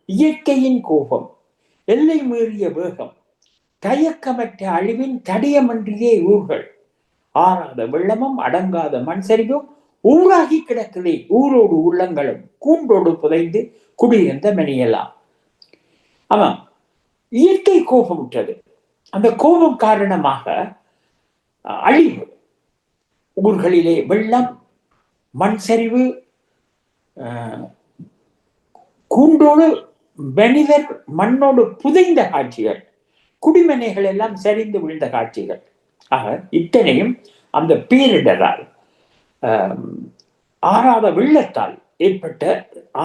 இயற்கையின் கோபம், எல்லை மீறிய வேகம், தயக்கமற்ற அழிவின் தடயமின்றியே ஊர்கள், ஆறாத வெள்ளமும் அடங்காத மண் சரிவும், ஊராகி கிடக்குதே ஊரோடு உள்ளங்களும், கூண்டோடு புதைந்து குடியிருந்த மணியெல்லாம். ஆமாம், இயற்கை கோபமுற்றது. அந்த கோபம் காரணமாக அழிவு, ஊர்களிலே வெள்ளம், மண் சரிவு, கூண்டோடு மனிதர் மண்ணோடு புதைந்த காட்சிகள், குடிமனைகள் எல்லாம் சரிந்து விழுந்த காட்சிகள். ஆக இத்தனையும் அந்த பேரிடரால், ஆறாத வெள்ளத்தால் ஏற்பட்ட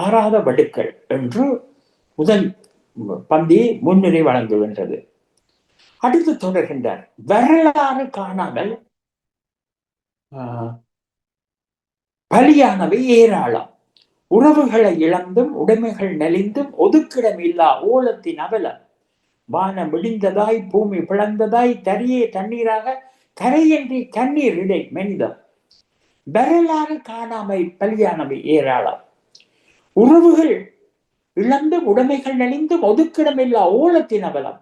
ஆறாத வடுக்கள் என்று முதல் பந்தியை முன்னுரை வழங்குகின்றது. அடுத்து தொடர்கின்றார். வரலாறு காணாமல் பலியானவை ஏராளம், உறவுகளை இழந்தும் உடைமைகள் நலிந்தும் ஒதுக்கிடம் இல்லா ஓலத்தின் அவலம், வானம் விடிந்ததாய் பூமி பிளந்ததாய் தரியே தண்ணீராக கரையின்றி கண்ணீர் இடை மனிதம் வரலாறு காணாமை பலியானவை ஏராளம் உறவுகள் இழந்து உடைமைகள் நலிந்து ஒதுக்கிடமில்லா ஓலத்தின் அவலம்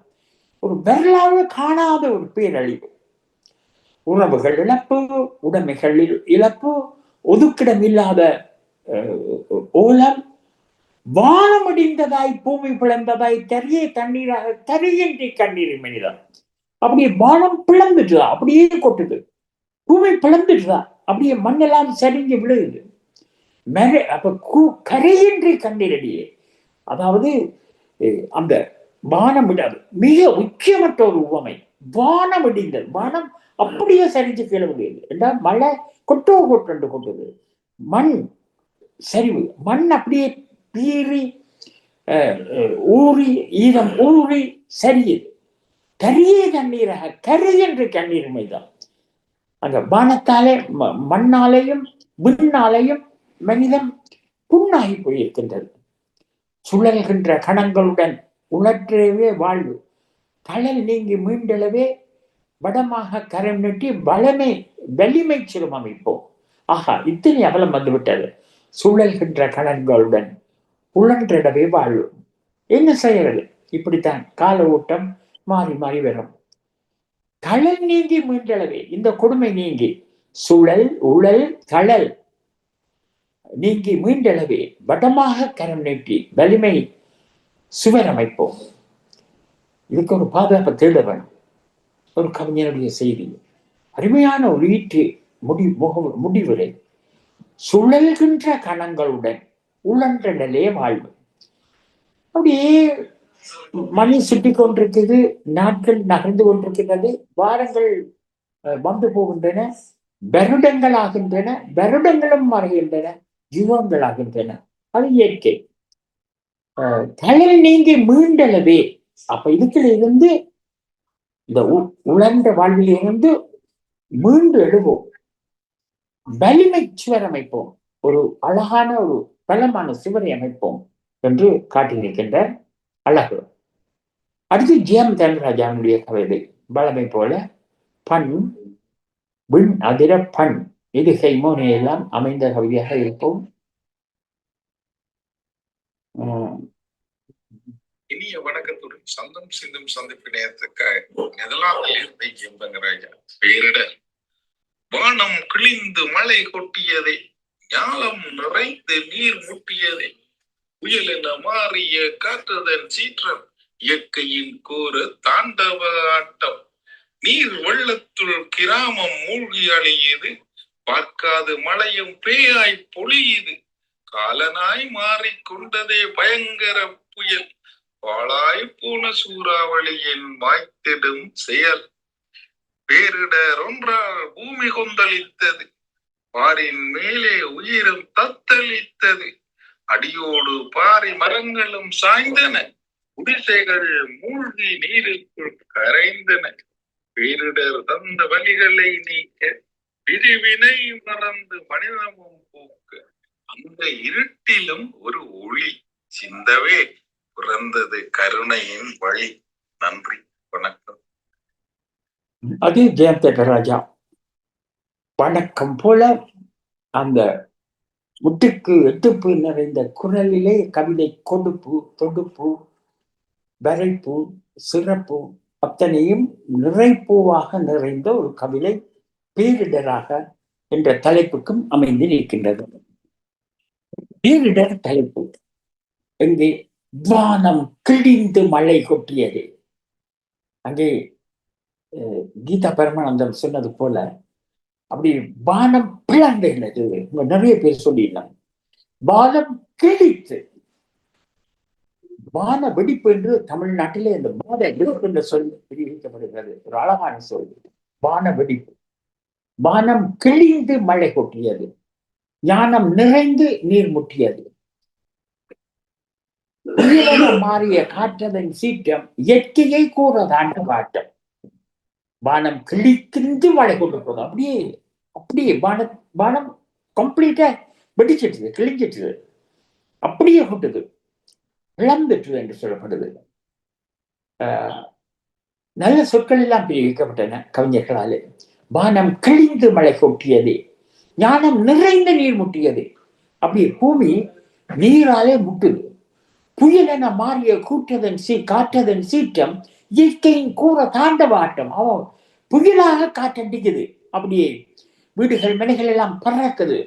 ஒரு வரலாறு காணாத ஒரு பேரழிவு உறவுகள் இழப்பு உடைமைகள் இழப்பு ஒதுக்கிடம் இல்லாத ஓலம் வானமடிந்ததாய் பூமி பிளந்ததாய் தரியே தண்ணீராக தரியின்றி கண்ணீர் மனிதம் அப்படியே வானம் பிளந்துட்டுதா அப்படியே கொட்டுது பூமி பிளந்துட்டுதா அப்படியே மண்ணெல்லாம் சரிஞ்சு விழுகுது அப்ப கரையின்றி கண்ணீரடியே அதாவது அந்த வானம் விடாது மிக முக்கியமற்ற ஒரு உவமை வானம் இடிந்தது வானம் அப்படியே சரிஞ்சு கீழே விடுகிறது என்றால் மழை கொட்டண்டு கொட்டுது மண் சரிவு மண் அப்படியே பீறி ஊறி ஈரம் ஊறி சரியுது கரியே தண்ணீராக கரை என்று கண்ணீர் மைதான் அங்க வானத்தாலே மண்ணாலேயும் விண்ணாலேயும் மனிதன் புண்ணாகி போயிருக்கின்றது சுழல்கின்ற கணங்களுடன் உணற்றவே வாழ்வு கடல் நீங்கி மீண்டளவே வடமாக கரம் நீட்டி வலிமை சிறும் அமைப்போம் ஆஹா இத்தனை அவலம் வந்துவிட்டது சுழல்கின்ற கணங்களுடன் உழன்றிடவே வாழ்வு என்ன செய்யறது இப்படித்தான் கால ஓட்டம் மாறி மாறி வரும் கடல் நீங்கி மீண்டளவே இந்த கொடுமை நீங்கி சுழல் உழல் கடல் நீங்கி மீண்டளவே வடமாக கரம் நீட்டி வலிமை சுவர் அமைப்போம் இதுக்கு ஒரு பாதுகாப்பு தேட வேணும் ஒரு கவிஞனுடைய செய்தி அருமையான ஒரு ஈற்று முடிவுரை சுழல்கின்ற கணங்களுடன் உழன்றடலே வாழ்வு அப்படியே மணி சுட்டி கொண்டிருக்கிறது நாட்கள் நகர்ந்து கொண்டிருக்கிறது வாரங்கள் வந்து போகின்றன வருடங்கள் ஆகின்றன வருடங்களும் மறைகின்றன யுகங்கள் ஆகின்றன அது இயற்கை கடல் நீங்கி மீண்டளவே அப்ப இதுக்குள்ள இருந்து இந்த உழன்ற வாழ்வில் இருந்து மீண்டு எழுவோம் வலிமை சுவர் அமைப்போம் ஒரு அழகான ஒரு பலமான சுவரை அமைப்போம் என்று காட்டியிருக்கின்ற அழகு அடுத்து ஜிஎம் தனராஜாவுடைய கவிதை பலமை போல பண் விண் அதிர பண் இது ஹைமோனியெல்லாம் அமைந்த கவிதையாக இருப்போம். இனிய வணக்கத்துடன் சந்தம் சிந்தும் சந்திப்பு நேரத்துக்காக நெதர்லாந்தில் இருந்த எம்பங்கராஜா பேரிட வானம் கிழிந்து மழை கொட்டியதை ஞாலம் நிறைந்து நீர் முட்டியதை புயல் என மாறிய காற்றுதன் சீற்றம் இயற்கையின் கோர தாண்டவ ஆட்டம் நீர் வெள்ளத்துள் கிராமம் மூழ்கி அழியுது பார்க்காது மழையும் பேயாய் பொழியுது காலனாய் மாறிக்கொண்டதே பயங்கர புயல் பாழாய் போன சூறாவளியின் வாய்த்திடும் செயல் பேரிடர் ஒன்றால் பூமி கொந்தளித்தது பாரின் மேலே உயிரும் தத்தளித்தது அடியோடு பாரி மரங்களும் சாய்ந்தன குடிசைகள் மூழ்கி நீருக்குள் கரைந்தன பேரிடர் தந்த வழிகளை நீக்க பிரிவினை மறந்து மனிதமும் போக்க அந்த இருட்டிலும் ஒரு ஒளி சிந்தவே பிறந்தது கருணையின் வழி. நன்றி, வணக்கம். அது ஜெயந்தராஜா வணக்கம் போல அந்த முட்டுக்கு எட்டுப்பு நிறைந்த குரலிலே கவிதை கொடுப்பு தொடுப்பு வரைப்பு சிறப்பு அத்தனையும் நிறைப்பூவாக நிறைந்த ஒரு கவிதை பேரிடராக என்ற தலைப்புக்கும் அமைந்து நிற்கின்றது. பேரிடர் தலைப்பு எங்கே வானம் கிழிந்து மழை கொட்டியது. அங்கே கீதா பரமானந்தம் சொன்னது போல அப்படி வானம் பிளந்தது. நிறைய பேர் சொல்லிடலாம். வானம் கிழித்து வான வெடிப்பு என்று தமிழ்நாட்டிலே இந்த வான வெடிப்பு என்ற சொல் பிரிவிக்கப்படுகிறது. ஒரு அழகான சொல் வான வெடிப்பு. வானம் கிழிந்து மழை கொட்டியது, ஞானம் நிறைந்து நீர் முட்டியது, மாறிய காற்றதன் சீற்றம் இயற்கையை கூறதாண்ட காட்டம். வானம் கிழிக்கின்று மழை கொண்டு போதும். அப்படியே அப்படியே வானம் கம்ப்ளீட்டா வெடிச்சிட்டுது, கிழிஞ்சிட்டுது, அப்படியே கொட்டுது, இழந்துட்டு என்று சொல்லப்படுது. நல்ல சொற்கள் எல்லாம் பிரிவிக்கப்பட்டன கவிஞர்களாலே. வானம் கிழிந்து மழை கொட்டியது, ஞானம் நிறைந்த நீர் முட்டியது. அப்படி பூமி நீராலே முட்டுது. புயலென மாறிய காற்றதன் சீற்றம் இயற்கையின் கூற தாண்டவாட்டம். அவன் புயலாக காற்றடிக்குது. அப்படியே வீடுகள் மனைகள் எல்லாம் பறக்குது,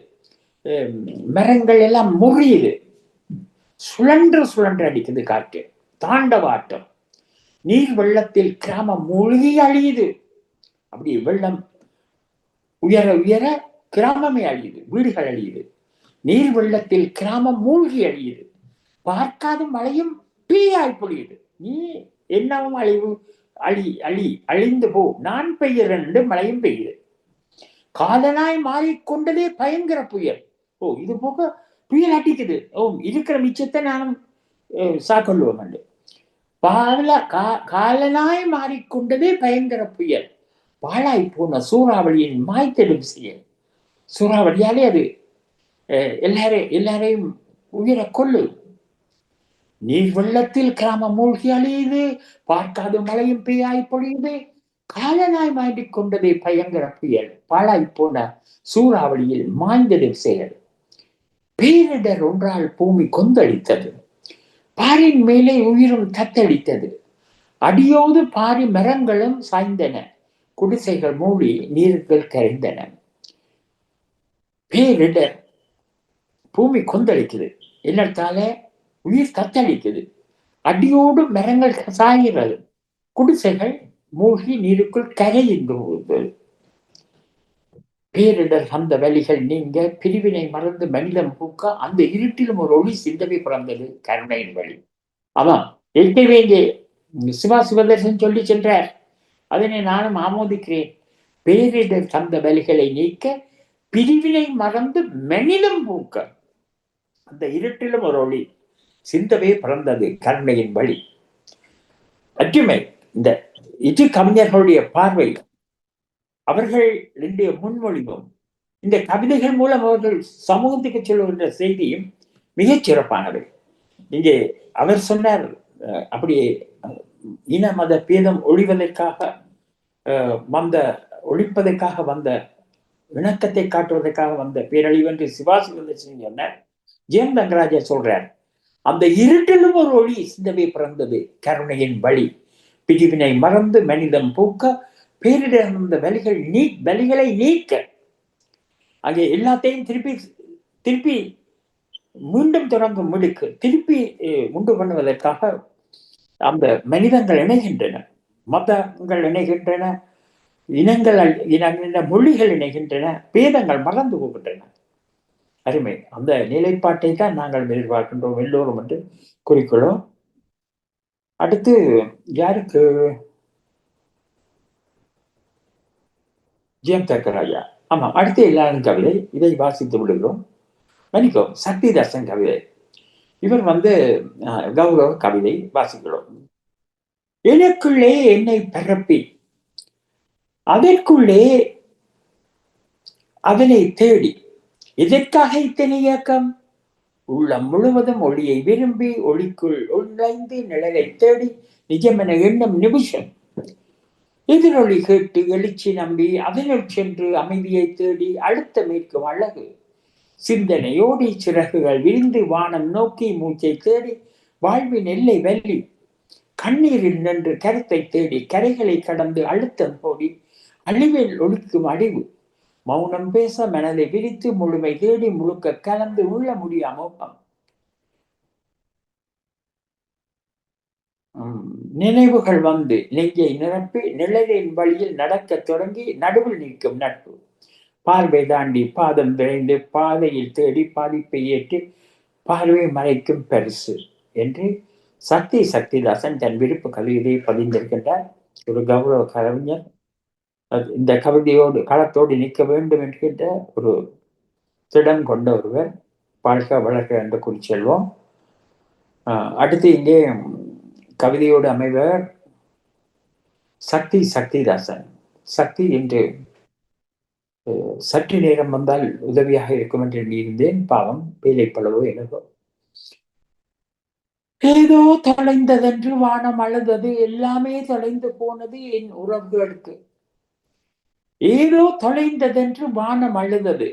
மரங்கள் எல்லாம் முறியுது, சுழன்று அடிக்குது காற்று, தாண்டவாட்டம். நீர் வெள்ளத்தில் கிராமம் மூழ்கி அழியுது. அப்படி வெள்ளம் உயர உயர கிராமமே அழியுது, வீடுகள் அழியுது. நீர் வெள்ளத்தில் கிராமம் மூழ்கி அழியுது. பார்க்காத மழையும் தீயாய் பொழியுது. நீ என்னவும் அழிந்து போ, நான் பெய்யறேன் மழையும் பெய்யுது. காலனாய் மாறிக்கொண்டதே பயங்கர புயல். இது போக புயல் அடிக்குது. இருக்கிற மிச்சத்தை நானும் சாக்கொள்ளுவோம். காலனாய் மாறிக்கொண்டதே பயங்கர புயல், பாழாய் போன சூறாவளியின் மாய்த்தெடும் செயல். சூறாவளியாலே அது எல்லாரையும் உயிர கொள்ளு. நீர் வெள்ளத்தில் கிராமம் மூழ்கி அழியுது, பார்க்காத மழையும் பெய்யாய் பொழியுது. காலனாய் மாறிக்கொண்டதே பயங்கர புயல், பாழாய் போன சூறாவளியில் மாய்ந்தெடும் செயல். பேரிடர் ஒன்றால் பூமி கொந்தளித்தது, பாரின் மேலே உயிரும் தத்தளித்தது. அடியோடு பாரி மரங்களும் சாய்ந்தன, குடிசைகள் மூடி நீர்கள் கரைந்தன. பேரிடர், பூமி கொந்தளிக்குது, என்னத்தால உயிர் தத்தளிக்குது. அடியோடு மரங்கள் சாய்கிறது, குடிசைகள் மூழ்கி நீருக்குள் கரைகின்றது. பேரிடர் அந்த வழிகள் நீங்க, பிரிவினை மறந்து மனிதம் பூக்க, அந்த இருட்டிலும் ஒரு ஒளி சிந்தவை பிறந்தது கருணையின் வழி. ஆமாம், ஏற்கனவே இங்கே சிவதர்சன் சொல்லி சென்றார், அதனை நானும் ஆமோதிக்கிறேன். பேரிடர் தந்த வழிகளை நீக்க, பிரிவினை மறந்து மனிதம் பூக்க, அந்த இருட்டிலும் ஒரு ஒளி சிந்தவே பிறந்தது கருணையின் வழி. அற்றுமை இந்த இரு கவிஞர்களுடைய பார்வை, அவர்கள் முன்மொழிவும் இந்த கவிதைகள் மூலம் அவர்கள் சமூகத்துக்கு சொல்லுகின்ற செய்தியும் மிகச் சிறப்பானவை. இங்கே அவர் சொன்னார், அப்படியே இன மத பேதம் ஒழிப்பதற்காக வந்த இணக்கத்தை காட்டுவதற்காக வந்த பேரழிவு என்று சிவாசிவதர்சன் சொன்னார். ஜெயம் தங்கராஜா சொல்றார், அந்த இருட்டிலும் ஒரு ஒளி சிந்தவே பிறந்தது கருணையின் வழி. பிரிவினை மறந்து மனிதம் பூக்க, பேரிடர் அந்த வலிகளை நீக்க, அங்கே எல்லாத்தையும் திருப்பி மீண்டும் தொடங்கும் மிடுக்கு திருப்பி உண்டு பண்ணுவதற்காக அந்த மனிதங்கள் இணைகின்றன, மதங்கள் இணைகின்றன, மொழிகள் இணைகின்றன, பேதங்கள் மறந்து போகின்றன. அருமை. அந்த நிலைப்பாட்டை தான் நாங்கள் எதிர்பார்க்கின்றோம் எல்லோரும் என்று குறிக்கோளும். அடுத்து யாருக்கு? ஜெயம் தங்கராஜா. ஆமாம், அடுத்து எல்லாரும் கவிதை, இதை வாசித்து விடுகிறோம். மன்னிக்கோ, சக்திதாசன் கவிதை. இவர் கௌரவ கவிதை வாசிக்கிறோம். எனக்குள்ளே என்னை பரப்பி அதற்குள்ளே அதனை தேடி, எதற்காக இத்தனை இயக்கம்? உள்ளம் முழுவதும் ஒளியை விரும்பி ஒளிக்குள் உள்நுழைந்து நிழலை தேடி நிஜமென எண்ணம் நிமிஷம். எதிரொலி கேட்டு எழுச்சி நம்பி அதனுள் சென்று அமைதியை தேடி அழுத்த மீட்கும் அழகு. சிந்தனையோடி சிறகுகள் விரிந்து வானம் நோக்கி மூச்சை தேடி வாழ்வின் எல்லை வெள்ளி. கண்ணீரில் நின்று கருத்தை தேடி கரைகளை கடந்து அழுத்தம் போடி அழிவில் ஒழிக்கும் அழிவு. மௌனம் பேச மனதை விரித்து முழுமை தேடி முழுக்க கலந்து உள்ள முடியாமோகம். நினைவுகள் வந்து நெஞ்சை நிரப்பி நிழலின் வழியில் நடக்க தொடங்கி நடுவில் நிற்கும் நட்பு. பார்வை தாண்டி பாதம் விரைந்து பாதையில் தேடி பாதிப்பை ஏற்றி பார்வை மறைக்கும் பரிசு என்று சக்திதாசன் தன் விருப்ப கவிதையை பதிந்திருக்கின்றார். ஒரு கௌரவ கவிஞர் இந்த கவிதையோடு களத்தோடு நிற்க வேண்டும் என்கின்ற ஒரு திடம் கொண்ட ஒருவர். வாழ்க வளர்க என்று கூறி செல்வோம். அடுத்து இங்கே கவிதையோடு அமைவர் சக்திதாசன். சக்தி என்று சற்று நேரம் வந்தால் உதவியாக இருக்கும் என்று எண்ணியிருந்தேன். பாவம் வேலைப்பளவோ எனவோ. ஏதோ தொலைந்ததென்று வானம் அழுதது, எல்லாமே தொலைந்து போனது என் உறவுகளுக்கு. ஏதோ தொலைந்ததென்று வானம் அழுதது,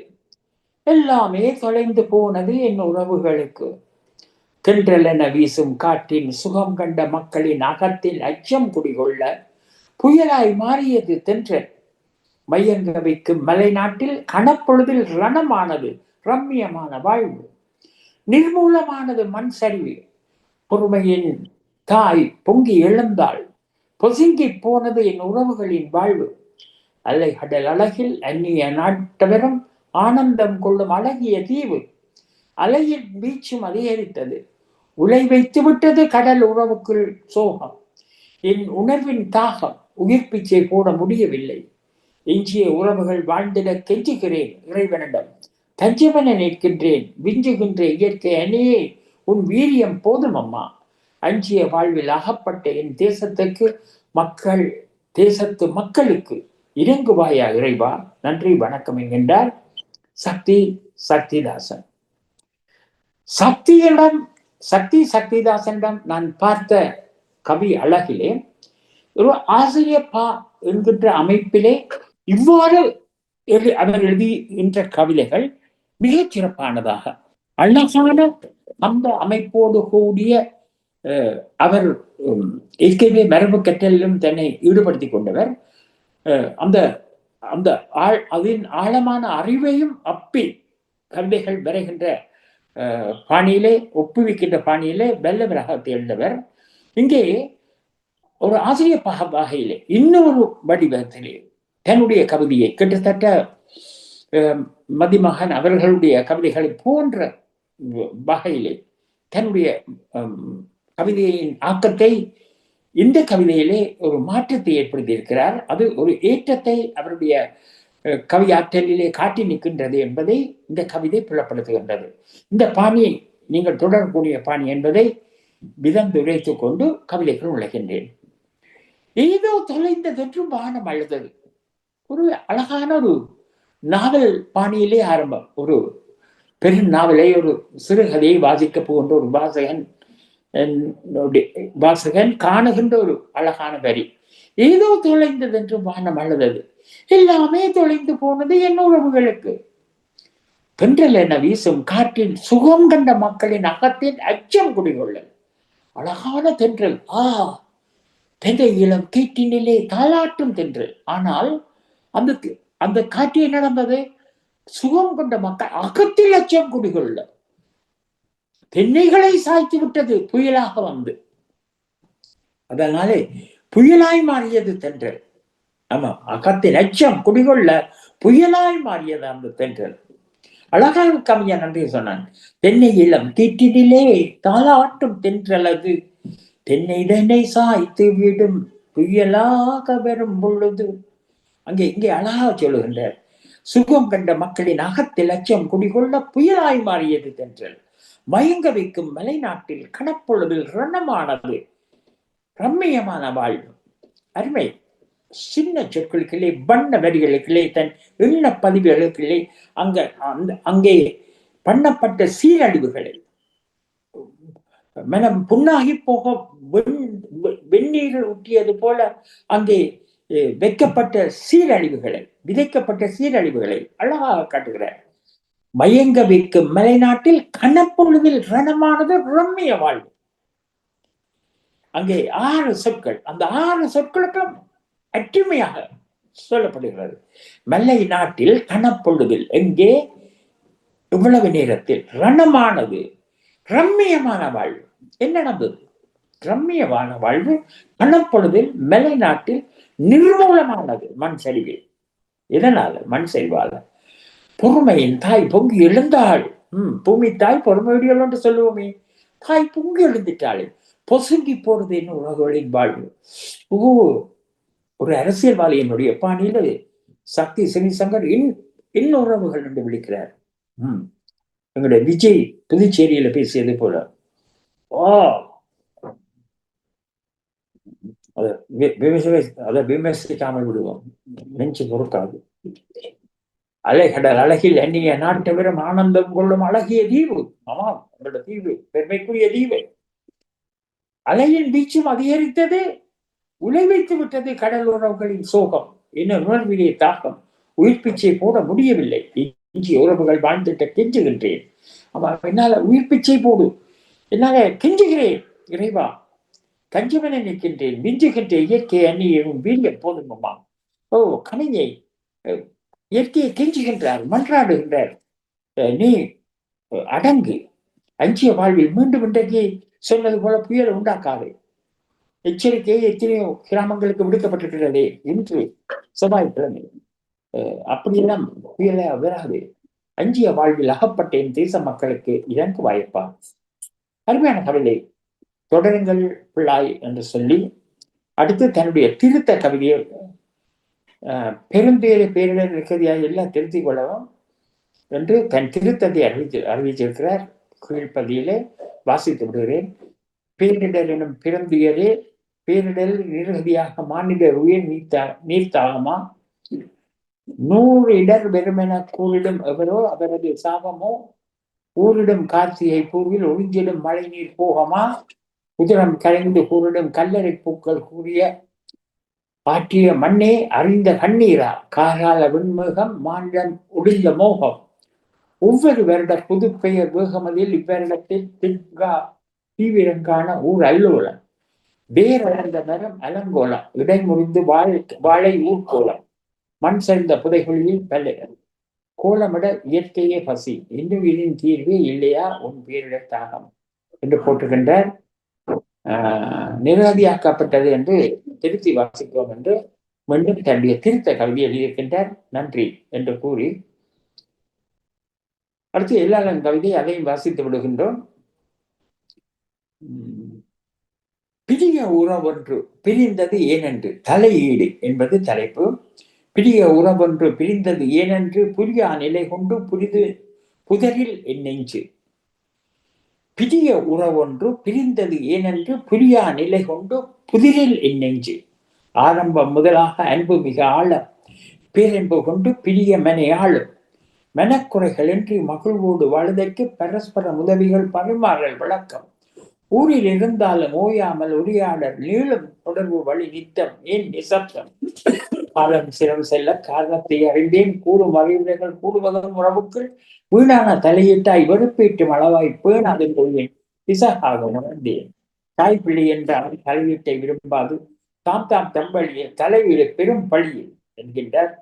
எல்லாமே தொலைந்து போனது என் உறவுகளுக்கு. தென்றலென வீசும் காற்றின் சுகம் கண்ட மக்களின் அகத்தில் அச்சம் குடிகொள்ள புயலாய் மாறியது தென்றல். மையங்க வைக்கும் மலை நாட்டில் கணப்பொழுதில் ரணமானது ரம்மியமான வாழ்வு. நிர்மூலமானது மண் சரிவு. பொறுமையின் தாய் பொங்கி எழுந்தாள். பொசுங்கி போனது என் உறவுகளின் வாழ்வு. அலை கடல் அழகில் அந்நிய நாட்டவரும் ஆனந்தம் கொள்ளும் அழகிய தீவு. அலையின் வீச்சும் அதிகரித்தது. உலை வைத்து விட்டது கடல் உறவுக்குள் சோகம். என் உணர்வின் தாகம் உயிர் பிச்சை போட முடியவில்லை. எஞ்சிய உறவுகள் வாழ்ந்திட கெஞ்சுகிறேன் இறைவனிடம். தஞ்சமென நிற்கின்றேன், விஞ்சுகின்ற இயற்கை அணியே, உன் வீரியம் போதும் அம்மா. அஞ்சிய வாழ்வில் அகப்பட்ட என் தேசத்துக்கு தேசத்து மக்களுக்கு இறங்குவாயா இறைவா, நன்றி வணக்கம் என்கின்றார் சக்திதாசன். சக்திதாசனிடம் நான் பார்த்த கவி அழகிலே ஒரு ஆசிரியப்பா என்கின்ற அமைப்பிலே இவ்வாறு அவர் எழுதுகின்ற கவிதைகள் மிகச் சிறப்பானதாக அழகான அந்த அமைப்போடு கூடிய அவர் ஏற்கனவே மரபு கற்றலிலும் தன்னை ஈடுபடுத்திக் கொண்டவர். அந்த அந்த அதன் ஆழமான அறிவையும் அப்பி கவிதைகள் வரைகின்ற பாணியிலே ஒப்புவிக்கின்ற பாணியிலே வெள்ளவராக தேர்ந்தவர். இங்கே ஒரு ஆசிரியர் வகையிலே இன்னொரு வடிவத்திலே தன்னுடைய கவிதையை கிட்டத்தட்ட மதிமகன் அவர்களுடைய கவிதைகளை போன்ற வகையிலே தன்னுடைய கவிதையின் ஆக்கத்தை இந்த கவிதையிலே ஒரு மாற்றத்தை ஏற்படுத்தி இருக்கிறார். அது ஒரு ஏற்றத்தை அவருடைய கவி ஆற்றலிலே காட்டி நிற்கின்றது என்பதை இந்த கவிதை புலப்படுத்துகின்றது. இந்த பாணியை நீங்கள் தொடரக்கூடிய பாணி என்பதை விதந்துரைத்துக் கொண்டு கவிதைகள் உழைக்கின்றேன். ஏதோ தொலைந்ததென்று வானம் அழுதது. ஒரு அழகான ஒரு நாவல் பாணியிலே ஆரம்பம். ஒரு பெரும் நாவலை ஒரு சிறுகதையை வாசிக்க போகின்ற ஒரு வாசகன் காணுகின்ற ஒரு அழகான வரி. ஏதோ தொலைந்ததென்று வானம் அழுதது, எல்லாமே தொலைந்து போனது என் உறவுகளுக்கு. தென்றல் என வீசும் காற்றின் சுகம் கண்ட மக்களின் அகத்தின் அச்சம் குடிகொள்ள. அழகான தென்றல், தென்னை இளம் கீட்டினிலே தாளாட்டும் தென்றல். ஆனால் அந்த காற்று என்ன நடந்தது? சுகம் கொண்ட மக்கள் அகத்தில் அச்சம் குடிகொள்ள தென்னைகளை சாய்த்து விட்டது புயலாக வந்து. அதனாலே புயலாய் மாறியது தென்றல். ஆமா, அகத்தின் அச்சம் குடிகொள்ள புயலாய் மாறியது அந்த தென்றல். அழகான கவிஞன் நன்றி சொன்னான். தென்னை இளம் கீட்டினிலே தாளாட்டும் தென்றல் அது, தென்னை சாய்த்து விடும் புயலாக வரும் பொழுது. இங்கே அழகாக சொல்லுகின்றார். சுகம் கண்ட மக்களின் அகத்தில் அச்சம் குடிகொள்ள புயலாய் மாறியது தென்றல். மயங்க வைக்கும் மலை நாட்டில் கணப்பொழுதில் ரணமானது ரம்மியமான வாழ்வு. அருமை. சின்ன சொற்களுக்கிலே, வண்ண வரிகளுக்கிலே, தன் எண்ண பதிவுகளுக்கிலே அங்கே பண்ணப்பட்ட சீரழிவுகளை, மனம் புண்ணாகி போக வெந்நீர் ஊற்றியது போல அங்கே வைக்கப்பட்ட சீரழிவுகளை, விதைக்கப்பட்ட சீரழிவுகளை அழகாக காட்டுகிறார். மயங்க வைக்கும் மலை நாட்டில் கணப்பொழுதில் ரணமானது ரம்மிய வாழ்வு. அங்கே 6 சொற்கள், அந்த 6 சொற்களுக்கும் அற்றுமையாக சொல்லப்படுகிறது. மலை நாட்டில் கணப்பொழுதில், எங்கே இவ்வளவு நேரத்தில், ரணமானது ரம்மியமான வாழ்வு. என்ன நடந்தது? ரம்மியமான வாழ்வு கணப்பொழுதில் மலை நாட்டில் நிர்மூலமானது மண் சரிவில். இதனால மண் சரிவால பொறுமையின் தாய் பொங்கி எழுந்தாள். பூமி தாய் பொறுமையுடையவள் என்று சொல்லுவோமே, தாய் பொங்கி எழுந்துட்டாள். பொசுங்கி போறது என்ன உறவுகளின் வாழ்வு. ஒரு அரசியல்வாதியினுடைய பாணியில சக்தி சினிசங்கர் இன்னுறவுகள் என்று விழிக்கிறார். எங்களுடைய விஜய் புதுச்சேரியில பேசியது போல அதை விமர்சிக்காமல் விடுவோம், நெஞ்சு பொறுக்காது. அலைகடல் அழகில் அந்நிய நாட்டவரும் ஆனந்தம் கொள்ளும் அழகிய தீவு. ஆமாம், எங்களோட தீவு பெருமைக்குரிய தீவு. அலையின் வீச்சும் அதிகரித்தது, உழைவைத்து விட்டது கடல் உறவுகளின் சோகம் என்ன உணர்விலே தாக்கம். உயிர் பிச்சை போட முடியவில்லை, இஞ்சி உறவுகள் வாழ்ந்துட்ட கெஞ்சுகின்றேன். என்னால உயிர் பிச்சை போடு, என்னால கெஞ்சுகிறேன் இறைவா, கஞ்சமனை நிற்கின்றேன், மிஞ்சுகின்ற இயற்கை அந்நியும் வீரியம் போதுமம்மா. ஓ கணிஞை இயற்கையை கெஞ்சுகின்றார், மன்றாடுகின்றார். நீ அடங்கு, அஞ்சிய வாழ்வில் மீண்டும் இன்றைக்கு சொன்னது போல புயல் உண்டாக்காது. எச்சரிக்கை எத்தனையோ கிராமங்களுக்கு விடுக்கப்பட்டிருக்கிறதே இன்று செவ்வாய்க்கிழமை. அப்படியெல்லாம் புயல வராது. அஞ்சிய வாழ்வில் அகப்பட்ட என் தேச மக்களுக்கு இதற்கு வாய்ப்பா. அருமையான கவிதை, தொடருங்கள் பிள்ளாய் என்று சொல்லி அடுத்து தன்னுடைய திருத்த கவிதையை பெரும்பேறு பேரிடர் நிகழ்ச்சியாக எல்லாம் திருத்திக் கொள்ளவும் என்று தன் திருத்தத்தை அறிவிச்சிருக்கிறார். கீழ்ப்பதியிலே வாசித்து விடுகிறேன். பேரிடர் எனும் பிறந்துயரே, பேரிடர் நிர்கதியாக மாநில உயிர் நீர்த்தாகமா, 100 இடர் வெறுமென கூறிடும் எவரோ அவரது சாபமோ, ஊரிடும் கார்த்திகை பூர்வில் ஒளிஞ்சிடும் மழை நீர் போகமா, உதிரம் கரைந்து கூறிடும் கல்லறை பூக்கள் கூறிய ஆற்றிய மண்ணே அறிந்த கண்ணீரா, காரால விண்முகம் மாநிலம் ஒளிந்த மோகம், ஒவ்வொரு வருட புது பெயர் வேகமதில் இவ்வருடத்தில் திங்கா தீவிரங்கான ஊர் அல்லோலம், வேறந்த மரம் அலங்கோலம், இடைமுறிந்து வாழை ஊர்கோலம், மண் சரிந்த புதைகுழியில் பல்லைகள், கோலமிட இயற்கையே பசி, இன்னும் இதன் தீர்வே இல்லையா உன் பேரிடர் தாகம் என்று போட்டுகின்றார். நிரதியாக்கப்பட்டது என்று திருத்தி வாசிப்போம் என்று மீண்டும் தன்னுடைய திருத்த கல்வி எழுதியிருக்கின்றார். நன்றி என்று கூறி அடுத்து எல்லாரும் கவிதை அதையும் வாசித்து விடுகின்றோம். பிரிய உறவொன்று பிரிந்தது ஏனென்று தலையீடு என்பது தலைப்பு. பிரிய உறவொன்று பிரிந்தது ஏனென்று புரியா நிலை கொண்டு புதரில் என் நெஞ்சு. பிரிய உறவொன்று பிரிந்தது ஏனென்று புரியா நிலை கொண்டு புதிரில் என் நெஞ்சு. ஆரம்பம் முதலாக அன்பு மிக ஆழம், பேரன்பு கொண்டு பிரிய மனையாளும், மனக்குறைகளின்றி மகிழ்வோடு வாழ்வதற்கு பரஸ்பர உதவிகள் பரிமாறல் வழக்கம். ஊரில் இருந்தாலும் ஓயாமல் உரையாடல் நீளும் தொடர்பு வழி நித்தம் ஏன் நிசப்தம். காலம் சிறம் செல்ல காரணத்தை அறிந்தேன், கூடும் அறிவுரைகள் கூடுவதும் உறவுக்குள் வீணான தலையீட்டாய் வெறுப்பேற்றும் அளவாய் பேணாது கொள்வேன் பிசகாக உணர்ந்தேன். தாய் பிள்ளை என்றால் தலையீட்டை விரும்பாது, தாம் தம்பளிய தலைவீடு பெரும் பழியில் என்கின்றார்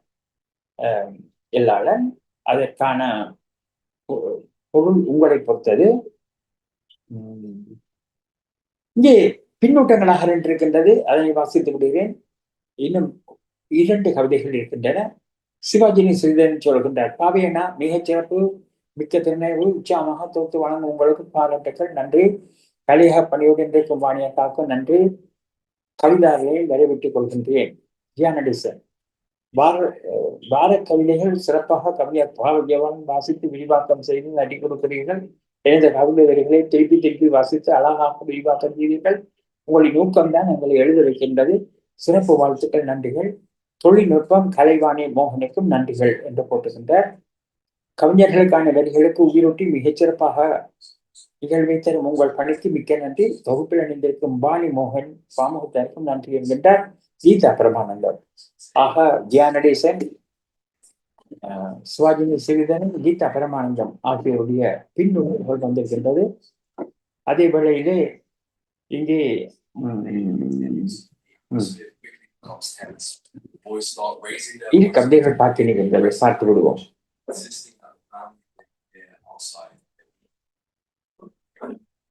எல்லாளன். அதற்கான பொருள் உங்களை பொறுத்தது. இங்கே பின்னூட்டங்களாக இருக்கின்றது, அதனை வாசித்து விடுகிறேன். இன்னும் 2 கவிதைகள் இருக்கின்றன. சிவாஜினி சிறிதன் சொல்கின்றார். பாவையனா மிகச் சிறப்பு, மிக்க திறனைவு, உற்சாகமாக தோத்து வழங்கும் உங்களுக்கு பாராட்டுக்கள், நன்றி. கலியாக பணியோடு இன்றைக்கும் வாணியக்காக்கும் நன்றி. கவிதாவையை வரவிட்டுக் கொள்கின்றேன். ஜியானடிசன் வார கவிதைகள் சிறப்பாக கவிஞர் பாவஜவான் வாசித்து விரிவாக்கம் செய்து நடி கொடுக்கிறீர்கள். எனது கவிதை வரிகளை திருப்பி வாசித்து அழகாக விரிவாக்கம் செய்தீர்கள். உங்களின் நோக்கம்தான் எங்களை எழுத வைக்கின்றது. சிறப்பு வாழ்த்துக்கள், நன்றிகள். தொழில்நுட்பம் கலைவாணி மோகனுக்கும் நன்றிகள் என்று போட்டுகின்றார். கவிஞர்களுக்கான வரிகளுக்கு உயிரூட்டி மிகச்சிறப்பாக நிகழ்வை தரும் உங்கள் பணிக்கு மிக்க நன்றி. தொகுப்பில் அணிந்திருக்கும் பாணி மோகன் பாமுகத்திற்கும் நன்றி என்கின்றார் கீதா பிரமானந்தம். ஆக ஜியானடேசன், சிவாஜினி சிறிதன், கீதா பிரமானந்தம் ஆகியோருடைய பின்னூல்கள் வந்திருக்கின்றது. அதே வேளையிலே இங்கே இரு கவிதைகள் பார்க்கிறீர்கள், பார்த்து விடுவோம்.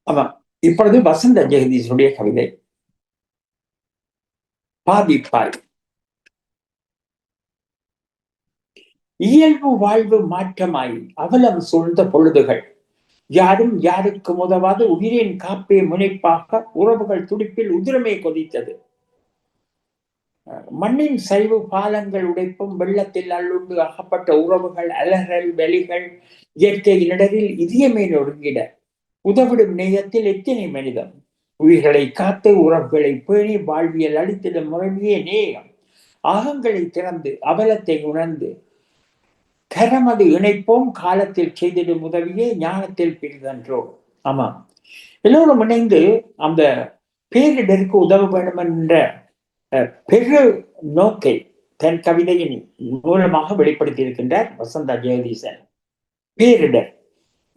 ஆமா, இப்பொழுது வசந்த ஜெகதீஷனுடைய கவிதை பாதிப்பாய். இயல்பு வாழ்வு மாற்றமாய் அவலம் சூழ்ந்த பொழுதுகள், யாரும் யாருக்கும் உதவாது உயிரின் காப்பே முனைப்பாக உறவுகள் துடிப்பில் உதிரமே கொதித்தது. மண்ணின் சரிவு பாலங்கள் உடைப்பும் வெள்ளத்தில் அள்ளுண்டு அகப்பட்ட உறவுகள் அலறல் வெளிகள் இயற்கை இடரில் இதயமே நொறுங்கிட உதவிடும் நேயத்தில் எத்தனை மனிதம் உயிர்களை காத்து உறவுகளை பேணி வாழ்வியல் அளித்திடும் முறையே நேயம் ஆகங்களை திறந்து அவலத்தை உணர்ந்து கரமது இணைப்போம் காலத்தில் செய்திடும் உதவியே ஞானத்தில் பிரிதன்றோ. ஆமா, எல்லோரும் இணைந்து அந்த பேரிடருக்கு உதவ வேண்டும் என்ற பெரு நோக்கை தன் கவிதையின் மூலமாக வெளிப்படுத்தி இருக்கின்றார் வசந்தா ஜெகதீசன். பேரிடர்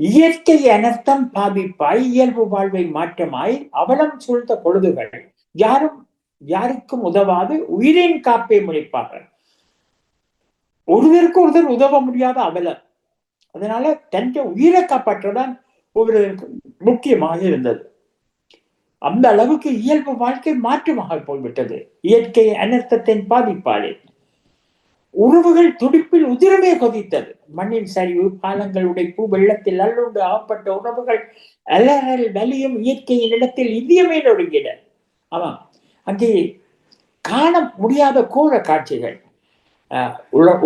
இயற்கை அனர்த்தம் பாதிப்பாய் இயல்பு வாழ்வை மாற்றமாய் அவலம் சூழ்ந்த பொழுதுகள் யாருக்கும் உதவாது உயிரின் காப்பை முனைப்பாக. ஒருவருக்கு ஒருவர் உதவ முடியாத அவலம். அதனால தன் உயிரை காப்பாற்றதான் ஒருவருக்கு முக்கியமாக இருந்தது. அந்த அளவுக்கு இயல்பு வாழ்க்கை மாற்றமாக போய்விட்டது இயற்கை அனர்த்தத்தின் பாதிப்பாலே. உறவுகள் துடிப்பில் உதிரமே கொதித்தது. மண்ணின் சரிவு, பாலங்கள் உடைப்பு, வெள்ளத்தில் அல்லுண்டு ஆகப்பட்ட உறவுகள் அலறல் வலியும் இயற்கையின் இடத்தில் இதயமே நொறுங்கின. ஆமா, அங்கே காண முடியாத கோர காட்சிகள்.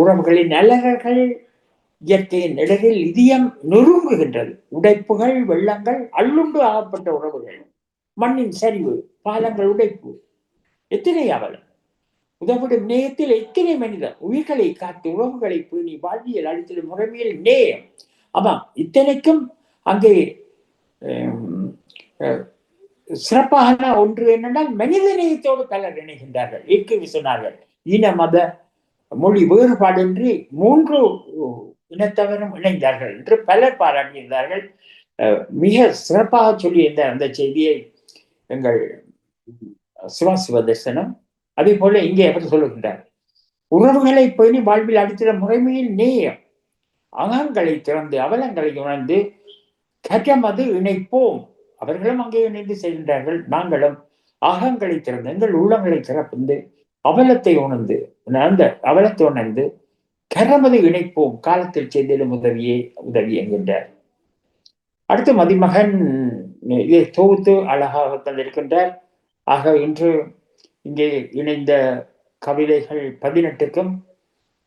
உறவுகளின் அலறல்கள், இயற்கையின் இடத்தில் இதயம் நொறுங்குகின்றது. உடைப்புகள், வெள்ளங்கள், அல்லுண்டு ஆகப்பட்ட உறவுகள், மண்ணின் சரிவு, பாலங்கள் உடைப்பு, எத்தனை அவலம். உதவிடும் நேயத்தில் எத்தனை மனிதர் உயிர்களை காத்து உறவுகளை பேணி வாழ்வியல் அளித்திடும் முறைமையில் நேயம். ஆமா, இத்தனைக்கும் அங்கே சிறப்பான ஒன்று என்னென்றால் மனித நேயத்தோடு பலர் இணைகின்றார்கள். ஏற்கனவே சொன்னார்கள், இன மத மொழி வேறுபாடின்றி 3 இனத்தவரும் இணைந்தார்கள் என்று பலர் பாராட்டியிருந்தார்கள். மிக சிறப்பாக சொல்லியிருந்த அந்த செய்தியை எங்கள் சிவதர்சனம். அதே போல இங்கே அவர் சொல்லுகின்றார், உறவுகளை பேணி வாழ்வில் அடித்திட முறைமையில் நேயம், அகங்களை திறந்து அவலங்களை உணர்ந்து கற்றமது இணைப்போம். அவர்களும் அங்கே இணைந்து செய்கின்றார்கள். நாங்களும் அகங்களை திறந்து எங்கள் உள்ளங்களை திறந்து அவலத்தை உணர்ந்து கரமது இணைப்போம், காலத்தில் செய்திடும் உதவி என்கின்றார். அடுத்து மதிமகன் இதை தொகுத்து அழகாக தந்திருக்கின்றார். ஆக இன்று இங்கே இணைந்த கவிதைகள் 18க்கும்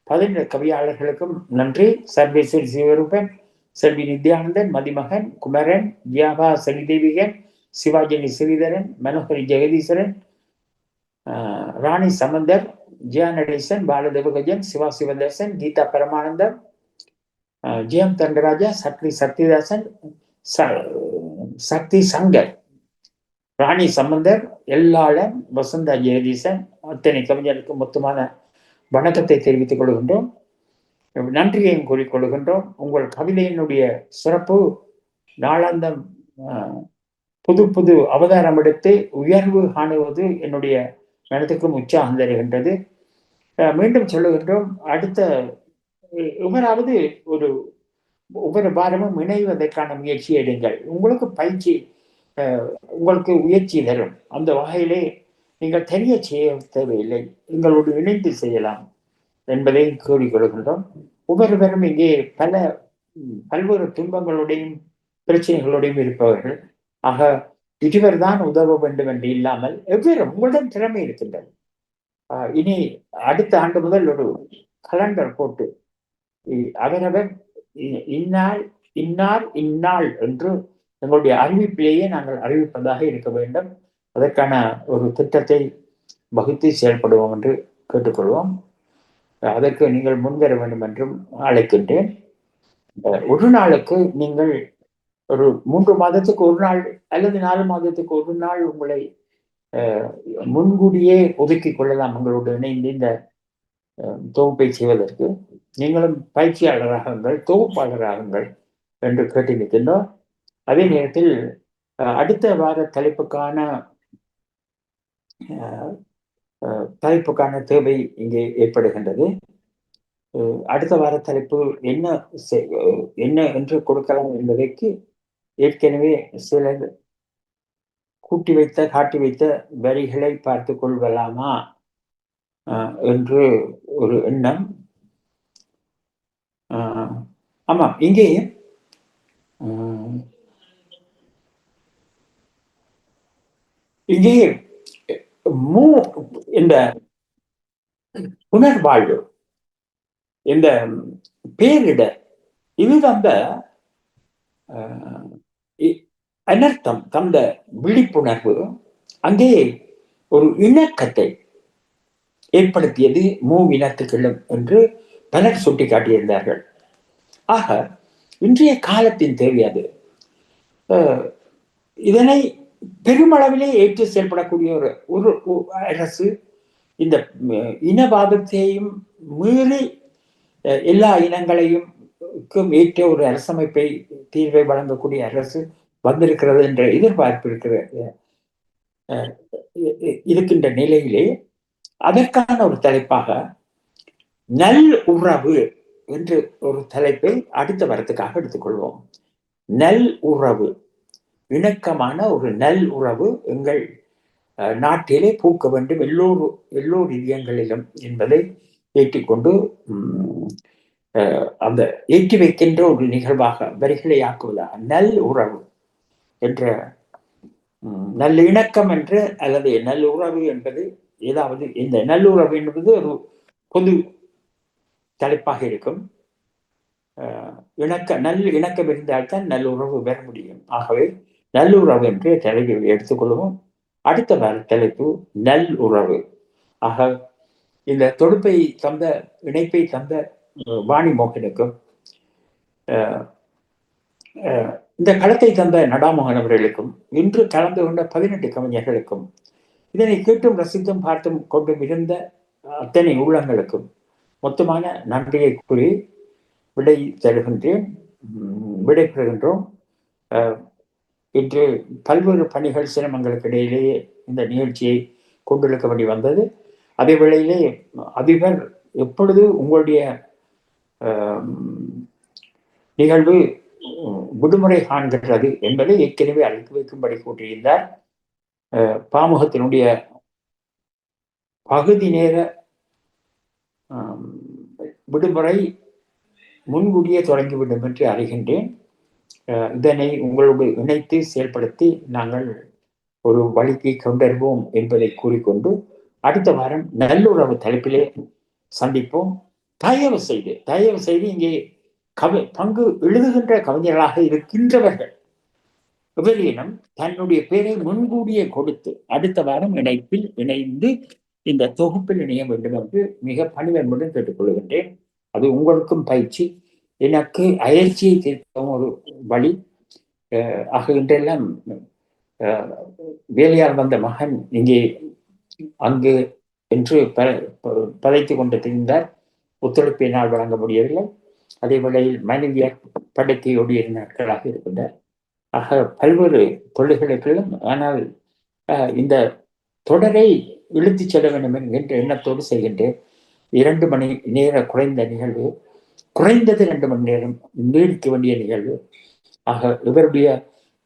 17 கவியாளர்களுக்கும் நன்றி. சர்வேஸ்வரி சிவரூபன், செல்வி நித்யானந்தன், மதிமகன், குமரன், ஜியாபா சனிதேவிகன், சிவாஜினி ஸ்ரீதரன், மனோகரி ஜெகதீஸ்வரன், ராணி சமந்தர், ஜியா நடேசன், பாலதேவகஜன், சிவா சிவதர்சன், கீதா பரமானந்தம், ஜிஎம் தண்டராஜா, சக்திதாசன், சக்தி சங்கர், ராணி சம்பந்தர், எல்லாளன், வசந்தா ஜெகதீசன், அத்தனை கவிஞருக்கு மொத்தமான வணக்கத்தை தெரிவித்துக் கொள்கின்றோம். நன்றியையும் கூறிக்கொள்கின்றோம். உங்கள் கவிதையினுடைய சிறப்பு நாளாந்தம் புது அவதாரம் எடுத்து உயர்வு காணுவது என்னுடைய மனத்துக்கும் உற்சாகம் தருகின்றது. மீண்டும் சொல்லுகின்றோம், அடுத்த எவராவது ஒவ்வொரு வாரமும் இணைவதற்கான முயற்சி எடுங்கள். உங்களுக்கு பயிற்சி, உங்களுக்கு முயற்சி தரும். அந்த வகையிலே நீங்கள் தெரிய செய்ய தேவையில்லை, எங்களோடு இணைந்து செய்யலாம் என்பதை கூறிக்கொள்கின்றோம். ஒவ்வொருவரும் இங்கே பல்வேறு துன்பங்களுடையும் பிரச்சனைகளோடையும் இருப்பவர்கள். ஆக இருவர் தான் உதவ வேண்டும் என்று இல்லாமல் எவ்வேறும் உங்களிடம் திறமை இருக்கின்றது. இனி அடுத்த ஆண்டு முதல் ஒரு கலண்டர் போட்டு அவரவர் இன்னார் என்று எங்களுடைய அறிவிப்பிலேயே நாங்கள் அறிவிப்பதாக இருக்க வேண்டும். அதற்கான ஒரு திட்டத்தை வகுத்து செயல்படுவோம் என்று கேட்டுக்கொள்வோம். அதற்கு நீங்கள் முன்வர வேண்டும் என்றும் அழைக்கின்றேன். ஒரு நாளுக்கு நீங்கள் ஒரு 3 மாதத்துக்கு ஒரு நாள் அல்லது 4 மாதத்துக்கு ஒரு நாள் உங்களை முன்கூடியே ஒதுக்கிக் கொள்ளலாம். உங்களோடு இணைந்து இந்த தொகுப்பை செய்வதற்கு நீங்களும் பயிற்சியாளராகுங்கள், தொகுப்பாளராகுங்கள் என்று கேட்டு நிற்கின்றோம். அதே நேரத்தில் அடுத்த வார தலைப்புக்கான தேவை இங்கே ஏற்படுகின்றது. அடுத்த வார தலைப்பு என்ன என்று கொடுக்கலாம் என்பதற்கு ஏற்கனவே சிலர் காட்டி வைத்த வரிகளை பார்த்து கொள்வலாமா என்று ஒரு எண்ணம். ஆமாம், இங்கே இந்த புனர்வாழ்வு, இந்த பேரிடர், இது தந்த அனர்த்தம் தந்த விழிப்புணர்வு அங்கே ஒரு இணக்கத்தை ஏற்படுத்தியது மூவினத்துக்களும் என்று பலர் சுட்டிக்காட்டியிருந்தார்கள். ஆக இன்றைய காலத்தின் தேவை அது. இதனை பெருமளவிலே ஏற்று செயல்படக்கூடிய ஒரு அரசு, இந்த இனவாதத்தையும் மீறி எல்லா இனங்களையும் ஏற்ற ஒரு அரசமைப்பை தீர்வை வழங்கக்கூடிய அரசு வந்திருக்கிறது என்ற எதிர்பார்ப்பு இருக்கின்ற நிலையிலே அதற்கான ஒரு தலைப்பாக நல் உறவு என்று ஒரு தலைப்பை அடுத்த வரத்துக்காக எடுத்துக்கொள்வோம். நல் உறவு, இணக்கமான ஒரு நல் உறவு எங்கள் நாட்டிலே பூக்க வேண்டும் எல்லோர் இதயங்களிலும் என்பதை ஏற்றிக்கொண்டு அந்த ஏற்றி வைக்கின்ற ஒரு நிகழ்வாக வரிகளை ஆக்குவதாக நல் உறவு என்ற நல்லிணக்கம் என்று அல்லது நல்லுறவு என்பது ஏதாவது இந்த நல்லுறவு என்பது ஒரு பொது தலைப்பாக இருக்கும். இணக்கம் இருந்தால்தான் நல்லுறவு பெற முடியும். ஆகவே நல்லுறவு என்று தலைப்பில் எடுத்துக்கொள்வோம். அடுத்த வார தலைப்பு நல் உறவு. ஆக இந்த தொடுப்பை தந்த இணைப்பை தந்த வாணி மோகனுக்கும் இந்த களத்தை தந்த நடாமோகன் அவர்களுக்கும் இன்று கலந்து கொண்ட 18 கவிஞர்களுக்கும் இதனை கேட்டும் ரசித்தும் பார்த்தும் கொண்டும் இருந்த அத்தனை உள்ளங்களுக்கும் மொத்தமான நன்றியை கூறி விடைபெறுகின்றோம். இன்று பல்வேறு பணிகள் சிரமங்களுக்கு இடையிலேயே இந்த நிகழ்ச்சியை கொண்டிருக்க வேண்டி வந்தது. அதே வேளையிலே அதிபர் எப்பொழுது உங்களுடைய நிகழ்வு விடுமுறை காண்கின்றது என்பதை ஏற்கனவே அழைத்து வைக்கும்படி கூட்டியிருந்தார். பாமுகத்தினுடைய பகுதி நேர விடுமுறை முன்கூடியே தொடங்கிவிடும் என்று அறிகின்றேன். இதனை உங்களோடு இணைத்து செயல்படுத்தி நாங்கள் ஒரு வழிக்கு கொண்டறிவோம் என்பதை கூறிக்கொண்டு அடுத்த வாரம் நல்லுறவு தலைப்பிலே சந்திப்போம். தயவு செய்து இங்கே பங்கு எழுதுகின்ற கவிஞர்களாக இருக்கின்றவர்கள் எவரேனும் தன்னுடைய பேரை முன்கூடியே கொடுத்து அடுத்த வாரம் இணைப்பில் இணைந்து இந்த தொகுப்பில் இணைய வேண்டும் என்று மிக பணிவன்புடன் கேட்டுக்கொள்கின்றேன். அது உங்களுக்கும் பயிற்சி, எனக்கு அயற்சியை தீர்க்கும் ஒரு வழி. ஆக இன்றெல்லாம் வேலையால் வந்த மகன் இங்கே அங்கு என்று பதைத்து கொண்டு திரிந்தார். ஒத்துழைப்பை நாள் வழங்க முடியவில்லை. அதே வேளையில் மனைவியார் படுக்கையோடு நாட்களாக இருக்கின்றார். ஆக பல்வேறு தொழில்களுக்கும் ஆனால் இந்த தொடரை இழுத்துச் செல்ல வேண்டும் என்கின்ற எண்ணத்தோடு செய்கின்றேன். 2 மணி நேர குறைந்த நிகழ்வு, குறைந்தது 2 மணி நேரம் நீடிக்க வேண்டிய நிகழ்வு. ஆக இவருடைய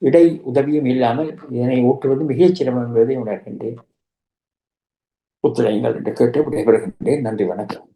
இடை உதவியும் இல்லாமல் இதனை ஊற்றுவது மிகச் சிரமம் என்பதை உணர்கின்றேன். ஒத்துழையுங்கள் என்று கேட்டு விடைபெறுகின்றேன். நன்றி, வணக்கம்.